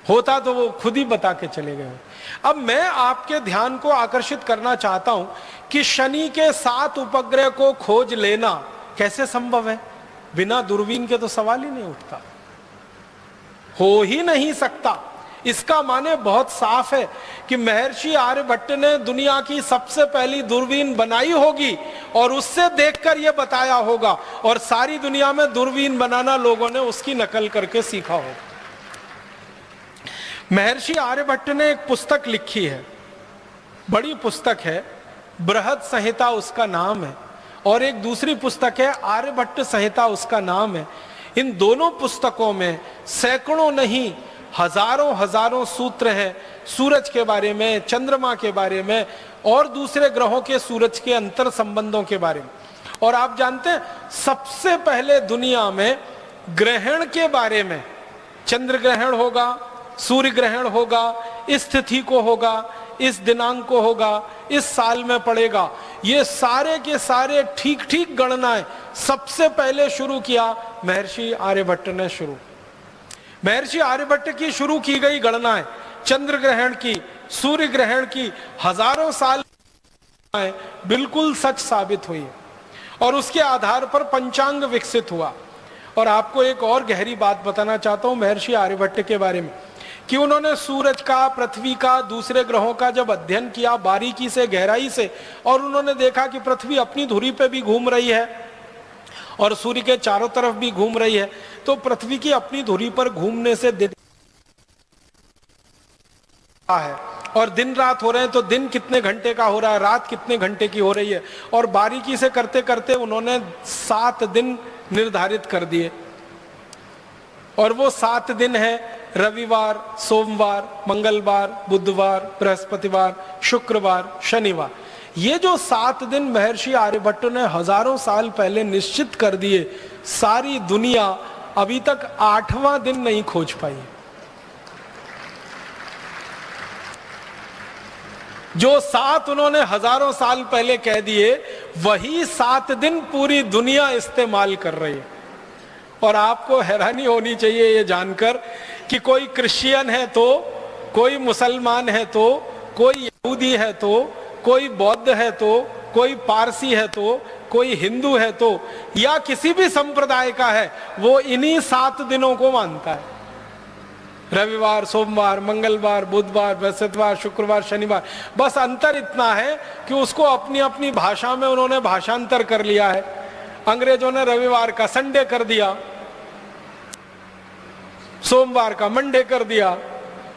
होता तो वो खुद ही बता के चले गए। अब मैं आपके ध्यान को आकर्षित करना चाहता हूं कि शनि के 7 उपग्रह को खोज लेना कैसे संभव है। बिना दूरबीन के तो सवाल ही नहीं उठता, हो ही नहीं सकता। इसका माने बहुत साफ है कि महर्षि आर्यभट्ट ने दुनिया की सबसे पहली दूरबीन बनाई होगी और उससे देखकर यह बताया होगा, और सारी दुनिया में दूरबीन बनाना लोगों ने उसकी नकल करके सीखा होगा। महर्षि आर्यभट्ट ने एक पुस्तक लिखी है, बड़ी पुस्तक है, बृहद संहिता उसका नाम है, और एक दूसरी पुस्तक है आर्यभट्ट संहिता उसका नाम है। इन दोनों पुस्तकों में सैकड़ों नहीं हजारों हजारों सूत्र हैं सूरज के बारे में, चंद्रमा के बारे में और दूसरे ग्रहों के सूरज के अंतर संबंधों के बारे में। और आप जानते हैं सबसे पहले दुनिया में ग्रहण के बारे में, चंद्र ग्रहण होगा, सूर्य ग्रहण होगा, इस तिथि को होगा, इस दिनांक को होगा, इस साल में पड़ेगा, ये सारे के सारे ठीक ठीक गणनाएं सबसे पहले शुरू किया महर्षि आर्यभट्ट ने। महर्षि आर्यभट्ट की शुरू की गई गणनाएं चंद्र ग्रहण की, सूर्य ग्रहण की हजारों साल बिल्कुल सच साबित हुई और उसके आधार पर पंचांग विकसित हुआ। और आपको एक और गहरी बात बताना चाहता हूं महर्षि आर्यभट्ट के बारे में कि उन्होंने सूरज का, पृथ्वी का, दूसरे ग्रहों का जब अध्ययन किया बारीकी से, गहराई से, और उन्होंने देखा कि पृथ्वी अपनी धुरी पे भी घूम रही है और सूर्य के चारों तरफ भी घूम रही है, तो पृथ्वी की अपनी धुरी पर घूमने से दिन है और दिन रात हो रहे हैं, तो दिन कितने घंटे का हो रहा है, रात कितने घंटे की हो रही है। और बारीकी से करते करते उन्होंने 7 दिन निर्धारित कर दिए और वो 7 दिन है रविवार, सोमवार, मंगलवार, बुधवार, बृहस्पतिवार, शुक्रवार, शनिवार। ये जो 7 दिन महर्षि आर्यभट्ट ने हजारों साल पहले निश्चित कर दिए, सारी दुनिया अभी तक 8वां दिन नहीं खोज पाई। जो 7 उन्होंने हजारों साल पहले कह दिए, वही 7 दिन पूरी दुनिया इस्तेमाल कर रही है। और आपको हैरानी होनी चाहिए ये जानकर कि कोई क्रिश्चियन है तो, कोई मुसलमान है तो, कोई यहूदी है तो, कोई बौद्ध है तो, कोई पारसी है तो, कोई हिंदू है तो, या किसी भी संप्रदाय का है, वो इन्हीं 7 दिनों को मानता है। रविवार, सोमवार, मंगलवार, बुधवार, बृहस्पतिवार, शुक्रवार, शनिवार। बस अंतर इतना है कि उसको अपनी अपनी भाषा में उन्होंने भाषांतर कर लिया है। अंग्रेजों ने रविवार का संडे कर दिया, सोमवार का मंडे कर दिया,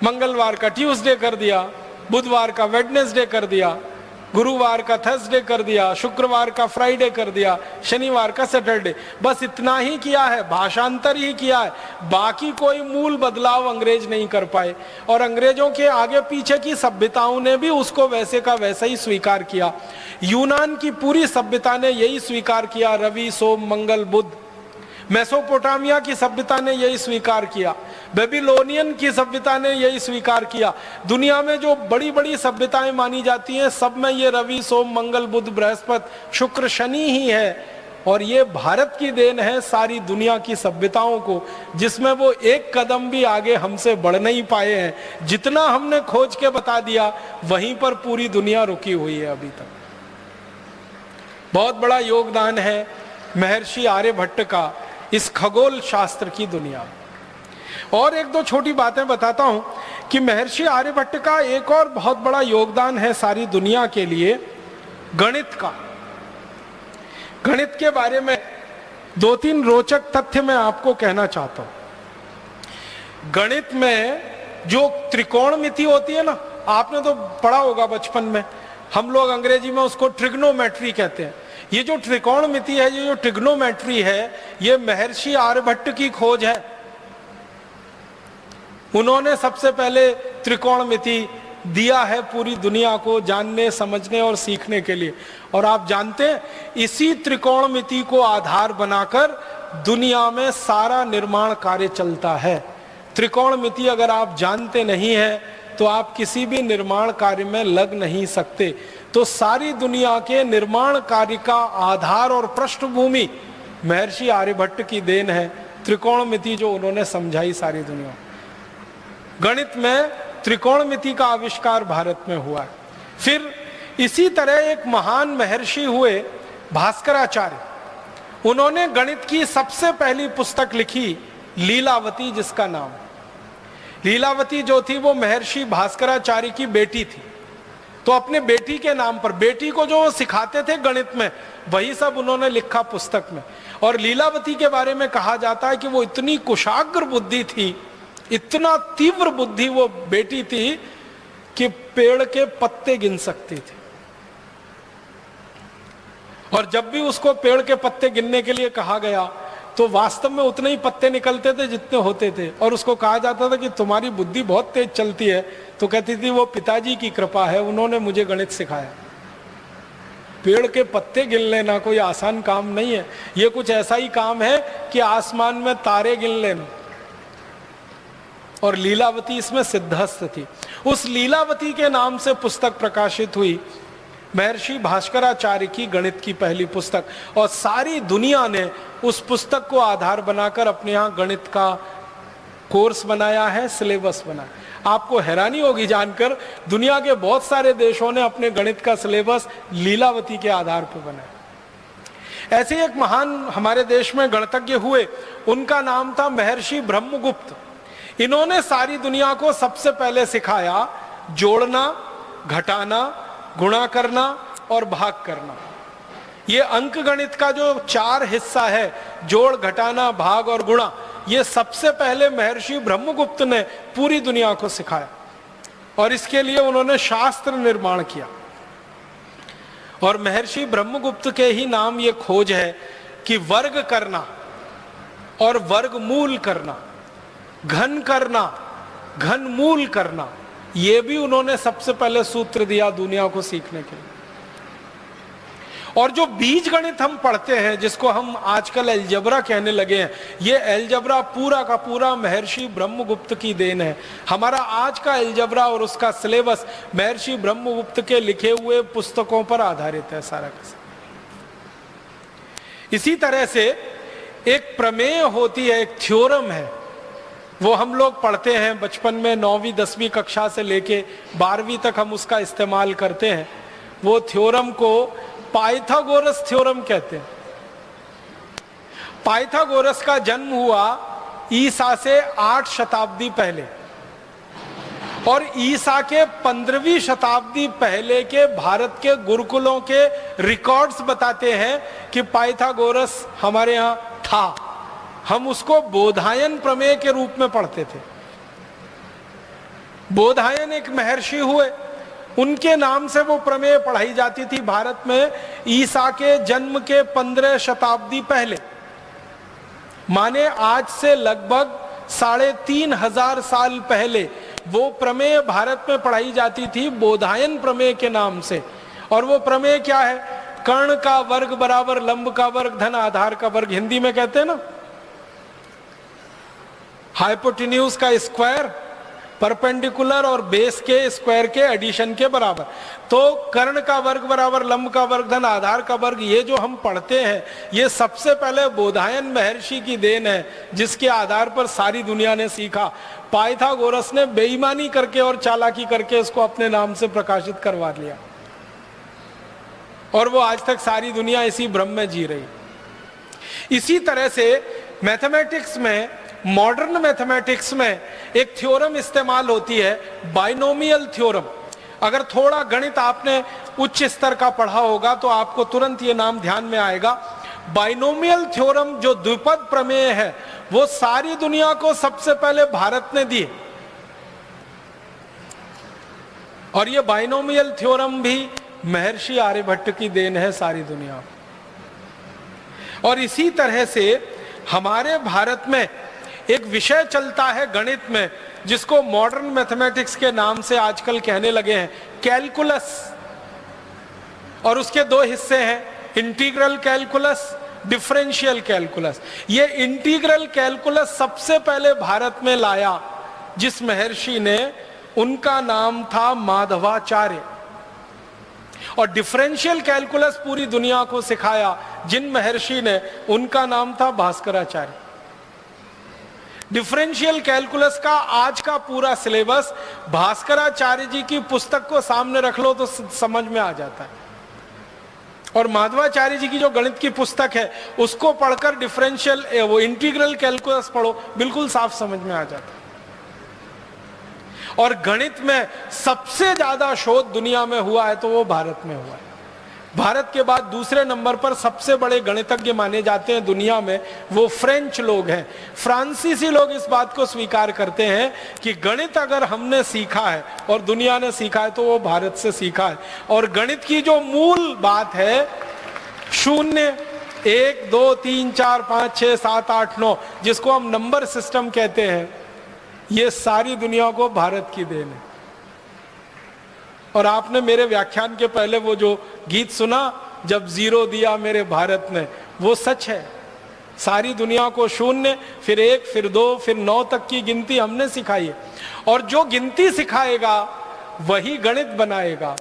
मंगलवार का ट्यूसडे कर दिया, बुधवार का वेडनेसडे कर दिया, गुरुवार का थर्सडे कर दिया, शुक्रवार का फ्राइडे कर दिया, शनिवार का सैटरडे। बस इतना ही किया है, भाषांतर ही किया है, बाकी कोई मूल बदलाव अंग्रेज नहीं कर पाए। और अंग्रेजों के आगे पीछे की सभ्यताओं ने भी उसको वैसे का वैसा ही स्वीकार किया। यूनान की पूरी सभ्यता ने यही स्वीकार किया, रवि, सोम, मंगल, बुध। मेसोपोटामिया की सभ्यता ने यही स्वीकार किया, बेबीलोनियन की सभ्यता ने यही स्वीकार किया। दुनिया में जो बड़ी बड़ी सभ्यताएं मानी जाती हैं, सब में ये रवि, सोम, मंगल, बुध, बृहस्पति, शुक्र, शनि ही है। और ये भारत की देन है सारी दुनिया की सभ्यताओं को, जिसमें वो एक कदम भी आगे हमसे बढ़ नहीं पाए हैं। जितना हमने खोज के बता दिया, वहीं पर पूरी दुनिया रुकी हुई है अभी तक। बहुत बड़ा योगदान है महर्षि आर्यभट्ट का इस खगोल शास्त्र की दुनिया में। और एक दो छोटी बातें बताता हूं कि महर्षि आर्यभट्ट का एक और बहुत बड़ा योगदान है सारी दुनिया के लिए, गणित का। गणित के बारे में 2-3 रोचक तथ्य मैं आपको कहना चाहता हूं। गणित में जो त्रिकोणमिति होती है ना, आपने तो पढ़ा होगा बचपन में, हम लोग अंग्रेजी में उसको ट्रिग्नोमेट्री कहते हैं। ये जो त्रिकोणमिति है, ये जो ट्रिग्नोमेट्री है, ये महर्षि आर्यभट्ट की खोज है। उन्होंने सबसे पहले त्रिकोणमिति दिया है पूरी दुनिया को जानने, समझने और सीखने के लिए। और आप जानते हैं, इसी त्रिकोणमिति को आधार बनाकर दुनिया में सारा निर्माण कार्य चलता है। त्रिकोणमिति अगर आप जानते नहीं हैं तो आप किसी भी निर्माण कार्य में लग नहीं सकते। तो सारी दुनिया के निर्माण कार्य का आधार और पृष्ठभूमि महर्षि आर्यभट्ट की देन है। त्रिकोणमिति जो उन्होंने समझाई सारी दुनिया। गणित में त्रिकोणमिति का आविष्कार भारत में हुआ है। फिर इसी तरह एक महान महर्षि हुए भास्कराचार्य। उन्होंने गणित की सबसे पहली पुस्तक लिखी, लीलावती, जिसका नाम। लीलावती जो थी वो महर्षि भास्कराचार्य की बेटी थी। तो अपने बेटी के नाम पर, बेटी को जो सिखाते थे गणित में, वही सब उन्होंने लिखा पुस्तक में। और लीलावती के बारे में कहा जाता है कि वो इतनी कुशाग्र बुद्धि थी, इतना तीव्र बुद्धि वो बेटी थी कि पेड़ के पत्ते गिन सकती थी। और जब भी उसको पेड़ के पत्ते गिनने के लिए कहा गया तो वास्तव में उतने ही पत्ते निकलते थे जितने होते थे, और उसको कहा जाता था कि तुम्हारी बुद्धि बहुत तेज चलती है, तो कहती थी वो पिताजी की कृपा है, उन्होंने मुझे गणित सिखाया। पेड़ के पत्ते गिन लेना कोई आसान काम नहीं है, ये कुछ ऐसा ही काम है कि आसमान में तारे गिन लेना। और लीलावती इसमें सिद्धस्थ थी। उस लीलावती के नाम से पुस्तक प्रकाशित हुई, महर्षि भास्कराचार्य की गणित की पहली पुस्तक, और सारी दुनिया ने उस पुस्तक को आधार बनाकर अपने यहाँ गणित का कोर्स बनाया है, सिलेबस बनाया। आपको हैरानी होगी जानकर, दुनिया के बहुत सारे देशों ने अपने गणित का सिलेबस लीलावती के आधार पर बनाया। ऐसे एक महान हमारे देश में गणितज्ञ हुए, उनका नाम था महर्षि ब्रह्मगुप्त। इन्होंने सारी दुनिया को सबसे पहले सिखाया जोड़ना, घटाना, गुणा करना और भाग करना। ये अंक गणित का जो 4 हिस्सा है, जोड़, घटाना, भाग और गुणा, ये सबसे पहले महर्षि ब्रह्मगुप्त ने पूरी दुनिया को सिखाया, और इसके लिए उन्होंने शास्त्र निर्माण किया। और महर्षि ब्रह्मगुप्त के ही नाम ये खोज है कि वर्ग करना और वर्गमूल करना, घन करना, घनमूल करना, ये भी उन्होंने सबसे पहले सूत्र दिया दुनिया को सीखने के लिए। और जो बीज गणित हम पढ़ते हैं, जिसको हम आजकल एलजबरा कहने लगे हैं, ये एलजबरा पूरा का पूरा महर्षि ब्रह्मगुप्त की देन है। हमारा आज का एलजबरा और उसका सिलेबस महर्षि ब्रह्मगुप्त के लिखे हुए पुस्तकों पर आधारित है सारा का सारा। इसी तरह से एक प्रमेय होती है, एक थ्योरम है, वो हम लोग पढ़ते हैं बचपन में, 9वीं 10वीं कक्षा से लेके 12वीं तक हम उसका इस्तेमाल करते हैं। वो थ्योरम को पाइथागोरस थ्योरम कहते हैं। पाइथागोरस का जन्म हुआ ईसा से 8 शताब्दी पहले, और ईसा के 15वीं शताब्दी पहले के भारत के गुरुकुलों के रिकॉर्ड्स बताते हैं कि पाइथागोरस हमारे यहां था। हम उसको बोधायन प्रमेय के रूप में पढ़ते थे। बोधायन एक महर्षि हुए, उनके नाम से वो प्रमेय पढ़ाई जाती थी भारत में ईसा के जन्म के 15 शताब्दी पहले, माने आज से लगभग 3500 साल पहले वो प्रमेय भारत में पढ़ाई जाती थी बोधायन प्रमेय के नाम से। और वो प्रमेय क्या है? कर्ण का वर्ग बराबर लंब का वर्ग धन आधार का वर्ग, हिंदी में कहते हैं ना, हाइपोटेन्यूज का स्क्वायर परपेंडिकुलर और बेस के स्क्वायर के एडिशन के बराबर। तो कर्ण का वर्ग बराबर लंब का वर्ग धन आधार का वर्ग, ये जो हम पढ़ते हैं, ये सबसे पहले बोधायन महर्षि की देन है, जिसके आधार पर सारी दुनिया ने सीखा। पाइथागोरस ने बेईमानी करके और चालाकी करके इसको अपने नाम से प्रकाशित करवा लिया, और वो आज तक सारी दुनिया इसी भ्रम में जी रही। इसी तरह से मैथमेटिक्स में, मॉडर्न मैथमेटिक्स में एक थ्योरम इस्तेमाल होती है, बाइनोमियल थ्योरम। अगर थोड़ा गणित आपने उच्च स्तर का पढ़ा होगा तो आपको तुरंत ये नाम ध्यान में आएगा। बाइनोमियल थ्योरम जो द्विपद प्रमेय है, वो सारी दुनिया को सबसे पहले भारत ने दी, और ये बाइनोमियल थ्योरम भी महर्षि आर्यभट्ट की देन है सारी दुनिया। और इसी तरह से हमारे भारत में एक विषय चलता है गणित में, जिसको मॉडर्न मैथमेटिक्स के नाम से आजकल कहने लगे हैं, कैलकुलस। और उसके 2 हिस्से हैं, इंटीग्रल कैलकुलस, डिफरेंशियल कैलकुलस। ये इंटीग्रल कैलकुलस सबसे पहले भारत में लाया जिस महर्षि ने, उनका नाम था माधवाचार्य। और डिफरेंशियल कैलकुलस पूरी दुनिया को सिखाया जिन महर्षि ने, उनका नाम था भास्कराचार्य। डिफरेंशियल कैलकुलस का आज का पूरा सिलेबस भास्कराचार्य जी की पुस्तक को सामने रख लो तो समझ में आ जाता है। और माधवाचार्य जी की जो गणित की पुस्तक है, उसको पढ़कर डिफरेंशियल वो इंटीग्रल कैलकुलस पढ़ो, बिल्कुल साफ समझ में आ जाता है। और गणित में सबसे ज्यादा शोध दुनिया में हुआ है तो वो भारत में हुआ है। भारत के बाद दूसरे नंबर पर सबसे बड़े गणितज्ञ माने जाते हैं दुनिया में, वो फ्रेंच लोग हैं। फ्रांसीसी लोग इस बात को स्वीकार करते हैं कि गणित अगर हमने सीखा है और दुनिया ने सीखा है तो वो भारत से सीखा है। और गणित की जो मूल बात है, 0, 1 2 3 4 5 6 7 8 9 जिसको हम नंबर सिस्टम कहते हैं, ये सारी दुनिया को भारत की देन है। और आपने मेरे व्याख्यान के पहले वो जो गीत सुना, जब 0 दिया मेरे भारत ने, वो सच है। सारी दुनिया को 0, फिर 1, फिर 2, फिर 9 तक की गिनती हमने सिखाई है। और जो गिनती सिखाएगा वही गणित बनाएगा।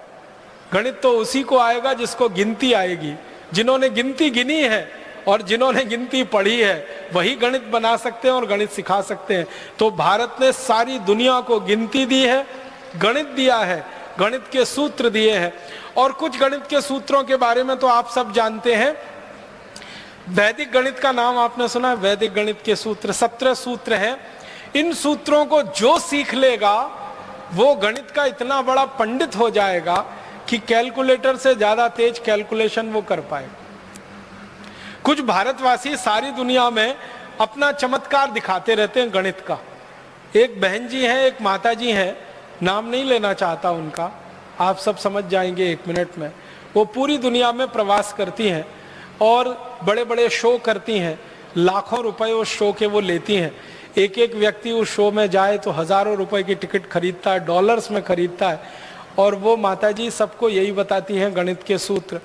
गणित तो उसी को आएगा जिसको गिनती आएगी। जिन्होंने गिनती गिनी है और जिन्होंने गिनती पढ़ी है वही गणित बना सकते हैं और गणित सिखा सकते हैं। तो भारत ने सारी दुनिया को गिनती दी है, गणित दिया है, गणित के सूत्र दिए हैं। और कुछ गणित के सूत्रों के बारे में तो आप सब जानते हैं। वैदिक गणित का नाम आपने सुना है? वैदिक गणित के सूत्र 17 सूत्र हैं। इन सूत्रों को जो सीख लेगा वो गणित का इतना बड़ा पंडित हो जाएगा कि कैलकुलेटर से ज्यादा तेज कैलकुलेशन वो कर पाएगा। कुछ भारतवासी सारी दुनिया में अपना चमत्कार दिखाते रहते हैं गणित का। एक बहन जी हैं, एक माता जी हैं, नाम नहीं लेना चाहता उनका, आप सब समझ जाएंगे 1 मिनट में। वो पूरी दुनिया में प्रवास करती हैं और बड़े बड़े शो करती हैं। लाखों रुपए उस शो के वो लेती हैं। एक एक व्यक्ति उस शो में जाए तो हजारों रुपए की टिकट खरीदता है, डॉलर्स में खरीदता है। और वो माताजी सबको यही बताती हैं गणित के सूत्र,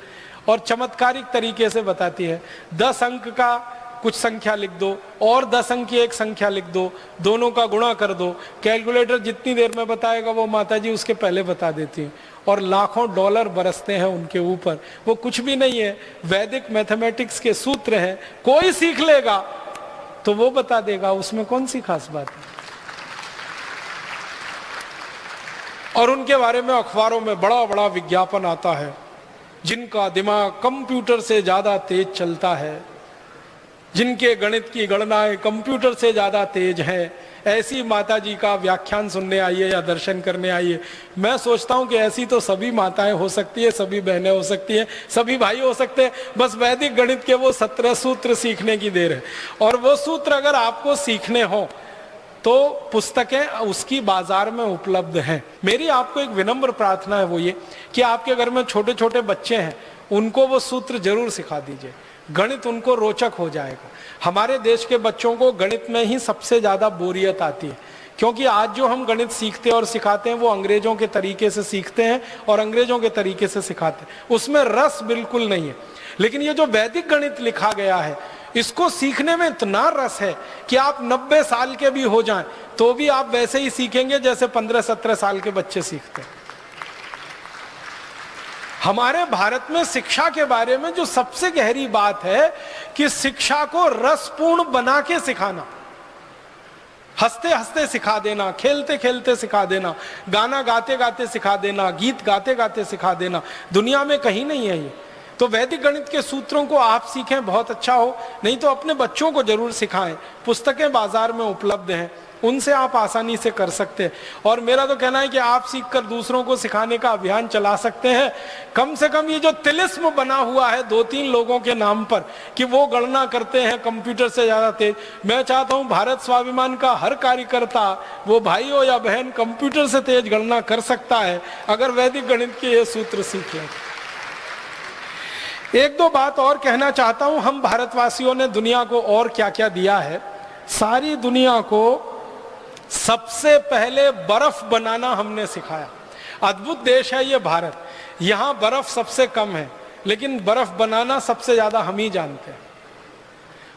और चमत्कारिक तरीके से बताती है। 10 अंक का कुछ संख्या लिख दो और 10 अंक की एक संख्या लिख दो, दोनों का गुणा कर दो। कैलकुलेटर जितनी देर में बताएगा वो माताजी उसके पहले बता देती हैं। और लाखों डॉलर बरसते हैं उनके ऊपर। वो कुछ भी नहीं है, वैदिक मैथमेटिक्स के सूत्र हैं। कोई सीख लेगा तो वो बता देगा, उसमें कौन सी खास बात है। और उनके बारे में अखबारों में बड़ा बड़ा विज्ञापन आता है, जिनका दिमाग कंप्यूटर से ज्यादा तेज चलता है, जिनके गणित की गणनाएं कंप्यूटर से ज्यादा तेज है, ऐसी माता जी का व्याख्यान सुनने आइए या दर्शन करने आइए। मैं सोचता हूं कि ऐसी तो सभी माताएं हो सकती है, सभी बहनें हो सकती हैं, सभी भाई हो सकते हैं। बस वैदिक गणित के वो 17 सूत्र सीखने की देर है। और वो सूत्र अगर आपको सीखने हो तो पुस्तकें उसकी बाजार में उपलब्ध हैं। मेरी आपको एक विनम्र प्रार्थना है, वो ये कि आपके घर में छोटे छोटे बच्चे हैं, उनको वो सूत्र जरूर सिखा दीजिए। गणित उनको रोचक हो जाएगा। हमारे देश के बच्चों को गणित में ही सबसे ज्यादा बोरियत आती है, क्योंकि आज जो हम गणित सीखते हैं और सिखाते हैं वो अंग्रेजों के तरीके से सीखते हैं और अंग्रेजों के तरीके से सिखाते हैं, उसमें रस बिल्कुल नहीं है। लेकिन ये जो वैदिक गणित लिखा गया है, इसको सीखने में इतना रस है कि आप 90 साल के भी हो जाएं तो भी आप वैसे ही सीखेंगे जैसे 15-17 साल के बच्चे सीखते हैं। हमारे भारत में शिक्षा के बारे में जो सबसे गहरी बात है कि शिक्षा को रसपूर्ण बना के सिखाना, हंसते हंसते सिखा देना, खेलते खेलते सिखा देना, गाना गाते गाते सिखा देना, गीत गाते गाते सिखा देना, दुनिया में कहीं नहीं है ये। तो वैदिक गणित के सूत्रों को आप सीखें, बहुत अच्छा हो, नहीं तो अपने बच्चों को जरूर सिखाएं। पुस्तकें बाजार में उपलब्ध हैं, उनसे आप आसानी से कर सकते हैं। और मेरा तो कहना है कि आप सीखकर दूसरों को सिखाने का अभियान चला सकते हैं। कम से कम ये जो तिलिस्म बना हुआ है 2-3 लोगों के नाम पर कि वो गणना करते हैं कंप्यूटर से ज्यादा तेज, मैं चाहता हूं भारत स्वाभिमान का हर कार्यकर्ता, वो भाई हो या बहन, कंप्यूटर से तेज गणना कर सकता है अगर वैदिक गणित के ये सूत्र सीख लें। 1-2 बात और कहना चाहता हूं। हम भारतवासियों ने दुनिया को और क्या क्या दिया है। सारी दुनिया को सबसे पहले बर्फ बनाना हमने सिखाया। अद्भुत देश है ये भारत, यहां बर्फ सबसे कम है लेकिन बर्फ बनाना सबसे ज्यादा हम ही जानते हैं।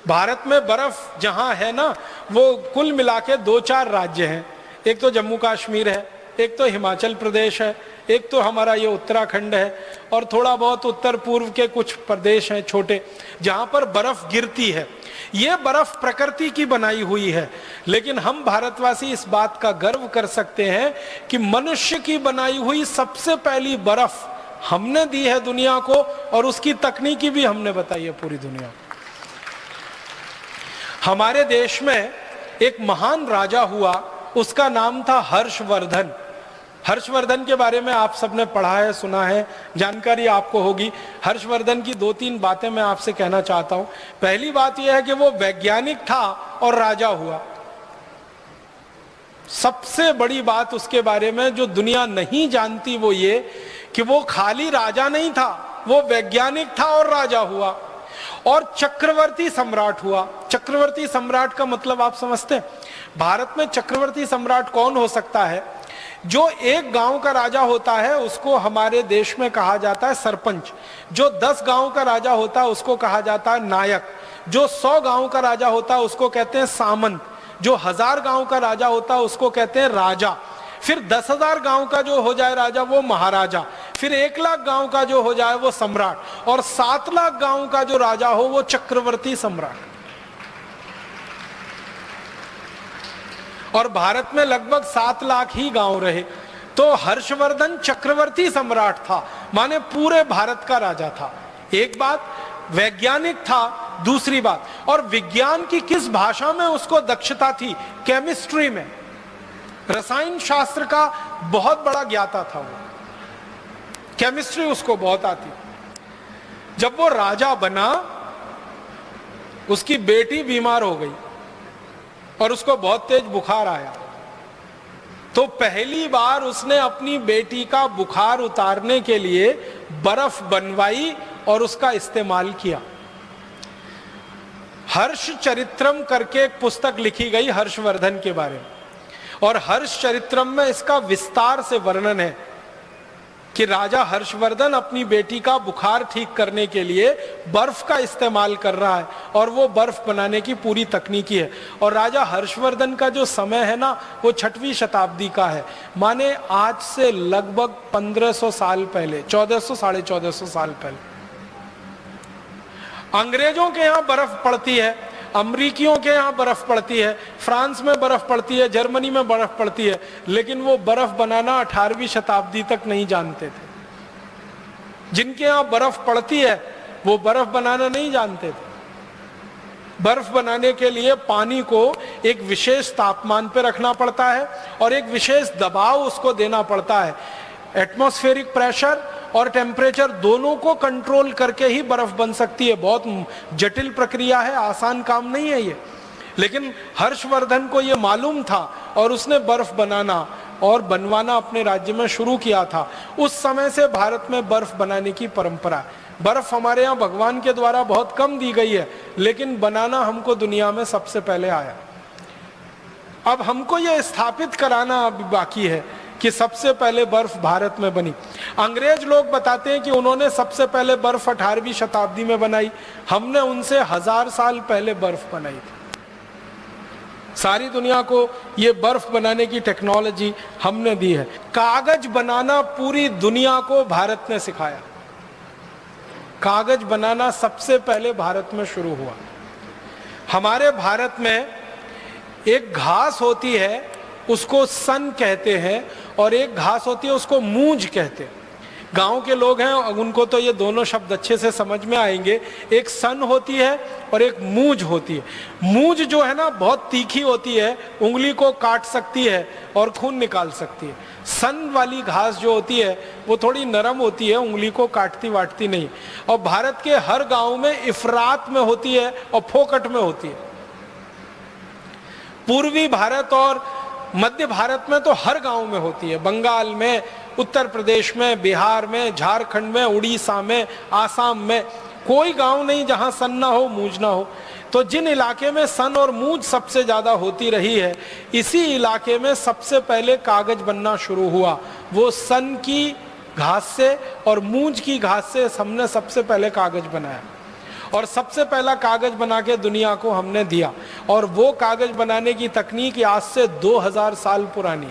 भारत में बर्फ जहां है ना, वो कुल मिला के 2-4 राज्य हैं। एक तो जम्मू कश्मीर है, एक तो हिमाचल प्रदेश है, एक तो हमारा ये उत्तराखंड है, और थोड़ा बहुत उत्तर पूर्व के कुछ प्रदेश हैं छोटे जहां पर बर्फ गिरती है। ये बर्फ प्रकृति की बनाई हुई है, लेकिन हम भारतवासी इस बात का गर्व कर सकते हैं कि मनुष्य की बनाई हुई सबसे पहली बर्फ हमने दी है दुनिया को, और उसकी तकनीकी भी हमने बताई है पूरी दुनिया को। हमारे देश में एक महान राजा हुआ, उसका नाम था हर्षवर्धन। हर्षवर्धन के बारे में आप सबने पढ़ा है, सुना है, जानकारी आपको होगी। हर्षवर्धन की 2-3 बातें मैं आपसे कहना चाहता हूं। पहली बात यह है कि वो वैज्ञानिक था और राजा हुआ। सबसे बड़ी बात उसके बारे में जो दुनिया नहीं जानती वो ये कि वो खाली राजा नहीं था, वो वैज्ञानिक था और राजा हुआ। और चक्रवर्ती सम्राट हुआ। चक्रवर्ती सम्राट का मतलब आप समझते हैं? भारत में चक्रवर्ती सम्राट कौन हो सकता है? जो एक गांव का राजा होता है उसको हमारे देश में कहा जाता है सरपंच। जो 10 गांव का राजा होता है उसको कहा जाता है नायक। जो 100 गांव का राजा होता है उसको कहते हैं सामंत। जो 1000 गांव का राजा होता है उसको कहते हैं राजा। फिर 10,000 गांव का जो हो जाए राजा वो महाराजा। फिर 1 लाख गांव का जो हो जाए वो सम्राट। और 7 लाख गांव का जो राजा हो वो चक्रवर्ती सम्राट। और भारत में लगभग 7 लाख ही गांव रहे। तो हर्षवर्धन चक्रवर्ती सम्राट था, माने पूरे भारत का राजा था। एक बात, वैज्ञानिक था। दूसरी बात, और विज्ञान की किस भाषा में उसको दक्षता थी? केमिस्ट्री में, रसायन शास्त्र का बहुत बड़ा ज्ञाता था वो। केमिस्ट्री उसको बहुत आती। जब वो राजा बना, उसकी बेटी बीमार हो गई और उसको बहुत तेज बुखार आया। तो पहली बार उसने अपनी बेटी का बुखार उतारने के लिए बर्फ बनवाई और उसका इस्तेमाल किया। हर्ष चरित्रम करके एक पुस्तक लिखी गई हर्षवर्धन के बारे में, और हर्ष चरित्रम में इसका विस्तार से वर्णन है कि राजा हर्षवर्धन अपनी बेटी का बुखार ठीक करने के लिए बर्फ का इस्तेमाल कर रहा है, और वो बर्फ बनाने की पूरी तकनीकी है। और राजा हर्षवर्धन का जो समय है ना, वो 6वीं शताब्दी का है, माने आज से लगभग 1500 साल पहले, 1400 साढ़े 1400 साल पहले। अंग्रेजों के यहाँ बर्फ पड़ती है, अमरीकियों के यहाँ बर्फ पड़ती है, फ्रांस में बर्फ पड़ती है, जर्मनी में बर्फ पड़ती है, लेकिन वो बर्फ बनाना 18वीं शताब्दी तक नहीं जानते थे। जिनके यहाँ बर्फ पड़ती है वो बर्फ बनाना नहीं जानते थे। बर्फ बनाने के लिए पानी को एक विशेष तापमान पर रखना पड़ता है और एक विशेष दबाव उसको देना पड़ता है। एटमॉस्फेरिक प्रेशर और टेम्परेचर दोनों को कंट्रोल करके ही बर्फ बन सकती है। बहुत जटिल प्रक्रिया है, आसान काम नहीं है ये। लेकिन हर्षवर्धन को ये मालूम था और उसने बर्फ बनाना और बनवाना अपने राज्य में शुरू किया था। उस समय से भारत में बर्फ बनाने की परंपरा है। बर्फ हमारे यहाँ भगवान के द्वारा बहुत कम दी गई है, लेकिन बनाना हमको दुनिया में सबसे पहले आया। अब हमको ये स्थापित कराना अभी बाकी है कि सबसे पहले बर्फ भारत में बनी। अंग्रेज लोग बताते हैं कि उन्होंने सबसे पहले बर्फ 18वीं शताब्दी में बनाई। हमने उनसे 1000 साल पहले बर्फ बनाई थी। सारी दुनिया को ये बर्फ बनाने की टेक्नोलॉजी हमने दी है। कागज बनाना पूरी दुनिया को भारत ने सिखाया। कागज बनाना सबसे पहले भारत में शुरू हुआ। हमारे भारत में एक घास होती है, उसको सन कहते हैं, और एक घास होती है उसको मूंज कहते हैं। गांव के लोग हैं उनको तो ये दोनों शब्द अच्छे से समझ में आएंगे। एक सन होती है और एक मूंज होती है। मूंज जो है ना बहुत तीखी होती है, उंगली को काट सकती है और खून निकाल सकती है। सन वाली घास जो होती है वो थोड़ी नरम होती है, उंगली को काटती वाटती नहीं। और भारत के हर गांव में इफरात में होती है और फोकट में होती है। पूर्वी भारत और मध्य भारत में तो हर गांव में होती है। बंगाल में, उत्तर प्रदेश में, बिहार में, झारखंड में, उड़ीसा में, आसाम में कोई गांव नहीं जहां सन ना हो, मूंज ना हो। तो जिन इलाके में सन और मूंज सबसे ज्यादा होती रही है, इसी इलाके में सबसे पहले कागज बनना शुरू हुआ। वो सन की घास से और मूंज की घास से हमने सबसे पहले कागज बनाया, और सबसे पहला कागज बना के दुनिया को हमने दिया। और वो कागज बनाने की तकनीक आज से 2000 साल पुरानी।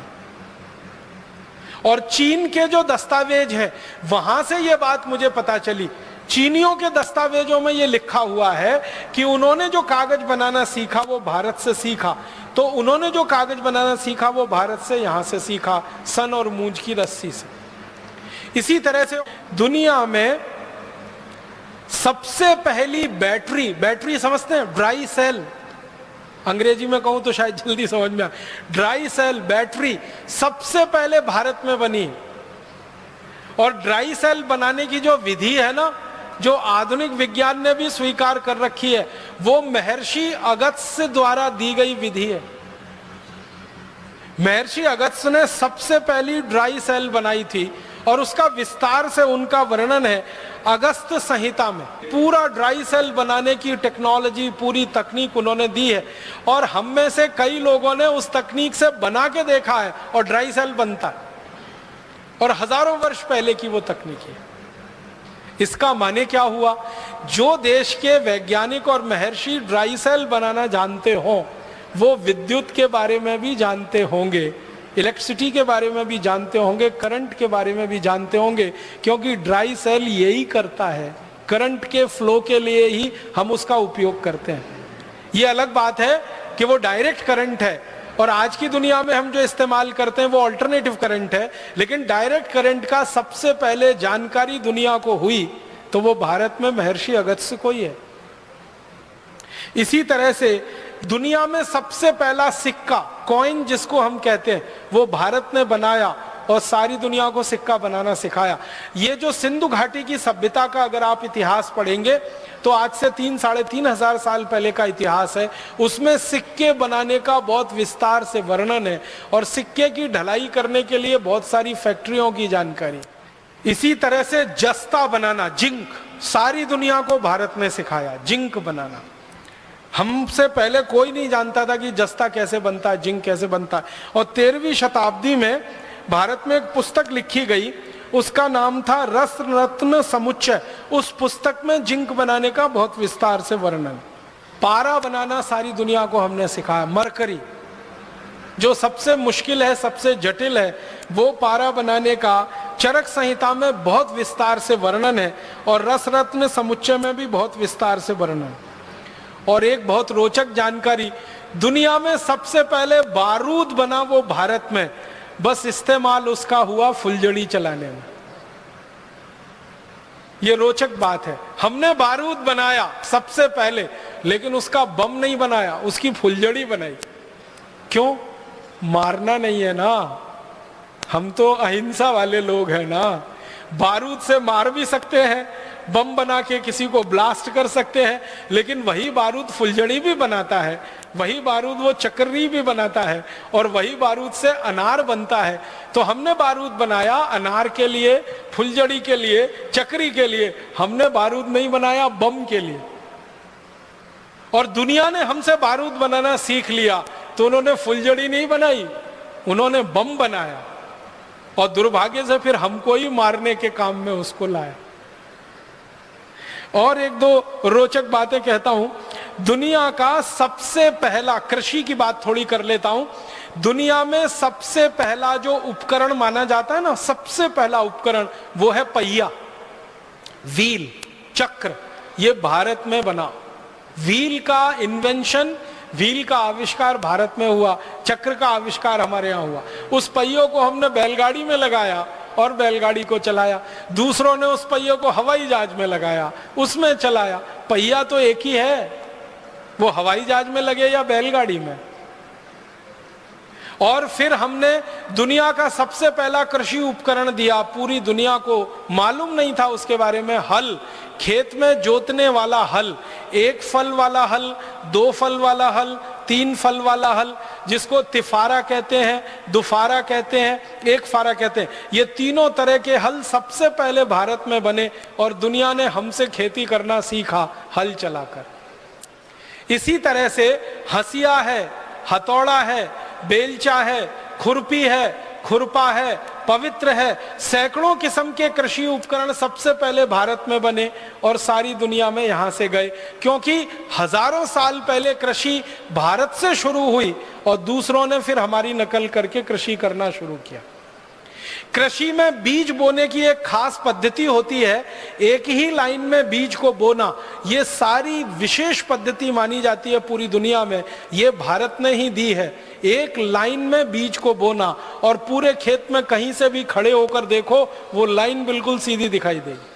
और चीन के जो दस्तावेज है वहां से ये बात मुझे पता चली। चीनियों के दस्तावेजों में ये लिखा हुआ है कि उन्होंने जो कागज बनाना सीखा वो भारत से सीखा। तो उन्होंने जो कागज बनाना सीखा वो भारत से, यहां से सीखा, सन और मूंज की रस्सी से। इसी तरह से दुनिया में सबसे पहली बैटरी समझते हैं? ड्राई सेल, अंग्रेजी में कहूं तो शायद जल्दी समझ में आए। ड्राई सेल बैटरी सबसे पहले भारत में बनी। और ड्राई सेल बनाने की जो विधि है ना, जो आधुनिक विज्ञान ने भी स्वीकार कर रखी है, वो महर्षि अगस्त्य द्वारा दी गई विधि है। महर्षि अगस्त्य ने सबसे पहली ड्राई सेल बनाई थी और उसका विस्तार से उनका वर्णन है अगस्त संहिता में। पूरा ड्राई सेल बनाने की टेक्नोलॉजी, पूरी तकनीक उन्होंने दी है और हम में से कई लोगों ने उस तकनीक से बना के देखा है और ड्राई सेल बनता है, और हजारों वर्ष पहले की वो तकनीक है। इसका माने क्या हुआ? जो देश के वैज्ञानिक और महर्षि ड्राई सेल बनाना जानते हो वो विद्युत के बारे में भी जानते होंगे, इलेक्ट्रिसिटी के बारे में भी जानते होंगे, करंट के बारे में भी जानते होंगे, क्योंकि ड्राई सेल यही करता है। करंट के फ्लो के लिए ही हम उसका उपयोग करते हैं। ये अलग बात है कि वो डायरेक्ट करंट है और आज की दुनिया में हम जो इस्तेमाल करते हैं वो अल्टरनेटिव करंट है, लेकिन डायरेक्ट करंट का सबसे पहले जानकारी दुनिया को हुई तो वो भारत में महर्षि अगस्त्य को ही है। इसी तरह से दुनिया में सबसे पहला सिक्का, कॉइन जिसको हम कहते हैं, वो भारत ने बनाया और सारी दुनिया को सिक्का बनाना सिखाया। ये जो सिंधु घाटी की सभ्यता का अगर आप इतिहास पढ़ेंगे तो आज से 3-3.5 साल पहले का इतिहास है। उसमें सिक्के बनाने का बहुत विस्तार से वर्णन है और सिक्के की ढलाई करने के लिए बहुत सारी फैक्ट्रियों की जानकारी। इसी तरह से जस्ता बनाना, जिंक, सारी दुनिया को भारत ने सिखाया जिंक बनाना। हमसे पहले कोई नहीं जानता था कि जस्ता कैसे बनता है, जिंक कैसे बनता है। और 13वीं शताब्दी में भारत में एक पुस्तक लिखी गई, उसका नाम था रस रत्न समुच्चय। उस पुस्तक में जिंक बनाने का बहुत विस्तार से वर्णन। पारा बनाना सारी दुनिया को हमने सिखाया। मरकरी जो सबसे मुश्किल है, सबसे जटिल है, वो पारा बनाने का चरक संहिता में बहुत विस्तार से वर्णन है और रस रत्न समुच्चय में भी बहुत विस्तार से वर्णन। और एक बहुत रोचक जानकारी, दुनिया में सबसे पहले बारूद बना वो भारत में, बस इस्तेमाल उसका हुआ फुलझड़ी चलाने में। ये रोचक बात है। हमने बारूद बनाया सबसे पहले, लेकिन उसका बम नहीं बनाया, उसकी फुलझड़ी बनाई। क्यों? मारना नहीं है ना, हम तो अहिंसा वाले लोग हैं ना। बारूद से मार भी सकते हैं, बम बना के किसी को ब्लास्ट कर सकते हैं, लेकिन वही बारूद फुलझड़ी भी बनाता है, वही बारूद वो चक्री भी बनाता है और वही बारूद से अनार बनता है। तो हमने बारूद बनाया अनार के लिए, फुलझड़ी के लिए, चक्री के लिए। हमने बारूद नहीं बनाया बम के लिए। और दुनिया ने हमसे बारूद बनाना सीख लिया तो उन्होंने फुलझड़ी नहीं बनाई, उन्होंने बम बनाया और दुर्भाग्य से फिर हमको ही मारने के काम में उसको लाया। और एक दो रोचक बातें कहता हूं। दुनिया का सबसे पहला, कृषि की बात थोड़ी कर लेता हूं। दुनिया में सबसे पहला जो उपकरण माना जाता है ना, सबसे पहला उपकरण, वो है पहिया, व्हील, चक्र। ये भारत में बना। व्हील का इन्वेंशन, व्हील का आविष्कार भारत में हुआ, चक्र का आविष्कार हमारे यहाँ हुआ। उस पहियों को हमने बैलगाड़ी में लगाया और बैलगाड़ी को चलाया। दूसरों ने उस पहियों को हवाई जहाज में लगाया, उसमें चलाया। पहिया तो एक ही है, वो हवाई जहाज में लगे या बैलगाड़ी में। और फिर हमने दुनिया का सबसे पहला कृषि उपकरण दिया, पूरी दुनिया को मालूम नहीं था उसके बारे में, हल, खेत में जोतने वाला हल। 1 फल वाला हल, 2 फल वाला हल, 3 फल वाला हल, जिसको तिफारा कहते हैं, दुफारा कहते हैं, 1 फारा कहते हैं। ये तीनों तरह के हल सबसे पहले भारत में बने और दुनिया ने हमसे खेती करना सीखा हल चलाकर। इसी तरह से हसिया है, हथौड़ा है, बेलचा है, खुरपी है, खुरपा है, पवित्र है। सैकड़ों किस्म के कृषि उपकरण सबसे पहले भारत में बने और सारी दुनिया में यहां से गए, क्योंकि हजारों साल पहले कृषि भारत से शुरू हुई और दूसरों ने फिर हमारी नकल करके कृषि करना शुरू किया। कृषि में बीज बोने की एक खास पद्धति होती है, एक ही लाइन में बीज को बोना। ये सारी विशेष पद्धति मानी जाती है पूरी दुनिया में, ये भारत ने ही दी है। एक लाइन में बीज को बोना और पूरे खेत में कहीं से भी खड़े होकर देखो, वो लाइन बिल्कुल सीधी दिखाई देगी।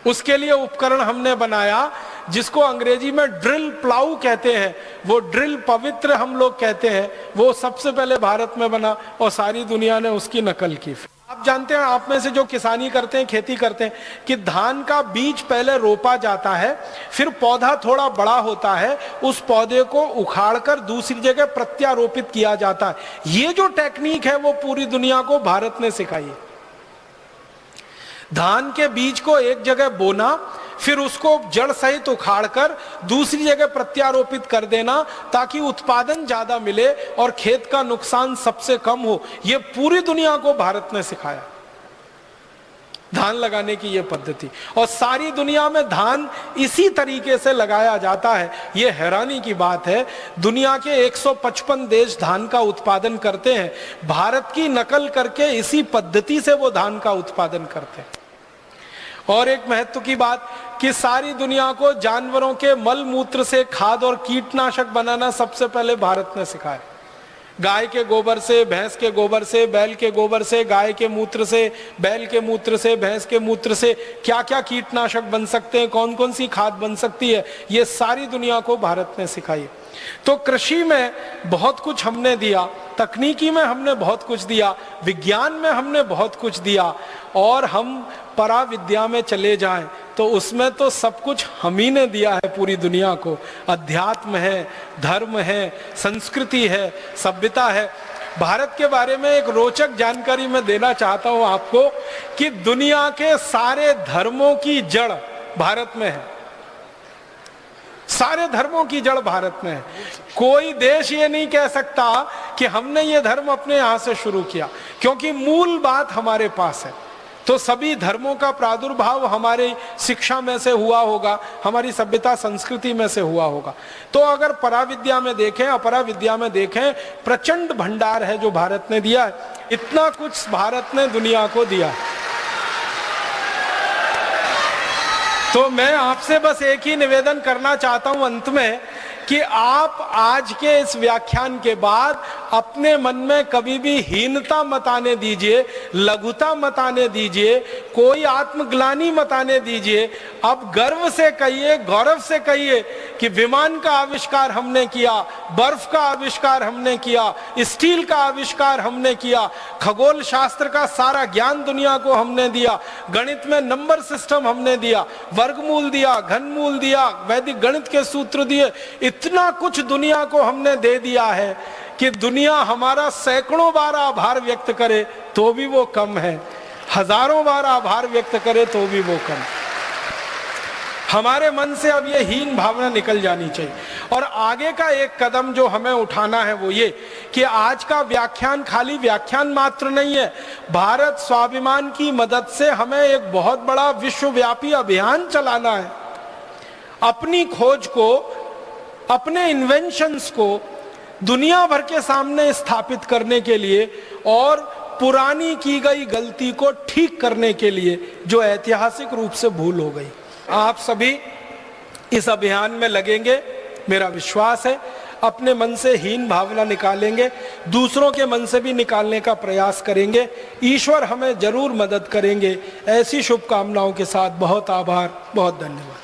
उसके लिए उपकरण हमने बनाया जिसको अंग्रेजी में ड्रिल प्लाऊ कहते हैं। वो ड्रिल पवित्र हम लोग कहते हैं, वो सबसे पहले भारत में बना और सारी दुनिया ने उसकी नकल की। आप जानते हैं, आप में से जो किसानी करते हैं, खेती करते हैं, कि धान का बीज पहले रोपा जाता है, फिर पौधा थोड़ा बड़ा होता है, उस पौधे को उखाड़कर दूसरी जगह प्रत्यारोपित किया जाता है। ये जो टेक्निक है वो पूरी दुनिया को भारत ने सिखाई है। धान के बीज को एक जगह बोना, फिर उसको जड़ सहित उखाड़कर दूसरी जगह प्रत्यारोपित कर देना ताकि उत्पादन ज्यादा मिले और खेत का नुकसान सबसे कम हो। यह पूरी दुनिया को भारत ने सिखाया, धान लगाने की यह पद्धति। और सारी दुनिया में धान इसी तरीके से लगाया जाता है। यह हैरानी की बात है, दुनिया के 155 देश धान का उत्पादन करते हैं, भारत की नकल करके इसी पद्धति से वो धान का उत्पादन करते हैं। और एक महत्व की बात कि सारी दुनिया को जानवरों के मल मूत्र से खाद और कीटनाशक बनाना सबसे पहले भारत ने सिखाया। गाय के गोबर से, भैंस के गोबर से, बैल के गोबर से, गाय के मूत्र से, बैल के मूत्र से, भैंस के मूत्र से क्या क्या कीटनाशक बन सकते हैं, कौन कौन सी खाद बन सकती है, ये सारी दुनिया को भारत ने सिखाई। तो कृषि में बहुत कुछ हमने दिया, तकनीकी में हमने बहुत कुछ दिया, विज्ञान में हमने बहुत कुछ दिया, और हम पराविद्या में चले जाएं तो उसमें तो सब कुछ हम ही ने दिया है पूरी दुनिया को। अध्यात्म है, धर्म है, संस्कृति है, सभ्यता है। भारत के बारे में एक रोचक जानकारी मैं देना चाहता हूं आपको कि दुनिया के सारे धर्मों की जड़ भारत में है। सारे धर्मों की जड़ भारत में है। कोई देश ये नहीं कह सकता कि हमने ये धर्म अपने यहां से शुरू किया, क्योंकि मूल बात हमारे पास है। तो सभी धर्मों का प्रादुर्भाव हमारी शिक्षा में से हुआ होगा, हमारी सभ्यता संस्कृति में से हुआ होगा। तो अगर पराविद्या में देखें, अपराविद्या में देखें, प्रचंड भंडार है जो भारत ने दिया है। इतना कुछ भारत ने दुनिया को दिया। तो मैं आपसे बस एक ही निवेदन करना चाहता हूं अंत में कि आप आज के इस व्याख्यान के बाद अपने मन में कभी भी हीनता मत आने दीजिए, लघुता मत आने दीजिए, कोई आत्मग्लानि मत आने दीजिए। अब गर्व से कहिए, गौरव से कहिए कि विमान का आविष्कार हमने किया, बर्फ का आविष्कार हमने किया, स्टील का आविष्कार हमने किया, खगोल शास्त्र का सारा ज्ञान दुनिया को हमने दिया, गणित में नंबर सिस्टम हमने दिया, वर्गमूल दिया, घनमूल दिया, वैदिक गणित के सूत्र दिए। इतना कुछ दुनिया को हमने दे दिया है कि दुनिया हमारा सैकड़ों बार आभार व्यक्त करे तो भी वो कम है, हजारों बार आभार व्यक्त करे तो भी वो कम। हमारे मन से अब ये हीन भावना निकल जानी चाहिए। और आगे का एक कदम जो हमें उठाना है वो ये कि आज का व्याख्यान खाली व्याख्यान मात्र नहीं है। भारत स्वाभिमान की मदद से हमें एक बहुत बड़ा विश्वव्यापी अभियान चलाना है, अपनी खोज को, अपने इन्वेंशंस को दुनिया भर के सामने स्थापित करने के लिए और पुरानी की गई गलती को ठीक करने के लिए जो ऐतिहासिक रूप से भूल हो गई। आप सभी इस अभियान में लगेंगे, मेरा विश्वास है। अपने मन से हीन भावना निकालेंगे, दूसरों के मन से भी निकालने का प्रयास करेंगे। ईश्वर हमें जरूर मदद करेंगे। ऐसी शुभकामनाओं के साथ बहुत आभार, बहुत धन्यवाद।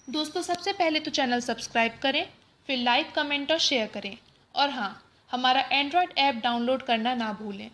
दोस्तों, सबसे पहले तो चैनल सब्सक्राइब करें, फिर लाइक, कमेंट और शेयर करें। और हाँ, हमारा एंड्रॉयड ऐप डाउनलोड करना ना भूलें।